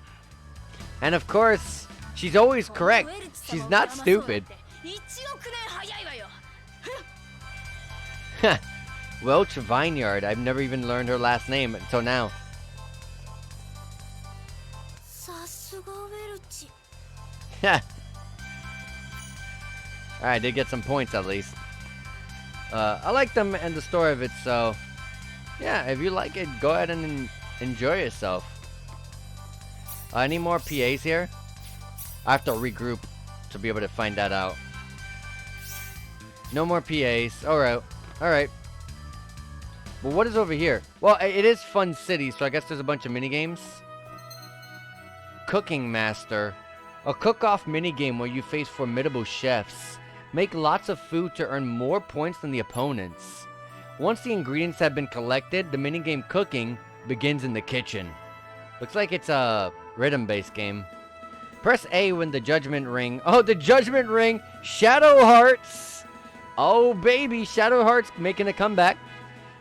And of course, she's always correct. She's not stupid. 1億年早いわよ。 Welch Vineyard. I've never even learned her last name until now. さすがウェルチ。 Alright, I did get some points at least. I like them and the story of it, so yeah, if you like it, go ahead and enjoy yourself. Any more PAs here? I have to regroup to be able to find that out. No more PAs. Alright. Alright. But what is over here? Well, it is Fun City, so I guess there's a bunch of minigames. Cooking Master. A cook-off minigame where you face formidable chefs. Make lots of food to earn more points than the opponents. Once the ingredients have been collected, the minigame cooking begins in the kitchen. Looks like it's a rhythm-based game. Press A when the Judgment Ring... Oh, the Judgment Ring! Shadow Hearts! Oh, baby! Shadow Hearts making a comeback.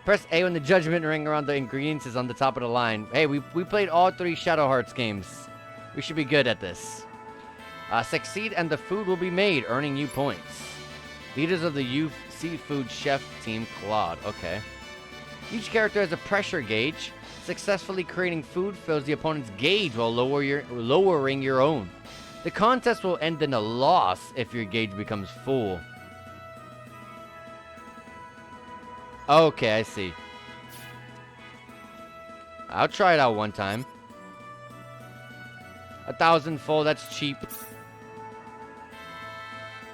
Press A when the Judgment Ring around the ingredients is on the top of the line. Hey, we played all 3 Shadow Hearts games. We should be good at this. Succeed and the food will be made, earning you points. Leaders of the youth seafood chef team, Claude. Okay. Each character has a pressure gauge. Successfully creating food fills the opponent's gauge while lowering your own. The contest will end in a loss if your gauge becomes full. Okay, I see. I'll try it out one time. 1,000 full, that's cheap.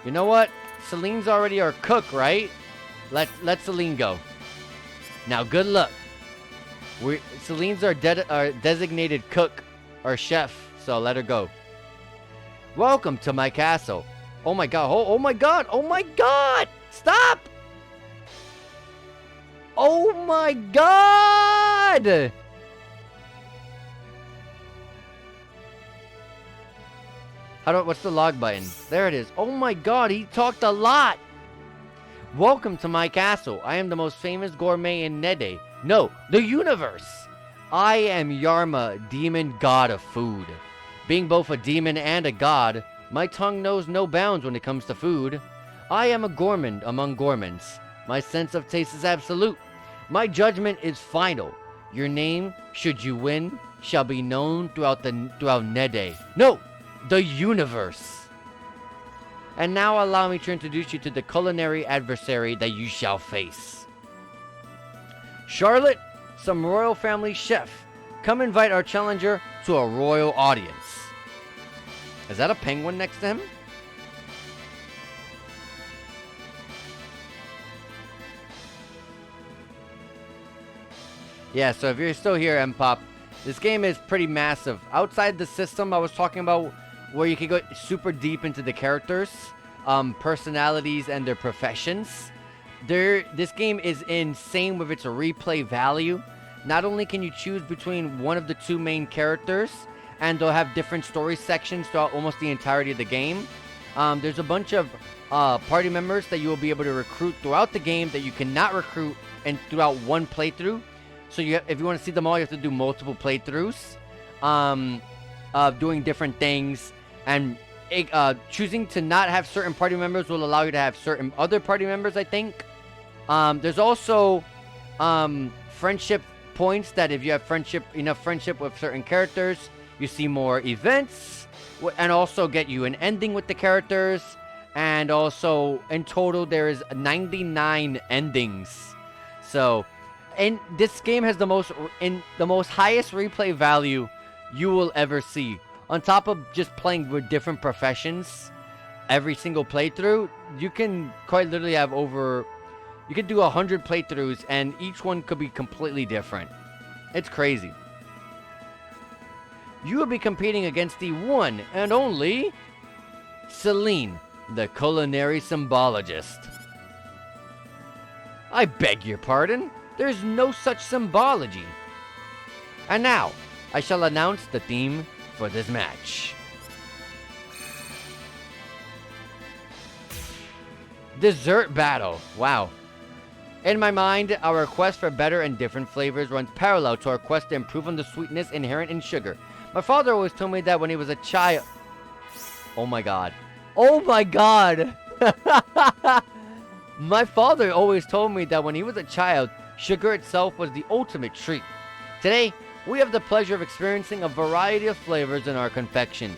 You know what? Celine's already our cook, right? Let Celine go. Now, good luck. Celine's our designated cook, or chef, so let her go. Welcome to my castle. Oh my god, oh my god, oh my god! Stop! Oh my god! What's the log button? There it is. Oh my god, he talked a lot! Welcome to my castle. I am the most famous gourmet in Nede. No, the universe! I am Yarma, demon god of food. Being both a demon and a god, my tongue knows no bounds when it comes to food. I am a gourmand among gourmands. My sense of taste is absolute. My judgment is final. Your name, should you win, shall be known throughout Nede. No! The universe. And now allow me to introduce you to the culinary adversary that you shall face. Charlotte, some royal family chef. Come invite our challenger to a royal audience. Is that a penguin next to him? Yeah, so if you're still here, M-Pop, this game is pretty massive. Outside the system I was talking about, where you can go super deep into the characters, personalities, and their professions. This game is insane with its replay value. Not only can you choose between one of the 2 main characters, and they'll have different story sections throughout almost the entirety of the game. There's a bunch of party members that you will be able to recruit throughout the game that you cannot recruit throughout one playthrough. So if you want to see them all, you have to do multiple playthroughs. doing different things, and choosing to not have certain party members will allow you to have certain other party members, I think. There's also friendship points that if you have enough friendship with certain characters, you see more events, and also get you an ending with the characters. And also, in total, there is 99 endings. So, and this game has the most highest replay value you will ever see. On top of just playing with different professions, every single playthrough, you can quite literally have you can do 100 playthroughs, and each one could be completely different. It's crazy. You will be competing against the one and only Celine, the culinary symbologist. I beg your pardon, there's no such symbology. And now, I shall announce the theme for this match. Dessert battle. Wow. In my mind, our quest for better and different flavors runs parallel to our quest to improve on the sweetness inherent in sugar. My father always told me that when he was a child... Oh my god. Oh my god! My father always told me that when he was a child, sugar itself was the ultimate treat. Today, we have the pleasure of experiencing a variety of flavors in our confections.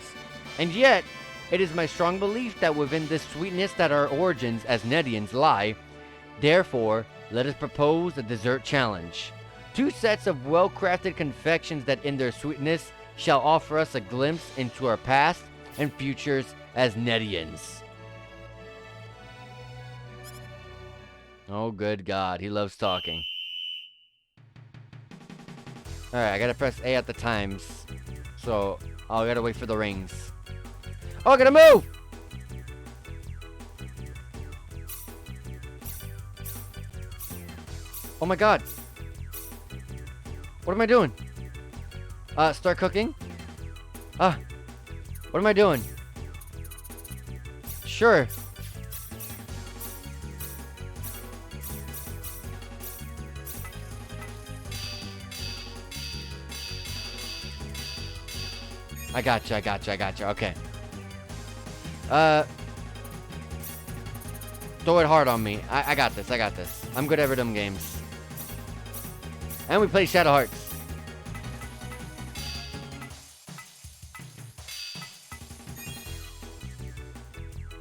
And yet, it is my strong belief that within this sweetness that our origins as Nedians lie. Therefore, let us propose a dessert challenge. 2 sets of well-crafted confections that in their sweetness shall offer us a glimpse into our past and futures as Nedians. Oh, good God. He loves talking. Alright, I gotta press A at the times. So, I gotta wait for the rings. Oh, I gotta move! Oh my god. What am I doing? Start cooking? What am I doing? Sure. I gotcha. Okay. Throw it hard on me. I got this. I'm good at rhythm games. And we play Shadow Hearts.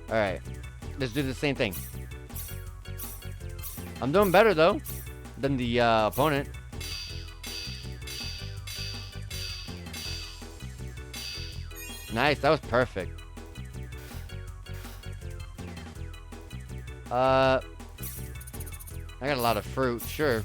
Alright. Let's do the same thing. I'm doing better, though, than the opponent. Nice. That was perfect. I got a lot of fruit. Sure.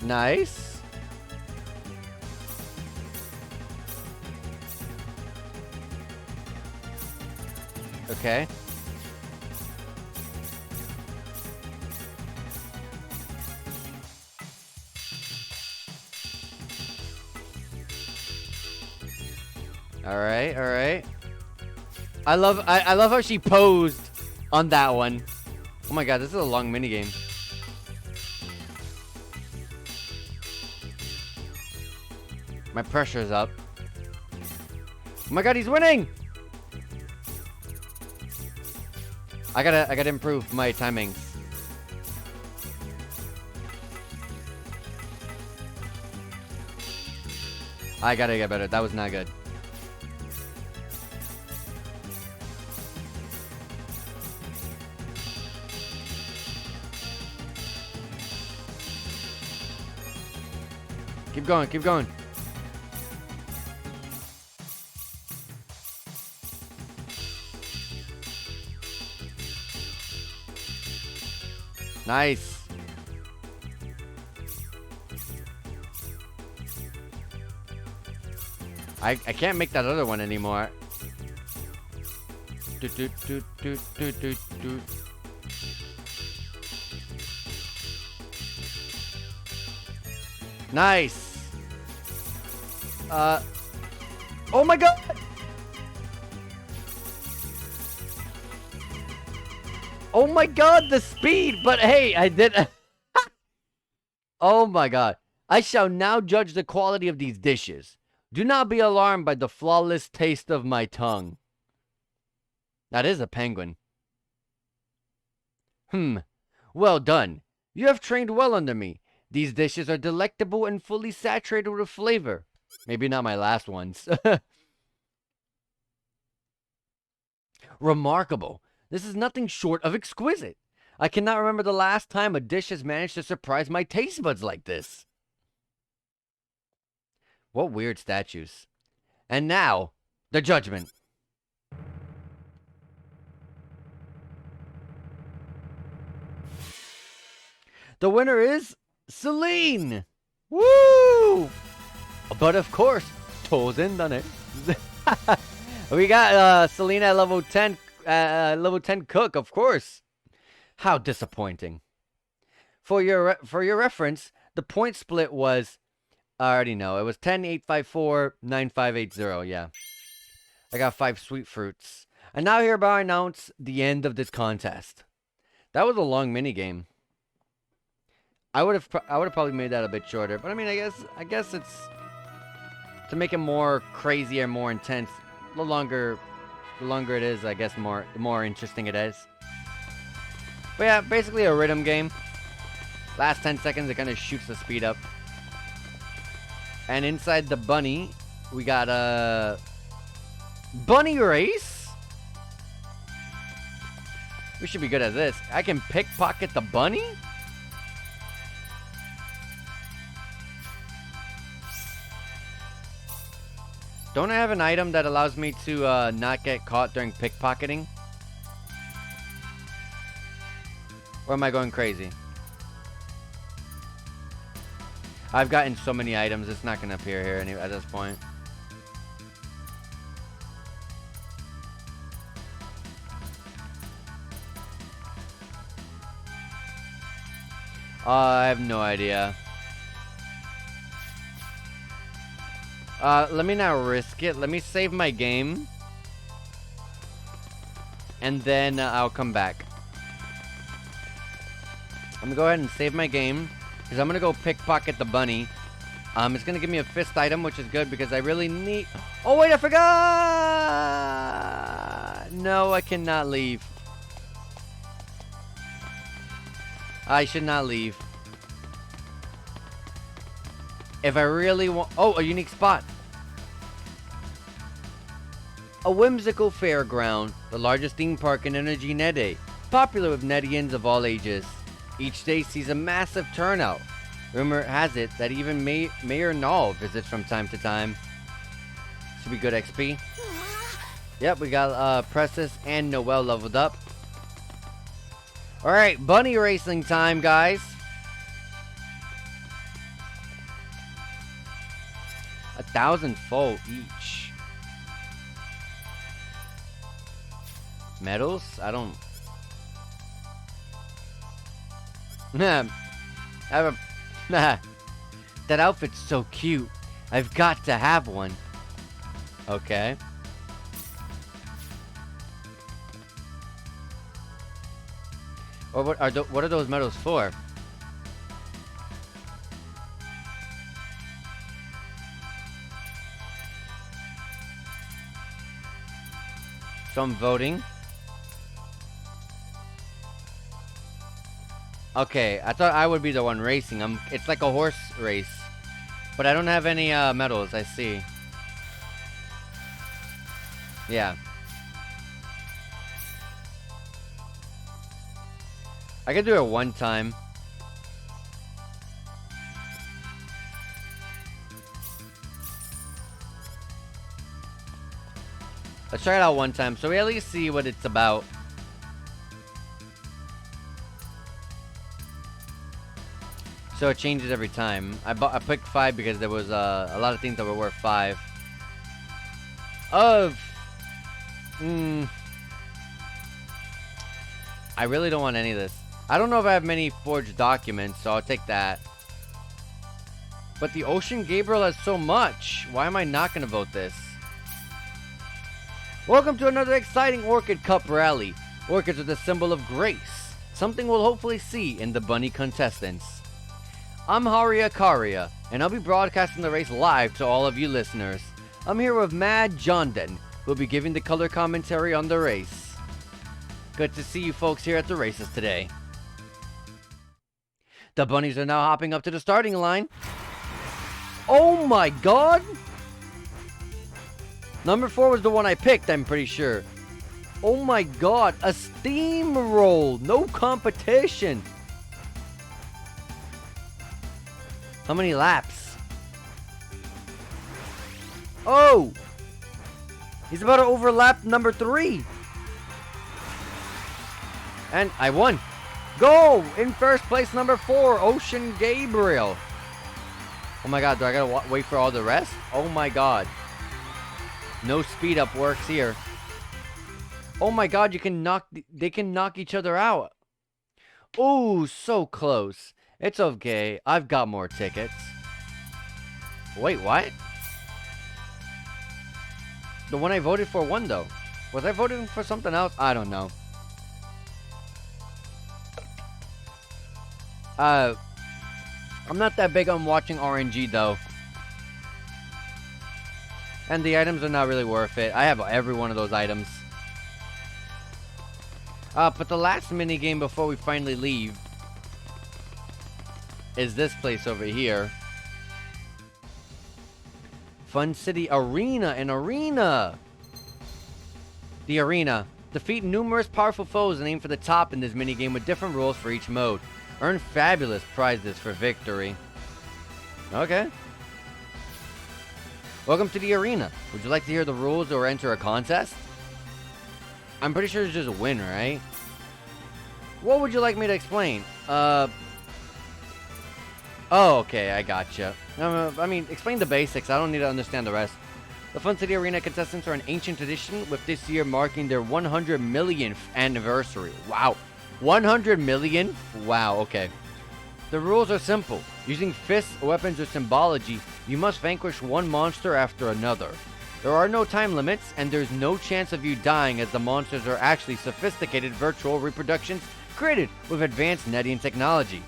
Nice. Okay. All right. I love how she posed on that one. Oh my god, this is a long minigame. My pressure's up. Oh my god, he's winning! I gotta improve my timings. I gotta get better. That was not good. Keep going. Nice. I can't make that other one anymore. Nice. Oh my god. Oh my god, the speed! But hey, I did... Oh my god. I shall now judge the quality of these dishes. Do not be alarmed by the flawless taste of my tongue. That is a penguin. Well done. You have trained well under me. These dishes are delectable and fully saturated with flavor. Maybe not my last ones. Remarkable. This is nothing short of exquisite. I cannot remember the last time a dish has managed to surprise my taste buds like this. What weird statues. And now, the judgment. The winner is Celine. Woo! But of course, Tozen done it. We got Celine at level 10, level 10 cook, of course. How disappointing. For your reference, the point split was, I already know, it was 10, 8, 5, 4, 9, 5, 8, 0, yeah. I got 5 sweet fruits. And now hereby announce the end of this contest. That was a long mini game. I would have probably made that a bit shorter, but I mean, I guess it's to make it more crazy or more intense. The longer it is, I guess the more interesting it is. But yeah, basically a rhythm game. Last 10 seconds, it kind of shoots the speed up. And inside the bunny, we got a bunny race. We should be good at this. I can pickpocket the bunny? Don't I have an item that allows me to not get caught during pickpocketing? Or am I going crazy? I've gotten so many items, it's not going to appear here at this point. I have no idea. Let me not risk it. Let me save my game. And then I'll come back. I'm gonna go ahead and save my game. Because I'm gonna go pickpocket the bunny. It's gonna give me a fist item, which is good because I really need... Oh wait, I forgot! No, I cannot leave. I should not leave. If I really want... Oh, a unique spot. A whimsical fairground, the largest theme park in Energy Nede, popular with Nedians of all ages. Each day sees a massive turnout. Rumor has it that even Mayor Null visits from time to time. Should be good XP. Yep, we got Presses and Noelle leveled up. Alright, bunny racing time, guys. 1,000 fold each. Medals? I don't... I have a... That outfit's so cute. I've got to have one. Okay. Or what are those medals for? So I'm voting. Okay, I thought I would be the one racing. It's like a horse race. But I don't have any medals, I see. Yeah. I could do it one time. Let's try it out one time so we at least see what it's about. So it changes every time. I picked 5 because there was a lot of things that were worth 5. I really don't want any of this. I don't know if I have many forged documents, so I'll take that. But the Ocean Gabriel has so much. Why am I not going to vote this? Welcome to another exciting Orchid Cup rally. Orchids are the symbol of grace, something we'll hopefully see in the bunny contestants. I'm Haria Karia, and I'll be broadcasting the race live to all of you listeners. I'm here with Mad Jonden, who'll be giving the color commentary on the race. Good to see you folks here at the races today. The bunnies are now hopping up to the starting line. Oh my god! Number 4 was the one I picked, I'm pretty sure. Oh my god, a steamroll! No competition! How many laps? Oh! He's about to overlap number 3. And I won. Go! In first place, number 4, Ocean Gabriel. Oh my god, do I gotta wait for all the rest? Oh my god. No speed up works here. Oh my god, they can knock each other out. Ooh, so close. It's okay, I've got more tickets. Wait, what? The one I voted for won though. Was I voting for something else? I don't know. I'm not that big on watching RNG though. And the items are not really worth it. I have every one of those items. But the last minigame before we finally leave is this place over here. Fun City Arena and Arena. The Arena. Defeat numerous powerful foes and aim for the top in this minigame with different rules for each mode. Earn fabulous prizes for victory. Okay. Welcome to the arena. Would you like to hear the rules or enter a contest? I'm pretty sure it's just a win, right? What would you like me to explain? Oh, okay, I gotcha. I mean, explain the basics. I don't need to understand the rest. The Fun City Arena contestants are an ancient tradition, with this year marking their 100 millionth anniversary. Wow. 100 million? Wow, okay. The rules are simple. Using fists, weapons, or symbology, you must vanquish one monster after another. There are no time limits, and there's no chance of you dying, as the monsters are actually sophisticated virtual reproductions created with advanced Nede technology.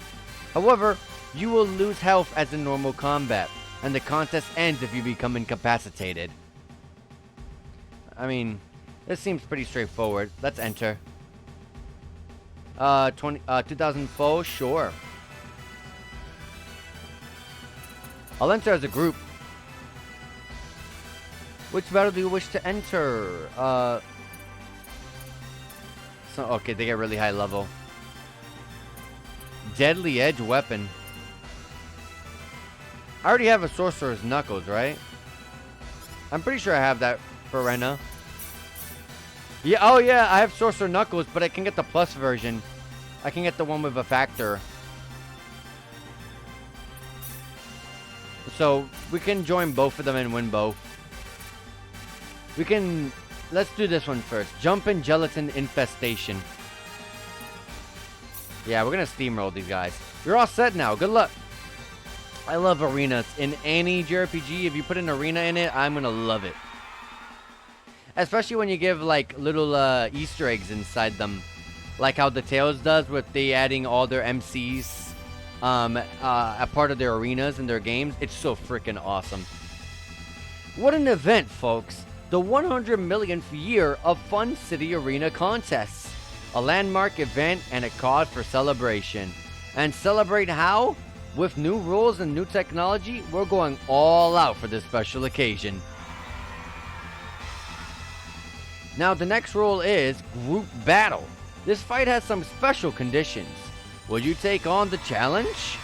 However, you will lose health as in normal combat, and the contest ends if you become incapacitated. I mean, this seems pretty straightforward. Let's enter. 2004, sure. I'll enter as a group. Which battle do you wish to enter? Okay, they get really high level. Deadly Edge weapon. I already have a Sorcerer's Knuckles, right? I'm pretty sure I have that for Rena. Yeah, oh yeah, I have Sorcerer Knuckles, but I can get the plus version. I can get the one with a factor. So, we can join both of them and win both. We can... Let's do this one first. Jumpin' Gelatin Infestation. Yeah, we're gonna steamroll these guys. You're all set now. Good luck. I love arenas. In any JRPG, if you put an arena in it, I'm gonna love it. Especially when you give, like, little Easter eggs inside them. Like how the Tales does with they adding all their MCs a part of their arenas and their games. It's so freaking awesome. What an event, folks. The 100 millionth year of Fun City Arena contests. A landmark event and a cause for celebration. And celebrate how? With new rules and new technology, we're going all out for this special occasion. Now the next rule is group battle. This fight has some special conditions. Will you take on the challenge?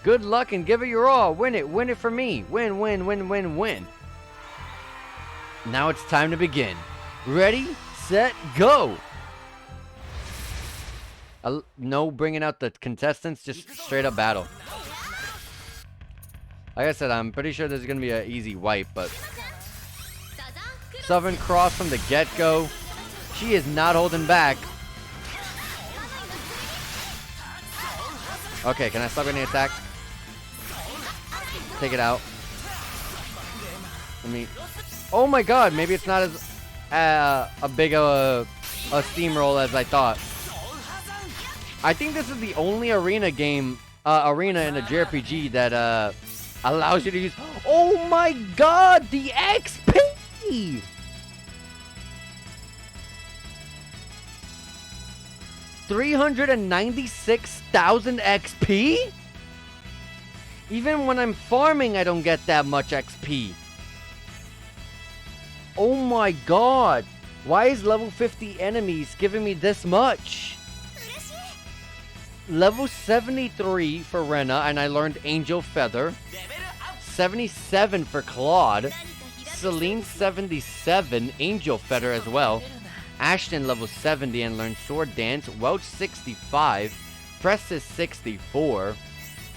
Good luck and give it your all. Win it for me. Win, win, win, win, win. Now it's time to begin. Ready, set, go. No bringing out the contestants, just straight up battle. Like I said, I'm pretty sure this is going to be an easy wipe, but... Southern Cross from the get-go. She is not holding back. Okay, can I stop getting attacked? Take it out. Let me... Oh my god, maybe it's not as... a big a steamroll as I thought. I think this is the only arena game, arena in a JRPG that allows you to use. Oh my God, the XP! $396,000 XP? Even when I'm farming, I don't get that much XP. Oh my God. Why is level 50 enemies giving me this much? Level 73 for Rena, and I learned Angel Feather. 77 for Claude. Celine 77, Angel Feather as well. Ashton level 70 and learned Sword Dance. Welch 65. Presses 64.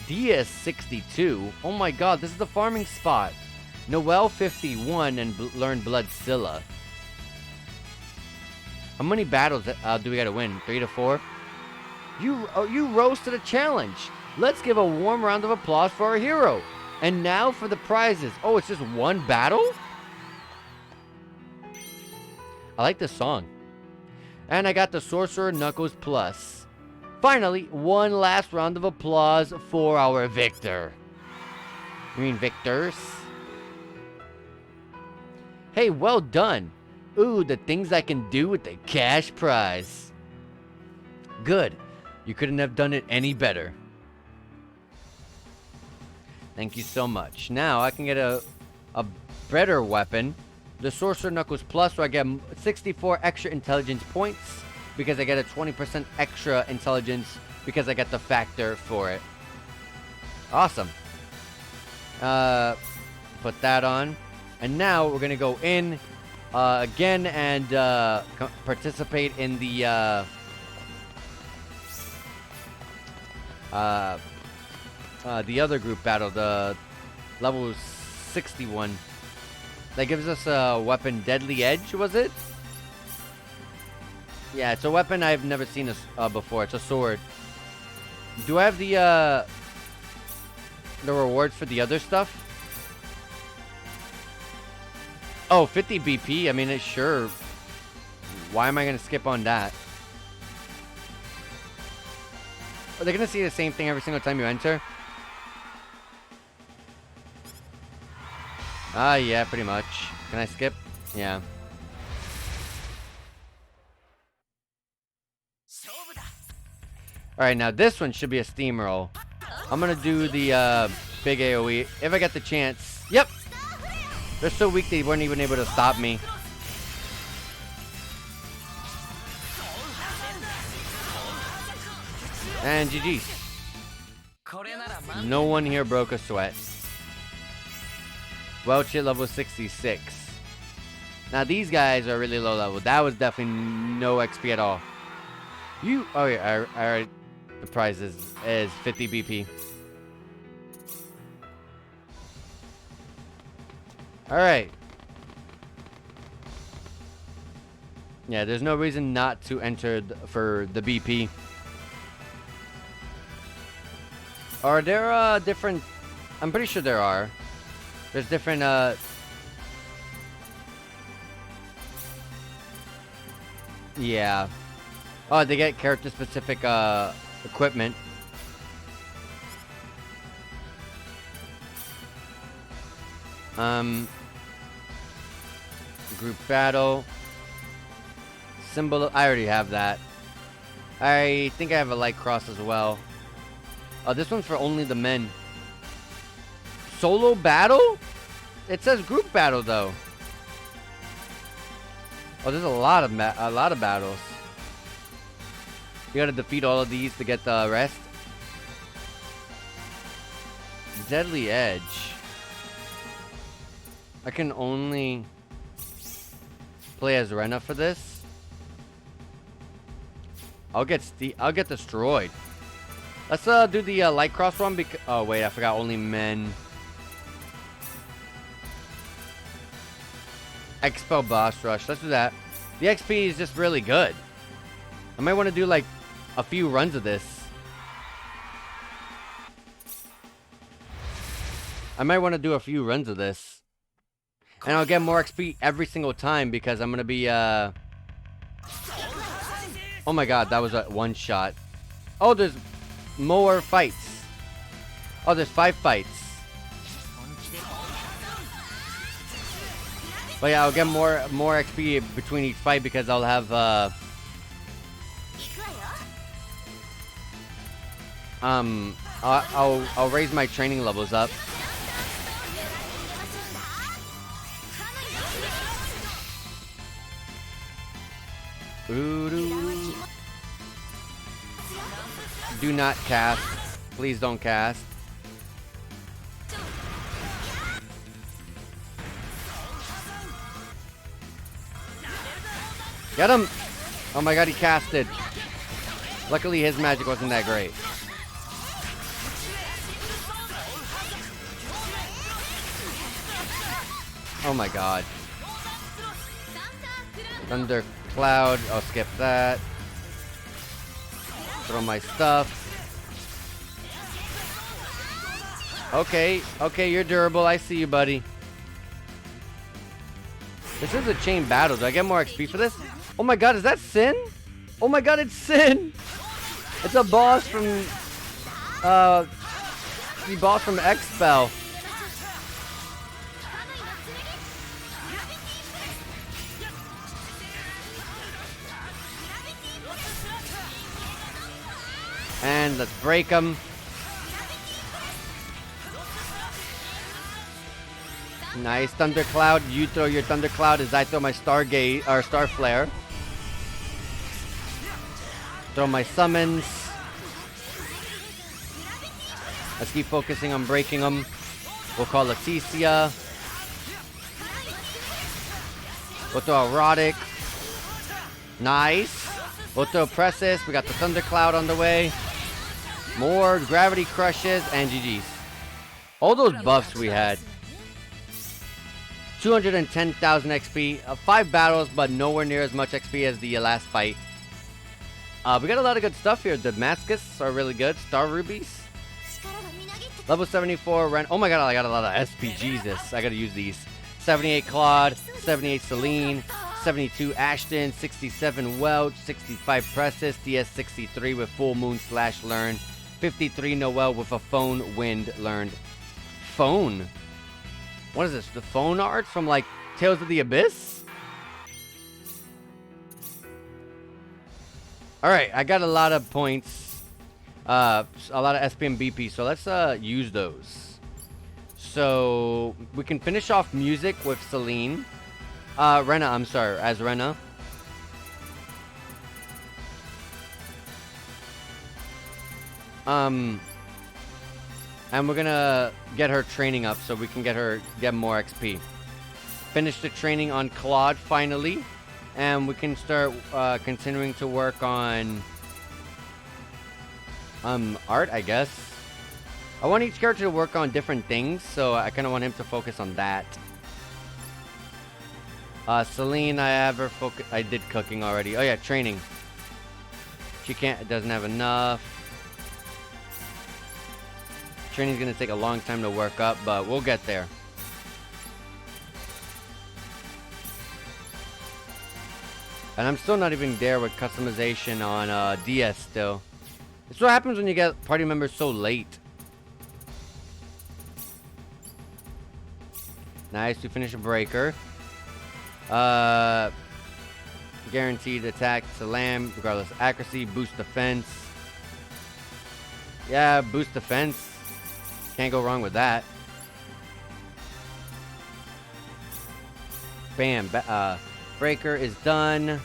Diaz 62. Oh my God, this is the farming spot. Noelle 51 and learned Bloodzilla. How many battles do we gotta win? 3 to 4? You rose to the challenge. Let's give a warm round of applause for our hero. And now for the prizes. Oh, it's just one battle? I like this song. And I got the Sorcerer Knuckles Plus. Finally, one last round of applause for our victor. You mean victors? Hey, well done. Ooh, the things I can do with the cash prize. Good. You couldn't have done it any better. Thank you so much. Now I can get a better weapon. The Sorcerer Knuckles Plus, where I get 64 extra intelligence points because I get a 20% extra intelligence because I got the factor for it. Awesome. Put that on. And now we're going to go in again and participate in the other group battle, the level 61. That gives us a weapon, Deadly Edge, was it? Yeah, it's a weapon I've never seen before. It's a sword. Do I have the rewards for the other stuff? Oh, 50 BP. I mean, it's sure. Why am I going to skip on that? Are they going to see the same thing every single time you enter? Yeah, pretty much. Can I skip? Yeah. Alright, now this one should be a steamroll. I'm gonna do the big AoE if I get the chance. Yep! They're so weak they weren't even able to stop me. And GG's. No one here broke a sweat. Welch at level 66. Now these guys are really low level. That was definitely no XP at all. Oh yeah, I already. The prize is 50 BP. Alright. Yeah, there's no reason not to enter for the BP. Are there different... I'm pretty sure there are. There's different yeah. Oh, they get character specific equipment. Group battle. Symbol. I already have that. I think I have a light cross as well. Oh, this one's for only the men. Solo battle? It says group battle though. Oh, there's a lot of battles. You gotta defeat all of these to get the rest. Deadly Edge. I can only play as Rena for this. I'll get destroyed. Let's do the light cross one because oh wait, I forgot only men. Expo boss rush. Let's do that. The XP is just really good. I might want to do like a few runs of this. And I'll get more XP every single time because I'm gonna be oh my god, that was a one shot. Oh, there's more fights. Oh, there's 5 fights. But yeah, I'll get more XP between each fight because I'll have I'll raise my training levels up. Do not cast. Please don't cast. Get him! Oh my god, he casted. Luckily his magic wasn't that great. Oh my god. Thunder Cloud. I'll skip that. Throw my stuff. Okay, you're durable. I see you, buddy. This is a chain battle. Do I get more XP for this? Oh my god, is that Sin? Oh my god, it's Sin! It's a boss from the boss from X-Spell. And let's break him. Nice. Thundercloud. You throw your Thundercloud as I throw my Stargate or Star Flare. Throw my summons. Let's keep focusing on breaking them. We'll call Leticia. We'll throw Erotic. Nice. We'll throw Presses. We got the Thundercloud on the way. More Gravity Crushes and GG's. All those buffs we had. 210,000 XP. 5 battles, but nowhere near as much XP as the last fight. We got a lot of good stuff here. Damascus are really good. Star Rubies. Level 74 Ren. Oh my god, I got a lot of SP. Jesus, I gotta use these. 78 Claude, 78 Celine, 72 Ashton, 67 Welch, 65 Presses, DS 63 with Full Moon / Learn, 53 Noel with a Phone Wind learned. Phone? What is this? The phone art from like Tales of the Abyss? Alright, I got a lot of points. A lot of SP and BP, so let's use those. So we can finish off music with Celine. Rena, I'm sorry, as Rena. And we're gonna get her training up so we can get more XP. Finish the training on Claude finally, and we can start continuing to work on art, I guess. I want each character to work on different things, so I kind of want him to focus on that. Celine, I did cooking already. Oh yeah, training. She doesn't have enough. Training's gonna take a long time to work up, but we'll get there. And I'm still not even there with customization on DS still. It's what happens when you get party members so late. Nice, we finish a breaker. Guaranteed attack to Lamb, regardless of accuracy, boost defense. Yeah, boost defense. Can't go wrong with that. Bam. Breaker is done.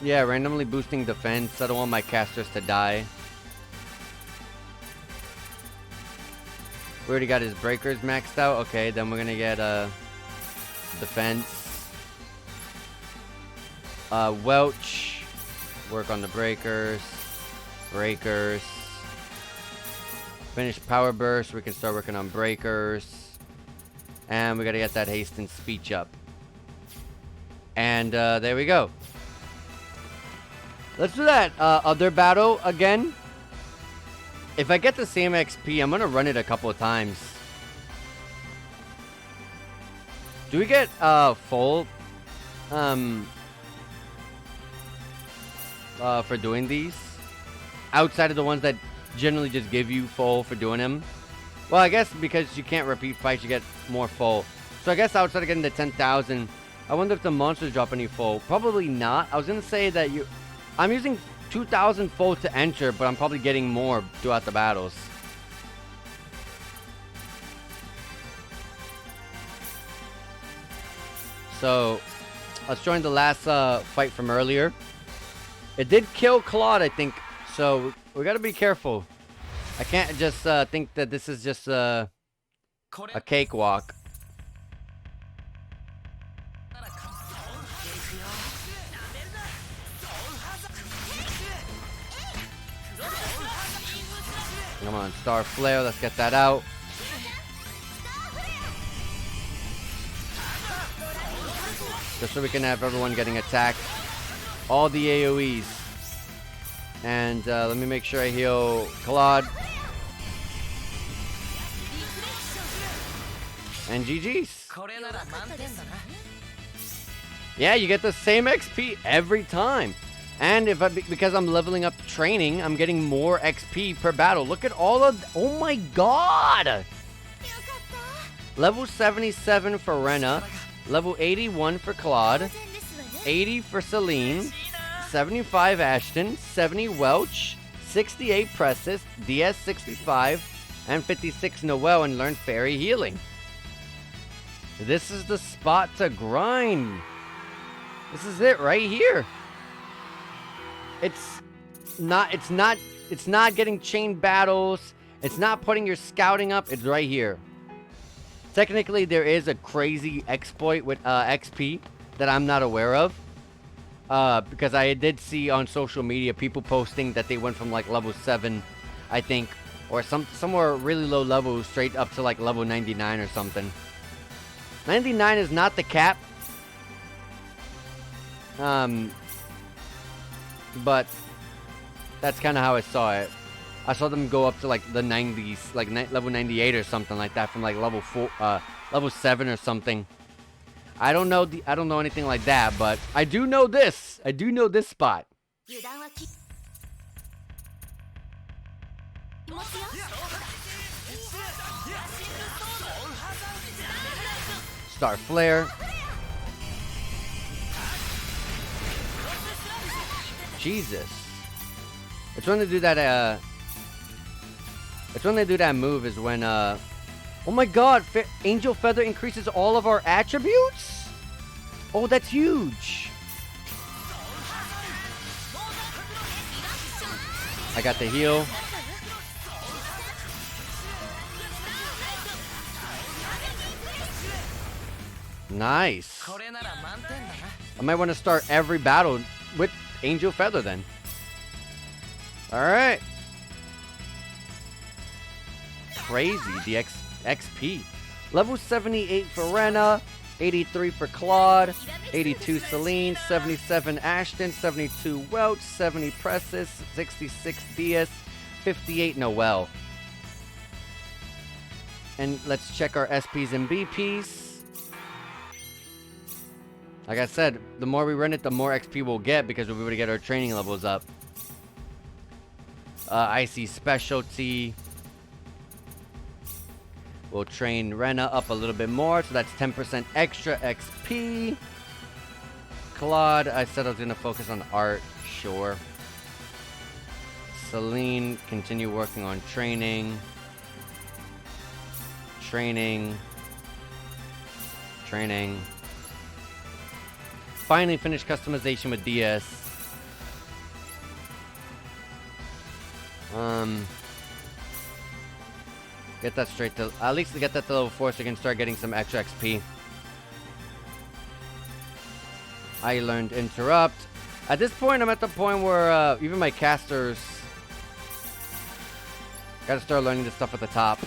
Yeah, randomly boosting defense. I don't want my casters to die. We already got his breakers maxed out. Okay, then we're gonna get defense. Welch. Work on the breakers. Breakers. Finish power burst. We can start working on breakers. And we gotta get that haste and speech up. And there we go. Let's do that other battle again. If I get the same XP, I'm gonna run it a couple of times. Do we get full for doing these? Outside of the ones that generally just give you full for doing them? Well, I guess because you can't repeat fights, you get more full. So I guess outside of getting the 10,000, I wonder if the monsters drop any full. Probably not. I was gonna say that I'm using 2,000 full to enter, but I'm probably getting more throughout the battles. So, let's join the last fight from earlier. It did kill Claude, I think, so we gotta be careful. I can't just think that this is just a cakewalk. Come on, Star Flare, let's get that out. Just so we can have everyone getting attacked. All the AoEs. And let me make sure I heal Claude. And GG's. Yeah, you get the same XP every time. And because I'm leveling up training, I'm getting more XP per battle. Look at all of... Oh my god! Level 77 for Rena. Level 81 for Claude. 80 for Celine. 75 Ashton. 70 Welch. 68 Presses. DS 65. And 56 Noelle, and learn Fairy Healing. This is the spot to grind. This is it right here. It's not getting chain battles. It's not putting your scouting up. It's right here. Technically, there is a crazy exploit with XP that I'm not aware of. Because I did see on social media people posting that they went from like level 7, I think, or somewhere really low level straight up to like level 99 or something. 99 is not the cap. But that's kind of how I saw it. I saw them go up to like the 90s, like level 98 or something like that, from like level 7 or something. I don't know anything like that, but I do know this. I do know this spot. Star Flare. Jesus. It's when they do that, it's when they do that move is when, oh my god, Angel Feather increases all of our attributes? Oh, that's huge. I got the heal. Nice. I might want to start every battle with Angel Feather then. Alright. Crazy, the XP. Level 78 for Rena, 83 for Claude, 82 Celine, 77 Ashton, 72 Welch, 70 Presses, 66 Diaz, 58 Noelle. And let's check our SPs and BPs. Like I said, the more we run it, the more XP we'll get because we'll be able to get our training levels up. Icy Specialty. We'll train Rena up a little bit more, so that's 10% extra XP. Claude, I said I was going to focus on art. Sure. Celine, continue working on training. Training. Finally finish customization with DS. Get that straight to... At least get that to level 4 so you can start getting some extra XP. I learned Interrupt. At this point, I'm at the point where even my casters... Gotta start learning the stuff at the top.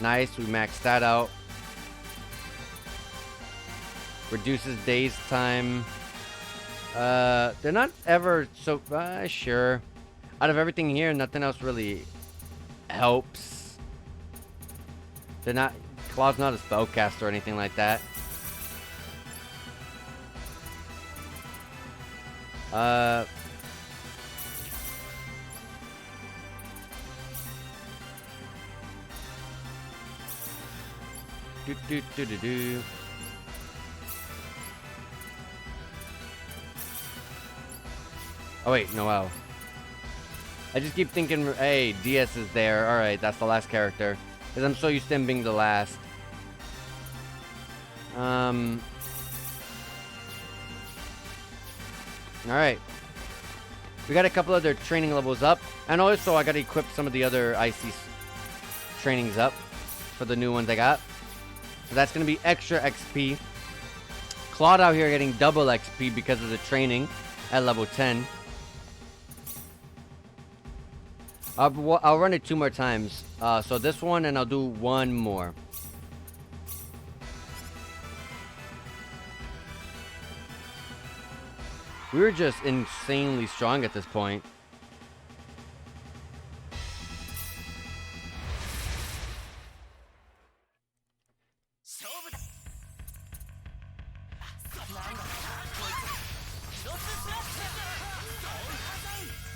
Nice, we maxed that out. Reduces days time. They're not ever so sure. Out of everything here, nothing else really helps. They're not. Claw's not a spellcaster or anything like that. Do do do do do. Oh wait, Noel. I just keep thinking, hey, DS is there. Alright, that's the last character. Because I'm so used to him being the last. Alright. We got a couple other training levels up. And also, I got to equip some of the other IC trainings up. For the new ones I got. So that's going to be extra XP. Claude out here getting double XP because of the training at level 10. I'll run it 2 more times. So this one, and I'll do 1 more. We're just insanely strong at this point.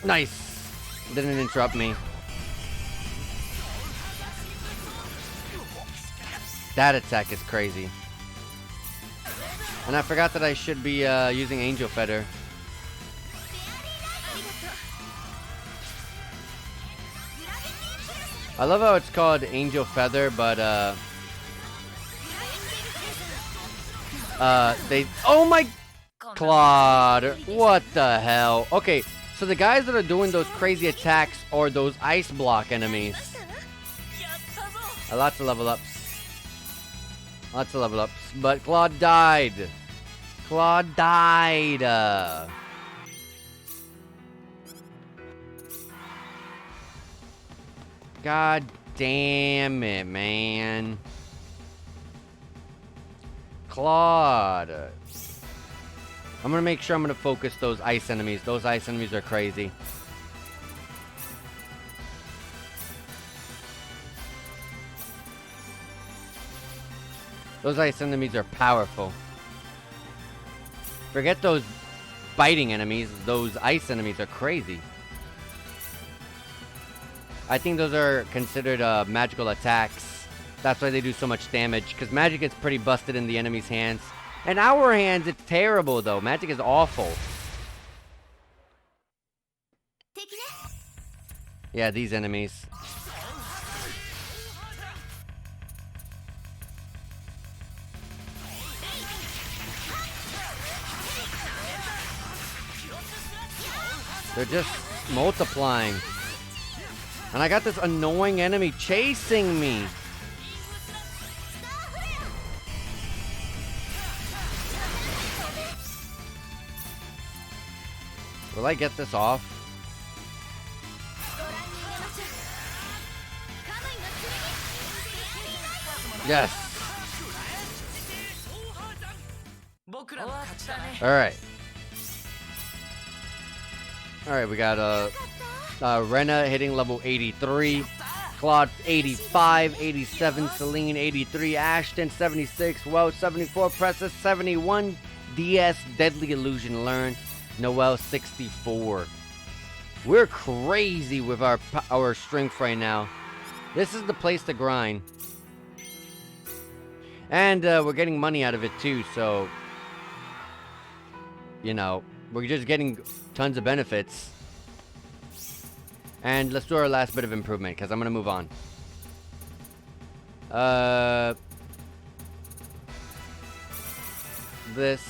Nice! Didn't interrupt me. That attack is crazy. And I forgot that I should be using Angel Feather. I love how it's called Angel Feather, but they... Oh my... Claude, what the hell? Okay, so the guys that are doing those crazy attacks are those ice block enemies. Lots of level ups. Lots of level ups. But Claude died. Claude died. God damn it, man. Claude. I'm gonna make sure I'm gonna focus those ice enemies. Those ice enemies are crazy. Those ice enemies are powerful. Forget those biting enemies. Those ice enemies are crazy. I think those are considered magical attacks. That's why they do so much damage. Because magic gets pretty busted in the enemy's hands. In our hands, it's terrible, though. Magic is awful. Yeah, these enemies. They're just multiplying. And I got this annoying enemy chasing me. Will I get this off? Yes. Alright. Alright, we got Rena hitting level 83. Claude 85, 87, Celine 83, Ashton 76, Wells 74, Precious 71, DS Deadly Illusion learned, Noel 64. We're crazy with our strength right now. This is the place to grind. And we're getting money out of it too, so you know, we're just getting tons of benefits. And let's do our last bit of improvement, because I'm going to move on. This.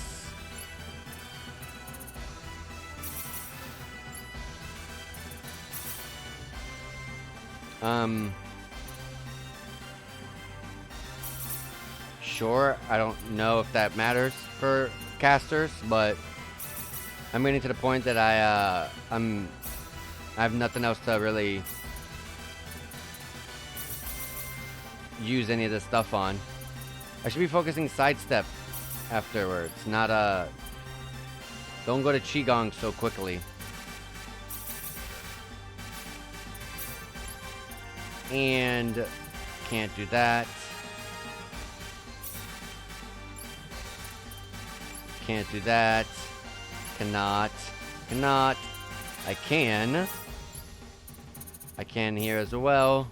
Sure, I don't know if that matters for casters, but I'm getting to the point that I have nothing else to really use any of this stuff on. I should be focusing sidestep afterwards. Not don't go to Qigong so quickly. And can't do that. Can't do that. Cannot. Cannot. I can. I can here as well.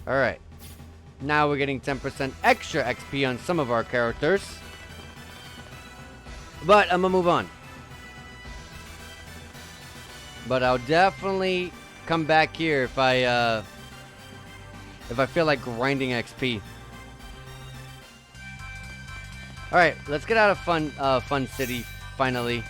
Alright. Now we're getting 10% extra XP on some of our characters. But I'm gonna move on. But I'll definitely come back here if I feel like grinding XP. Alright, let's get out of Fun City, finally.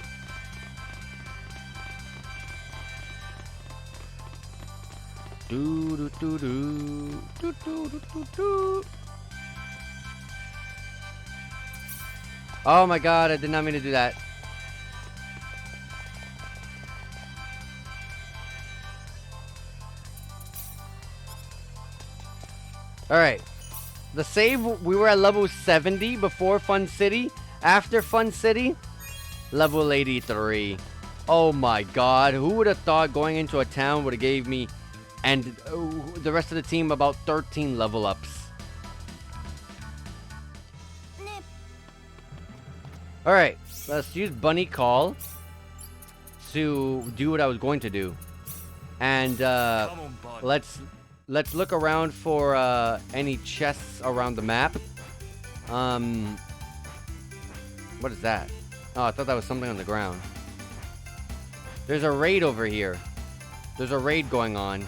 Oh my god, I did not mean to do that. Alright. The save, we were at level 70 before Fun City. After Fun City, level 83. Oh my god, who would have thought going into a town would have gave me and the rest of the team about 13 level ups. Alright, let's use Bunny Call to do what I was going to do. And let's look around for any chests around the map. What is that? Oh, I thought that was something on the ground. There's a raid over here. There's a raid going on.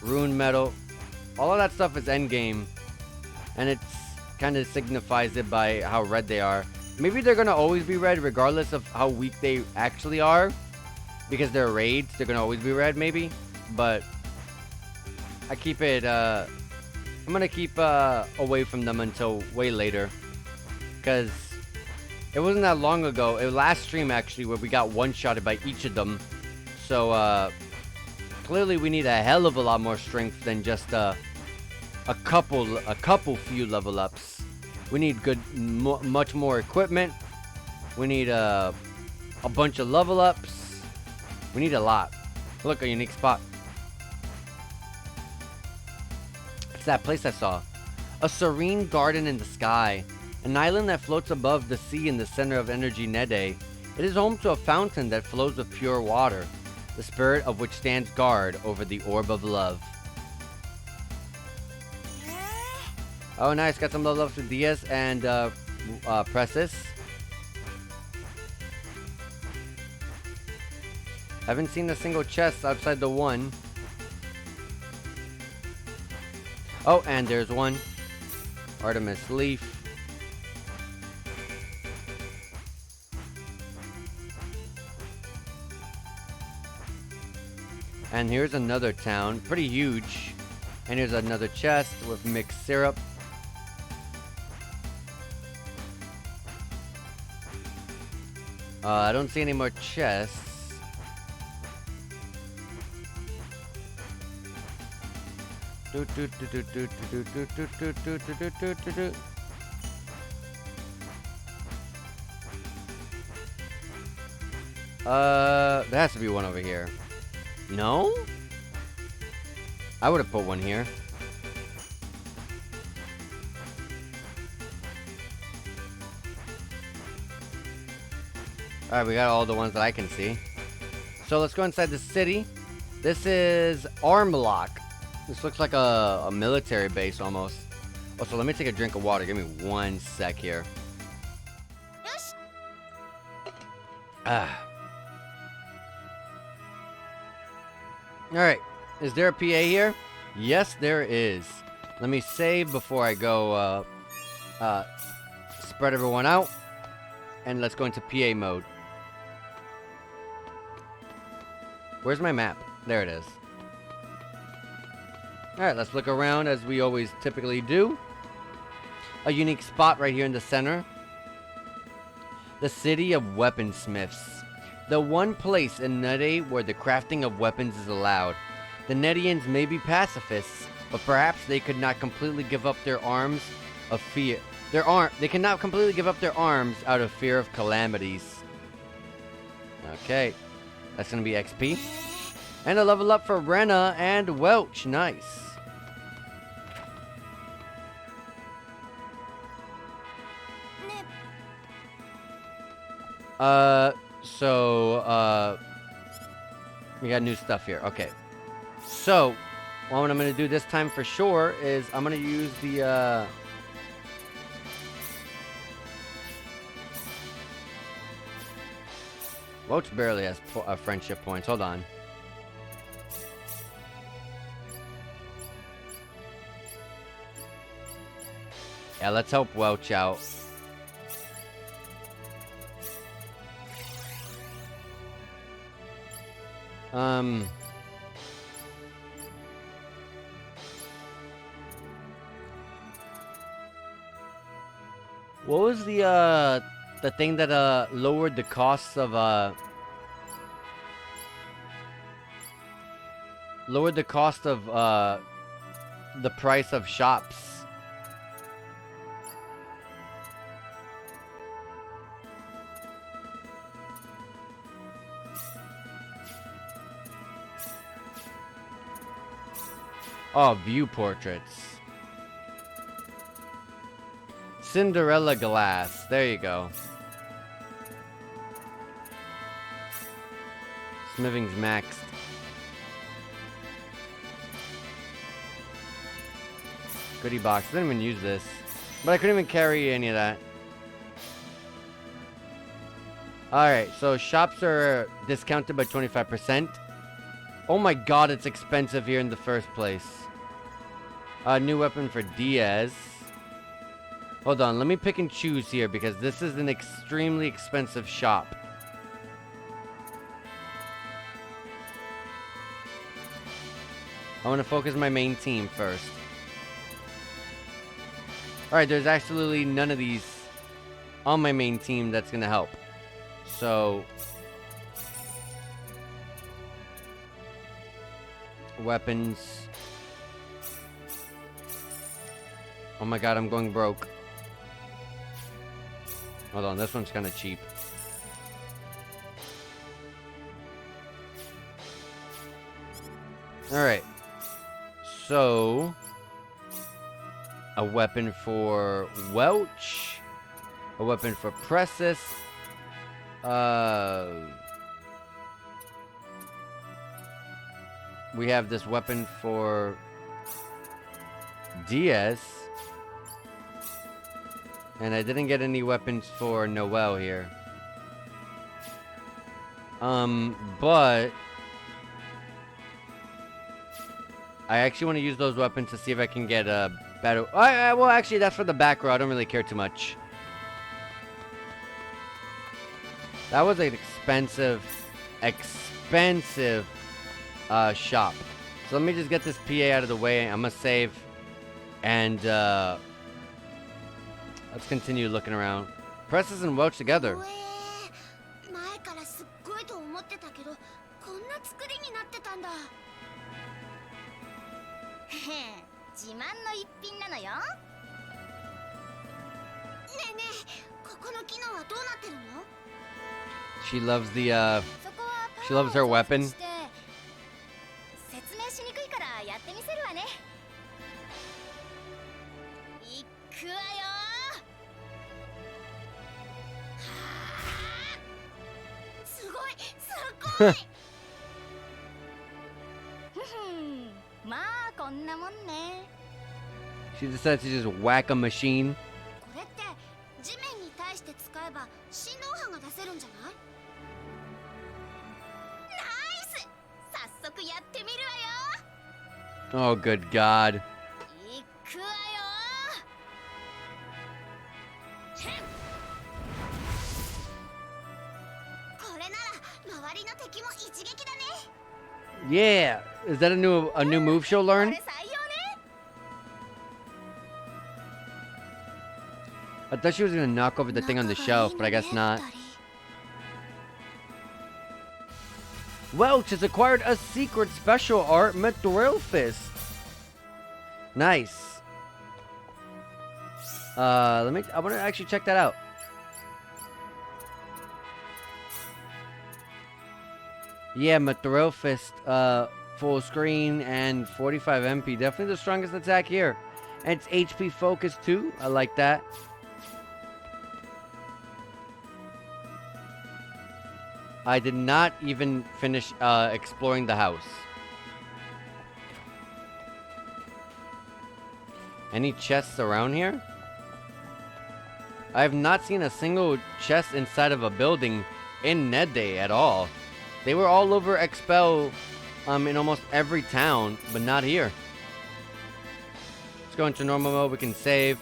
Rune metal. All of that stuff is endgame. And it's kind of signifies it by how red they are. Maybe they're going to always be red regardless of how weak they actually are. Because they're raids, they're going to always be red maybe. But I keep it, I'm going to keep away from them until way later. Because it wasn't that long ago. It was last stream actually where we got one-shotted by each of them. So, clearly we need a hell of a lot more strength than just a couple few level ups. We need much more equipment. We need a bunch of level ups. We need a lot. Look, a unique spot. It's that place I saw. A serene garden in the sky. An island that floats above the sea in the center of energy Nede. It is home to a fountain that flows with pure water, the spirit of which stands guard over the orb of love. Oh, nice. Got some level ups with Diaz and Precis. Haven't seen a single chest outside the one. Oh, and there's one. Artemis Leaf. And here's another town, pretty huge. And here's another chest with mixed syrup. I don't see any more chests. There has to be one over here. No? I would have put one here. Alright, we got all the ones that I can see. So let's go inside the city. This is Armlock. This looks like a military base almost. Oh, so let me take a drink of water. Give me 1 sec here. Alright, is there a PA here? Yes, there is. Let me save before I go spread everyone out. And let's go into PA mode. Where's my map? There it is. Alright, let's look around as we always typically do. A unique spot right here in the center. The city of weaponsmiths. The one place in Nede where the crafting of weapons is allowed. The Nedians may be pacifists, but perhaps they could not completely give up their arms of fear. They cannot completely give up their arms out of fear of calamities. Okay, that's gonna be XP. And a level up for Rena and Welch. Nice. We got new stuff here. Okay. So, what I'm gonna do this time for sure is I'm gonna use the, Welch barely has friendship points. Hold on. Yeah, let's help Welch out. What was the thing that lowered the costs of the price of shops? Oh, view portraits. Cinderella glass. There you go. Smithing's maxed. Goodie box. I didn't even use this. But I couldn't even carry any of that. Alright, so shops are discounted by 25%. Oh my god, it's expensive here in the first place. New weapon for Diaz. Hold on, let me pick and choose here because this is an extremely expensive shop. I want to focus my main team first. Alright, there's absolutely none of these on my main team that's going to help. So... weapons. Oh my god, I'm going broke. Hold on, this one's kind of cheap. Alright. So... a weapon for Welch. A weapon for Presses. We have this weapon for Diaz. And I didn't get any weapons for Noel here. But I actually want to use those weapons to see if I can get a better... well, actually, that's for the back row. I don't really care too much. That was an expensive shop. So let me just get this PA out of the way. I'm gonna save. And, let's continue looking around. Presses and Welch together. 前からすっごいと思ってたけど、こんな作りになってたんだ。へへ、自慢の一品なのよ。ねえねえ、ここの機能はどうなってるの？ She loves the, she loves her weapon. 説明しにくいからやってみせるわね。いくわよ。すごい、すごい。まあこんなもんね。She decides to just whack a machine. これって地面に対して使えば振動波が出せるんじゃない？ナイス！早速やってみるわよ。 Oh, good God. いくわよ。これなら周りの敵も一撃だね。 Yeah. Is that a new move she'll こ learn? れ採用ね。 I thought she was gonna knock over the thing on the shelf, but I guess not. Welch has acquired a secret special art Mithril Fist. Nice. I want to actually check that out. Yeah, Mathro Fist, full screen and 45 MP. Definitely the strongest attack here. And it's HP focused too. I like that. I did not even finish exploring the house. Any chests around here? I have not seen a single chest inside of a building in Nede at all. They were all over Expel in almost every town, but not here. Let's go into normal mode. We can save.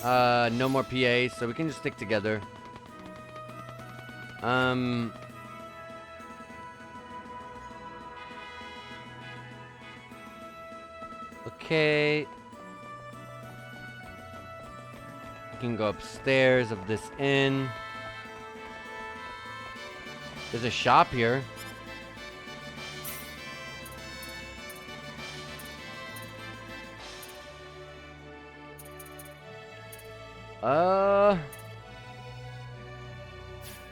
No more PAs, so we can just stick together. Okay. We can go upstairs of this inn. There's a shop here.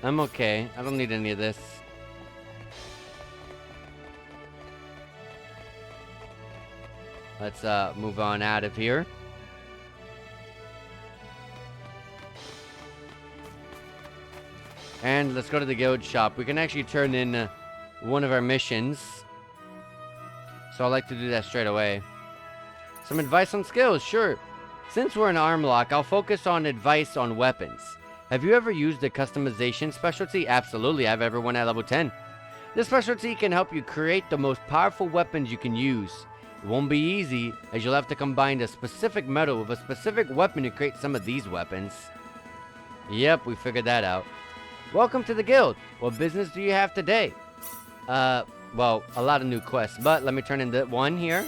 I'm okay. I don't need any of this. Let's move on out of here. And let's go to the guild shop. We can actually turn in one of our missions. So I'd like to do that straight away. Some advice on skills, sure. Since we're in arm lock, I'll focus on advice on weapons. Have you ever used the customization specialty? Absolutely, I have everyone at level 10. This specialty can help you create the most powerful weapons you can use. It won't be easy, as you'll have to combine a specific metal with a specific weapon to create some of these weapons. Yep, we figured that out. Welcome to the guild. What business do you have today? Well, a lot of new quests, but let me turn in the one here.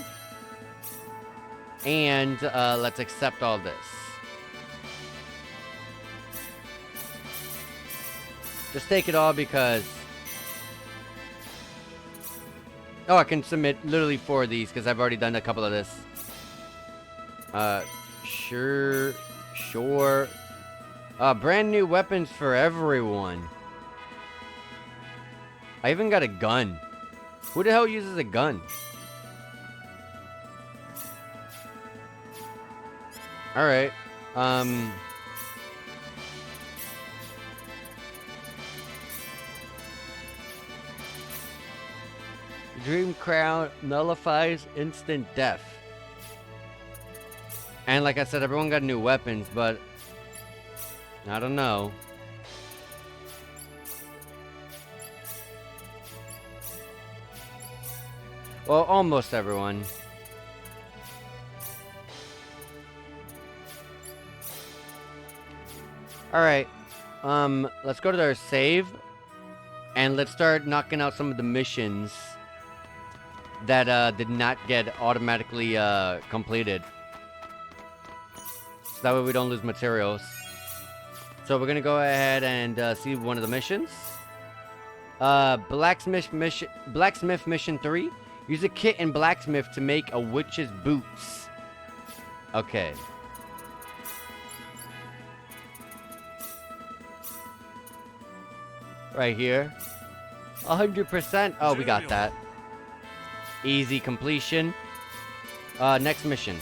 And let's accept all this. Just take it all because... Oh, I can submit literally 4 of these because I've already done a couple of this. Sure. Brand new weapons for everyone. I even got a gun. Who the hell uses a gun? Alright. Dream Crown nullifies instant death. And like I said, everyone got new weapons, but I don't know. Well, almost everyone. Alright. Let's go to our save. And let's start knocking out some of the missions that did not get automatically completed. So that way we don't lose materials. So we're gonna go ahead and see one of the missions. Blacksmith mission 3. Use a kit in blacksmith to make a witch's boots. Okay. Right here. 100%. Oh, we got that. Easy completion. Next mission.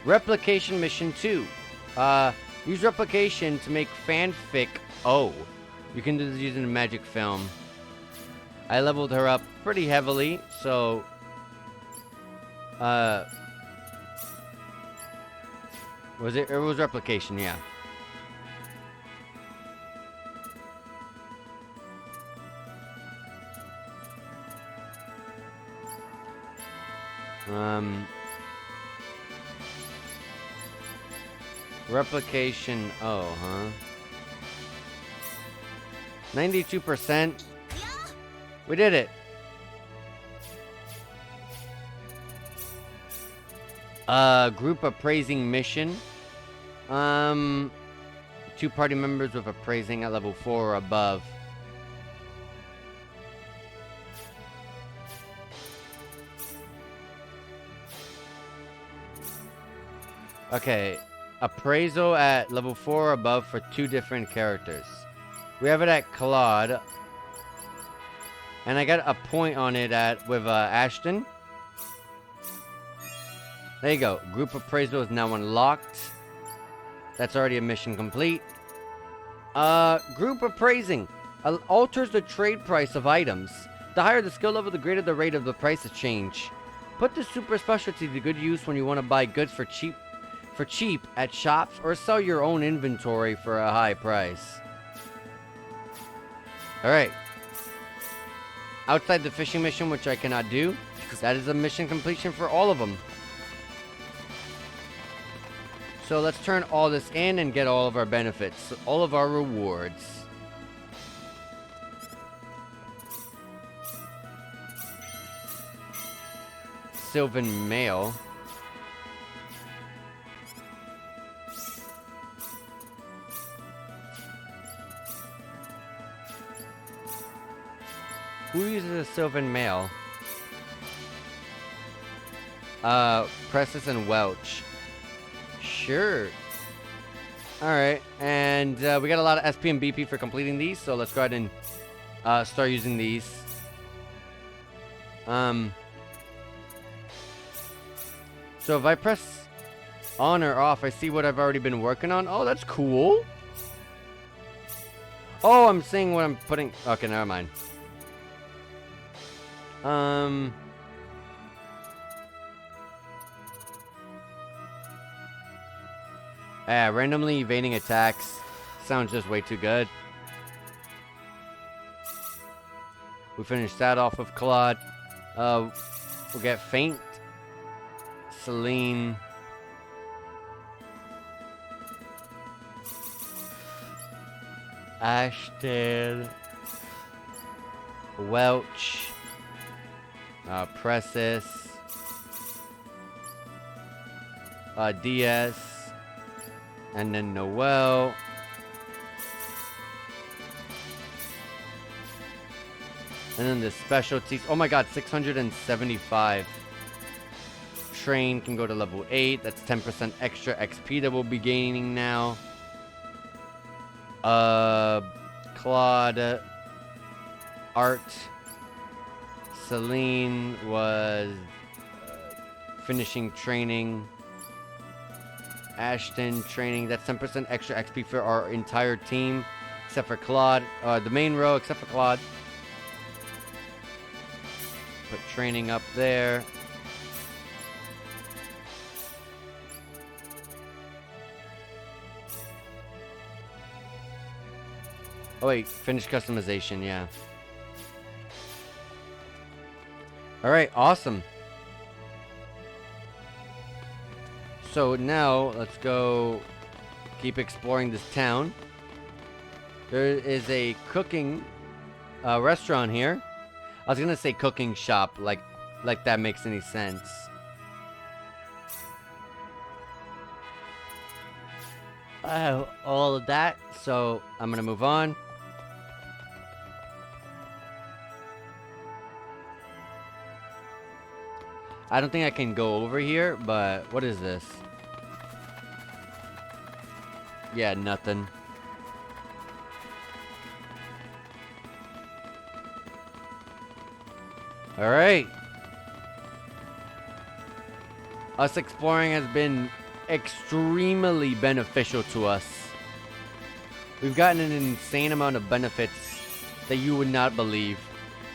Replication mission 2. Use replication to make fanfic. Oh, you can do this using a magic film. I leveled her up pretty heavily, so was it? It was replication, yeah. Replication. Oh, huh? 92%. We did it. Group appraising mission. 2 party members with appraising at level 4 or above. Okay. Appraisal at level 4 or above for 2 different characters. We have it at Claude. And I got a point on it with Ashton. There you go. Group appraisal is now unlocked. That's already a mission complete. Group appraising alters the trade price of items. The higher the skill level, the greater the rate of the price change. Put the super specialty to good use when you want to buy goods for cheap at shops or sell your own inventory for a high price. Alright. Outside the fishing mission, which I cannot do, that is a mission completion for all of them. So let's turn all this in and get all of our benefits, all of our rewards. Sylvan Mail. Who uses a Sylvan Mail? Presses and Welch. Sure. Alright, and we got a lot of SP and BP for completing these, so let's go ahead and start using these. So if I press on or off, I see what I've already been working on. Oh, that's cool. Oh, I'm seeing what I'm putting. Okay, never mind. Randomly evading attacks sounds just way too good. We finished that off with Claude. We'll get Faint, Celine, Ashton, Welch, Presses, DS, and then Noel. And then the specialties. Oh my god, 675. Train can go to level 8. That's 10% extra XP that we'll be gaining now. Claude. Art. Celine was finishing training. Ashton training. That's 10% extra XP for our entire team. Except for Claude. The main row except for Claude. Put training up there. Oh wait, finish customization, yeah. Alright, awesome. So now, let's go keep exploring this town. There is a cooking restaurant here. I was gonna say cooking shop, like that makes any sense. I have all of that, so I'm gonna move on. I don't think I can go over here, but what is this? Yeah, nothing. Alright. Us exploring has been extremely beneficial to us. We've gotten an insane amount of benefits that you would not believe.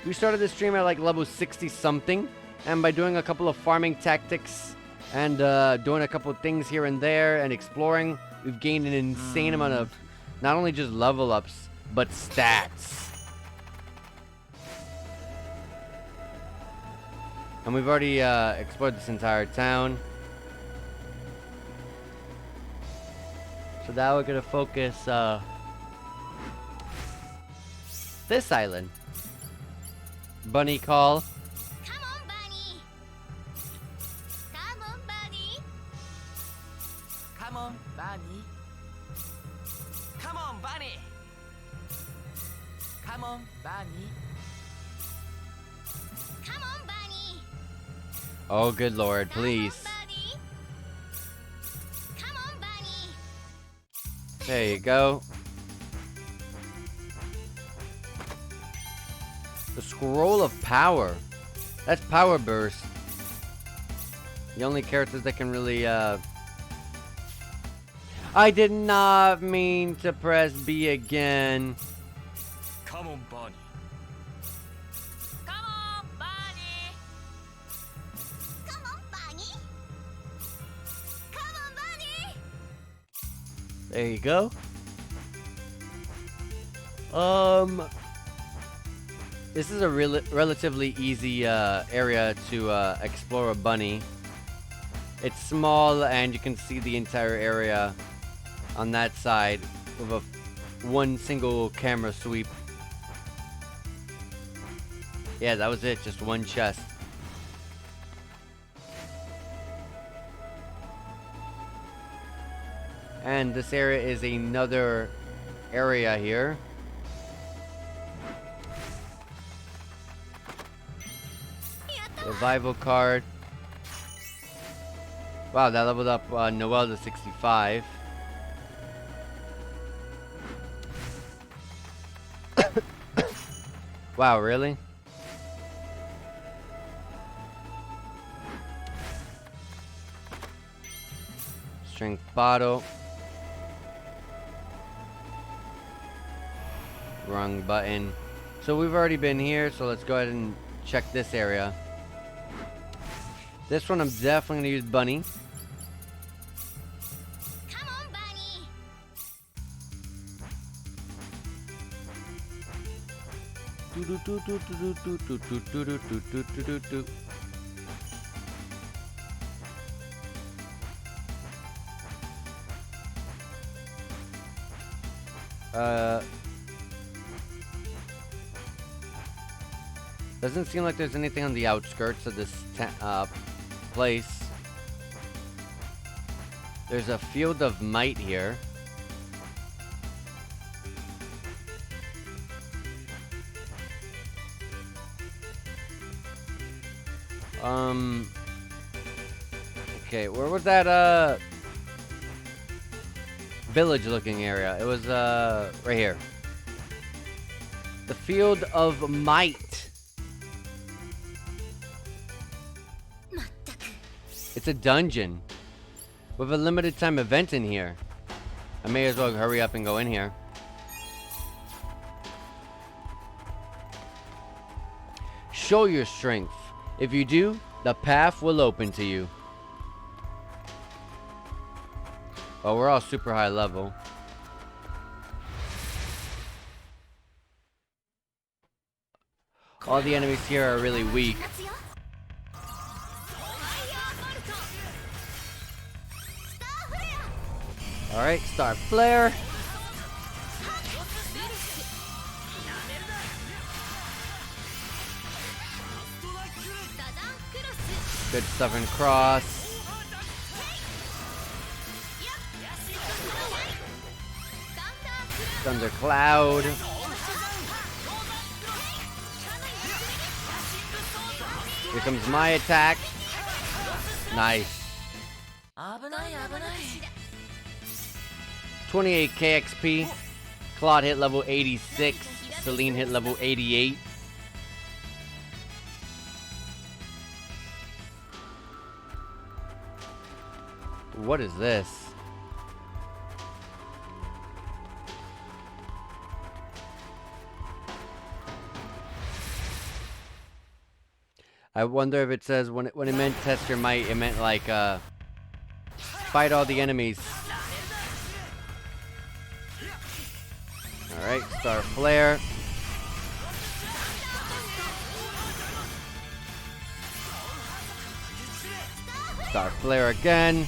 We started this stream at like level 60 something, and by doing a couple of farming tactics and doing a couple of things here and there and exploring, we've gained an insane amount of not only just level ups, but stats. And we've already explored this entire town. So now we're gonna focus this island. Bunny call. Come on, Bunny. Come on, Bunny. Come on, Bunny. Come on, Bunny. Come on, Bunny. Come on, Bunny. Oh, good lord, please. Come on, Bunny. There you go. The Scroll of Power. That's Power Burst. The only characters that can really, I did not mean to press B again. Come on, Barney. Come on, Barney! Come on, Barney! Come on, Barney! There you go. This is a relatively easy area to explore a bunny. It's small and you can see the entire area on that side with a one single camera sweep. Yeah, that was it, just one chest. And this area is another area here. Revival card. Wow, that leveled up Noelle to 65. Wow, really? Strength bottle. Wrong button. So we've already been here, so let's go ahead and check this area. This one I'm definitely gonna use Bunny. Come on, Bunny! Doesn't seem like there's anything on the outskirts of this place. There's a field of might here. Okay, where was that village looking area? It was right here. The field of might. It's a dungeon with a limited time event in here. I may as well hurry up and go in here. Show your strength. If you do, the path will open to you. Oh, we're all super high level. All the enemies here are really weak. Alright, Star Flare. Good Southern Cross. Thundercloud. Here comes my attack. Nice. 28k XP. Claude hit level 86. Celine hit level 88. What is this? I wonder if it says when it meant test your might, it meant like fight all the enemies. Alright, Star Flare. Star Flare again.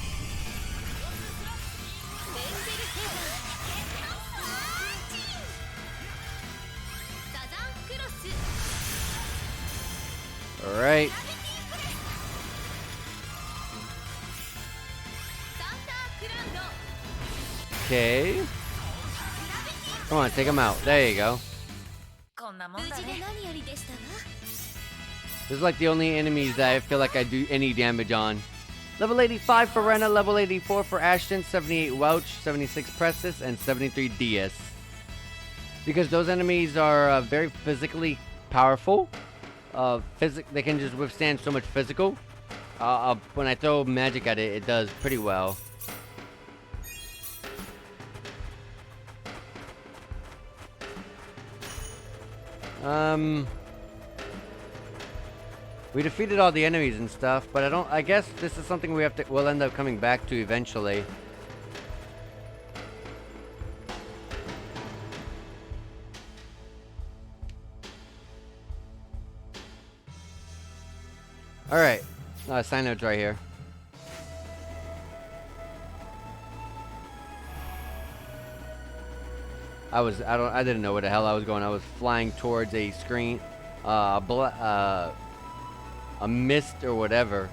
Alright. Okay. Come on, take him out. There you go. This is like the only enemies that I feel like I do any damage on. Level 85 for Rena, level 84 for Ashton, 78 Welch, 76 Prestis, and 73 Diaz. Because those enemies are very physically powerful. They can just withstand so much physical. When I throw magic at it, it does pretty well. We defeated all the enemies and stuff, but I guess this is something we'll end up coming back to eventually. Alright. Sign notes right here. I didn't know where the hell I was going. I was flying towards a screen, a mist or whatever.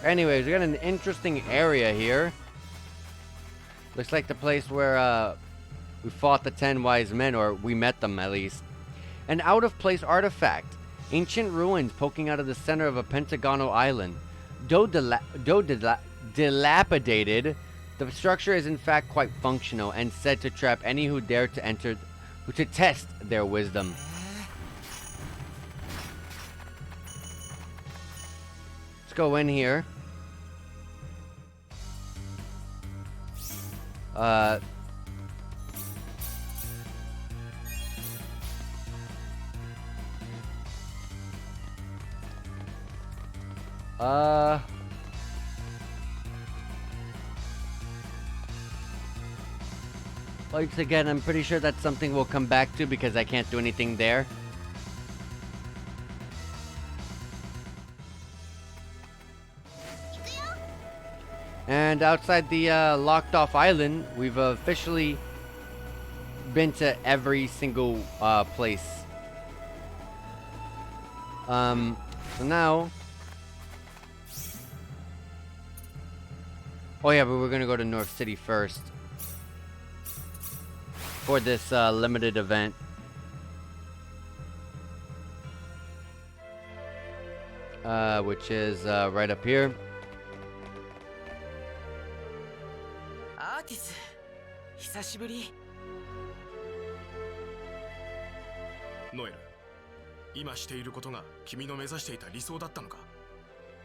Anyways, we got an interesting area here. Looks like the place where we fought the 10 wise men, or we met them at least. An out-of-place artifact. Ancient ruins poking out of the center of a pentagonal island. Though dilapidated, the structure is in fact quite functional and said to trap any who dare to enter to test their wisdom. Let's go in here. Once again, I'm pretty sure that's something we'll come back to because I can't do anything there. And outside the locked off island, we've officially been to every single place. So now... Oh yeah, but we're gonna go to North City first. For this limited event. Which is right up here. Artis, 久しぶり。ノエル、今していることが君の目指していた理想だったのか。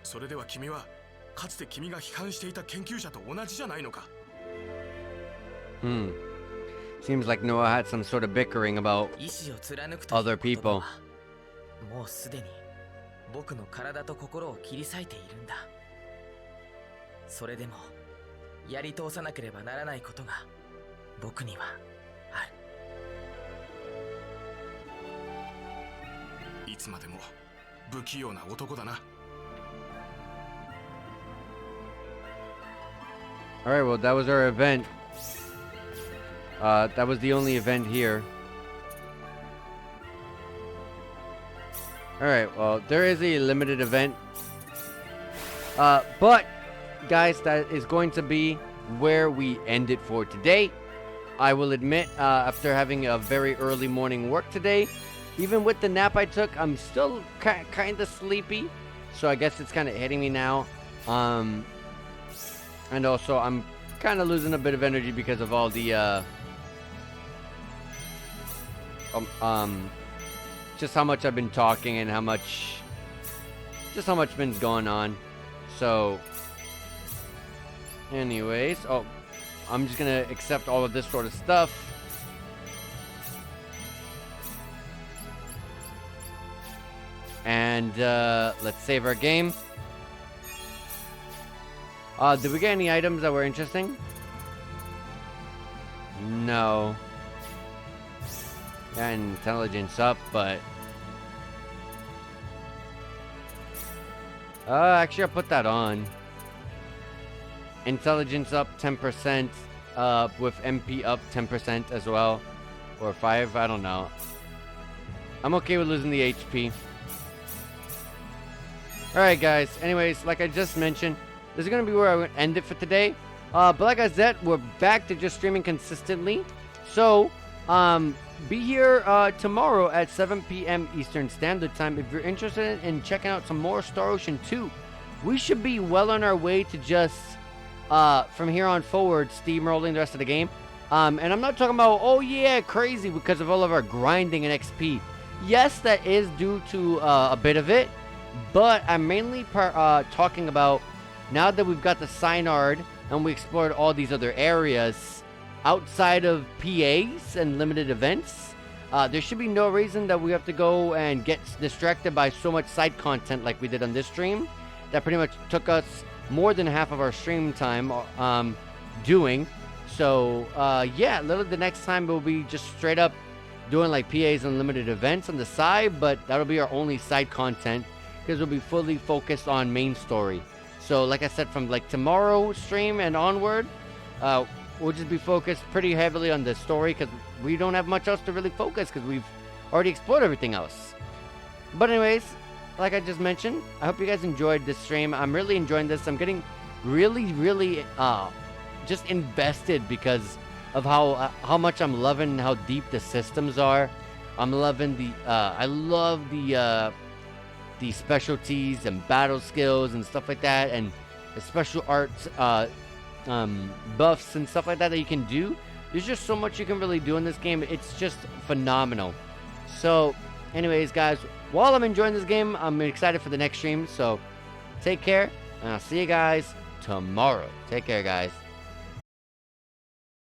それでは君はかつて君が批判していた研究者と同じじゃないのか。Seems like Noah had some sort of bickering about other people. もうすでに僕の体と心を切り裂いているんだ。それでもやり通さなければならないことが僕にはある。いつまでも不器用な男だな。Alright, well, that was our event. That was the only event here. Alright, well, there is a limited event. But, guys, that is going to be where we end it for today. I will admit, after having a very early morning work today, even with the nap I took, I'm still kind of sleepy. So I guess it's kind of hitting me now. And also, I'm kind of losing a bit of energy because of all the, just how much I've been talking and how much been going on. So, anyways, I'm just gonna accept all of this sort of stuff. And, let's save our game. Did we get any items that were interesting? No. Got intelligence up, but... actually I'll put that on. Intelligence up 10%, with MP up 10% as well. Or 5, I don't know. I'm okay with losing the HP. Alright guys, anyways, like I just mentioned, this is going to be where I would end it for today. But like I said, we're back to just streaming consistently. So, be here tomorrow at 7 p.m. Eastern Standard Time if you're interested in checking out some more Star Ocean 2. we should be well on our way to just from here on forward steamrolling the rest of the game. And I'm not talking about, oh yeah, crazy because of all of our grinding and XP. Yes, that is due to a bit of it, but I'm mainly talking about now that we've got the Synard and we explored all these other areas outside of PAs and limited events. There should be no reason that we have to go and get distracted by so much side content like we did on this stream. That pretty much took us more than half of our stream time doing. So, yeah, the next time we'll be just straight up doing like PAs and limited events on the side, but that'll be our only side content because we'll be fully focused on main story. So, like I said, from like tomorrow stream and onward, we'll just be focused pretty heavily on the story because we don't have much else to really focus because we've already explored everything else. But anyways, like I just mentioned, I hope you guys enjoyed this stream. I'm really enjoying this. I'm getting really just invested because of how much I'm loving how deep the systems are. I'm loving I love the specialties and battle skills and stuff like that, and the special arts buffs and stuff like that you can do. There's just so much you can really do in this game. It's just phenomenal. So anyways, guys, while I'm enjoying this game, I'm excited for the next stream. So take care, and I'll see you guys tomorrow. Take care, guys.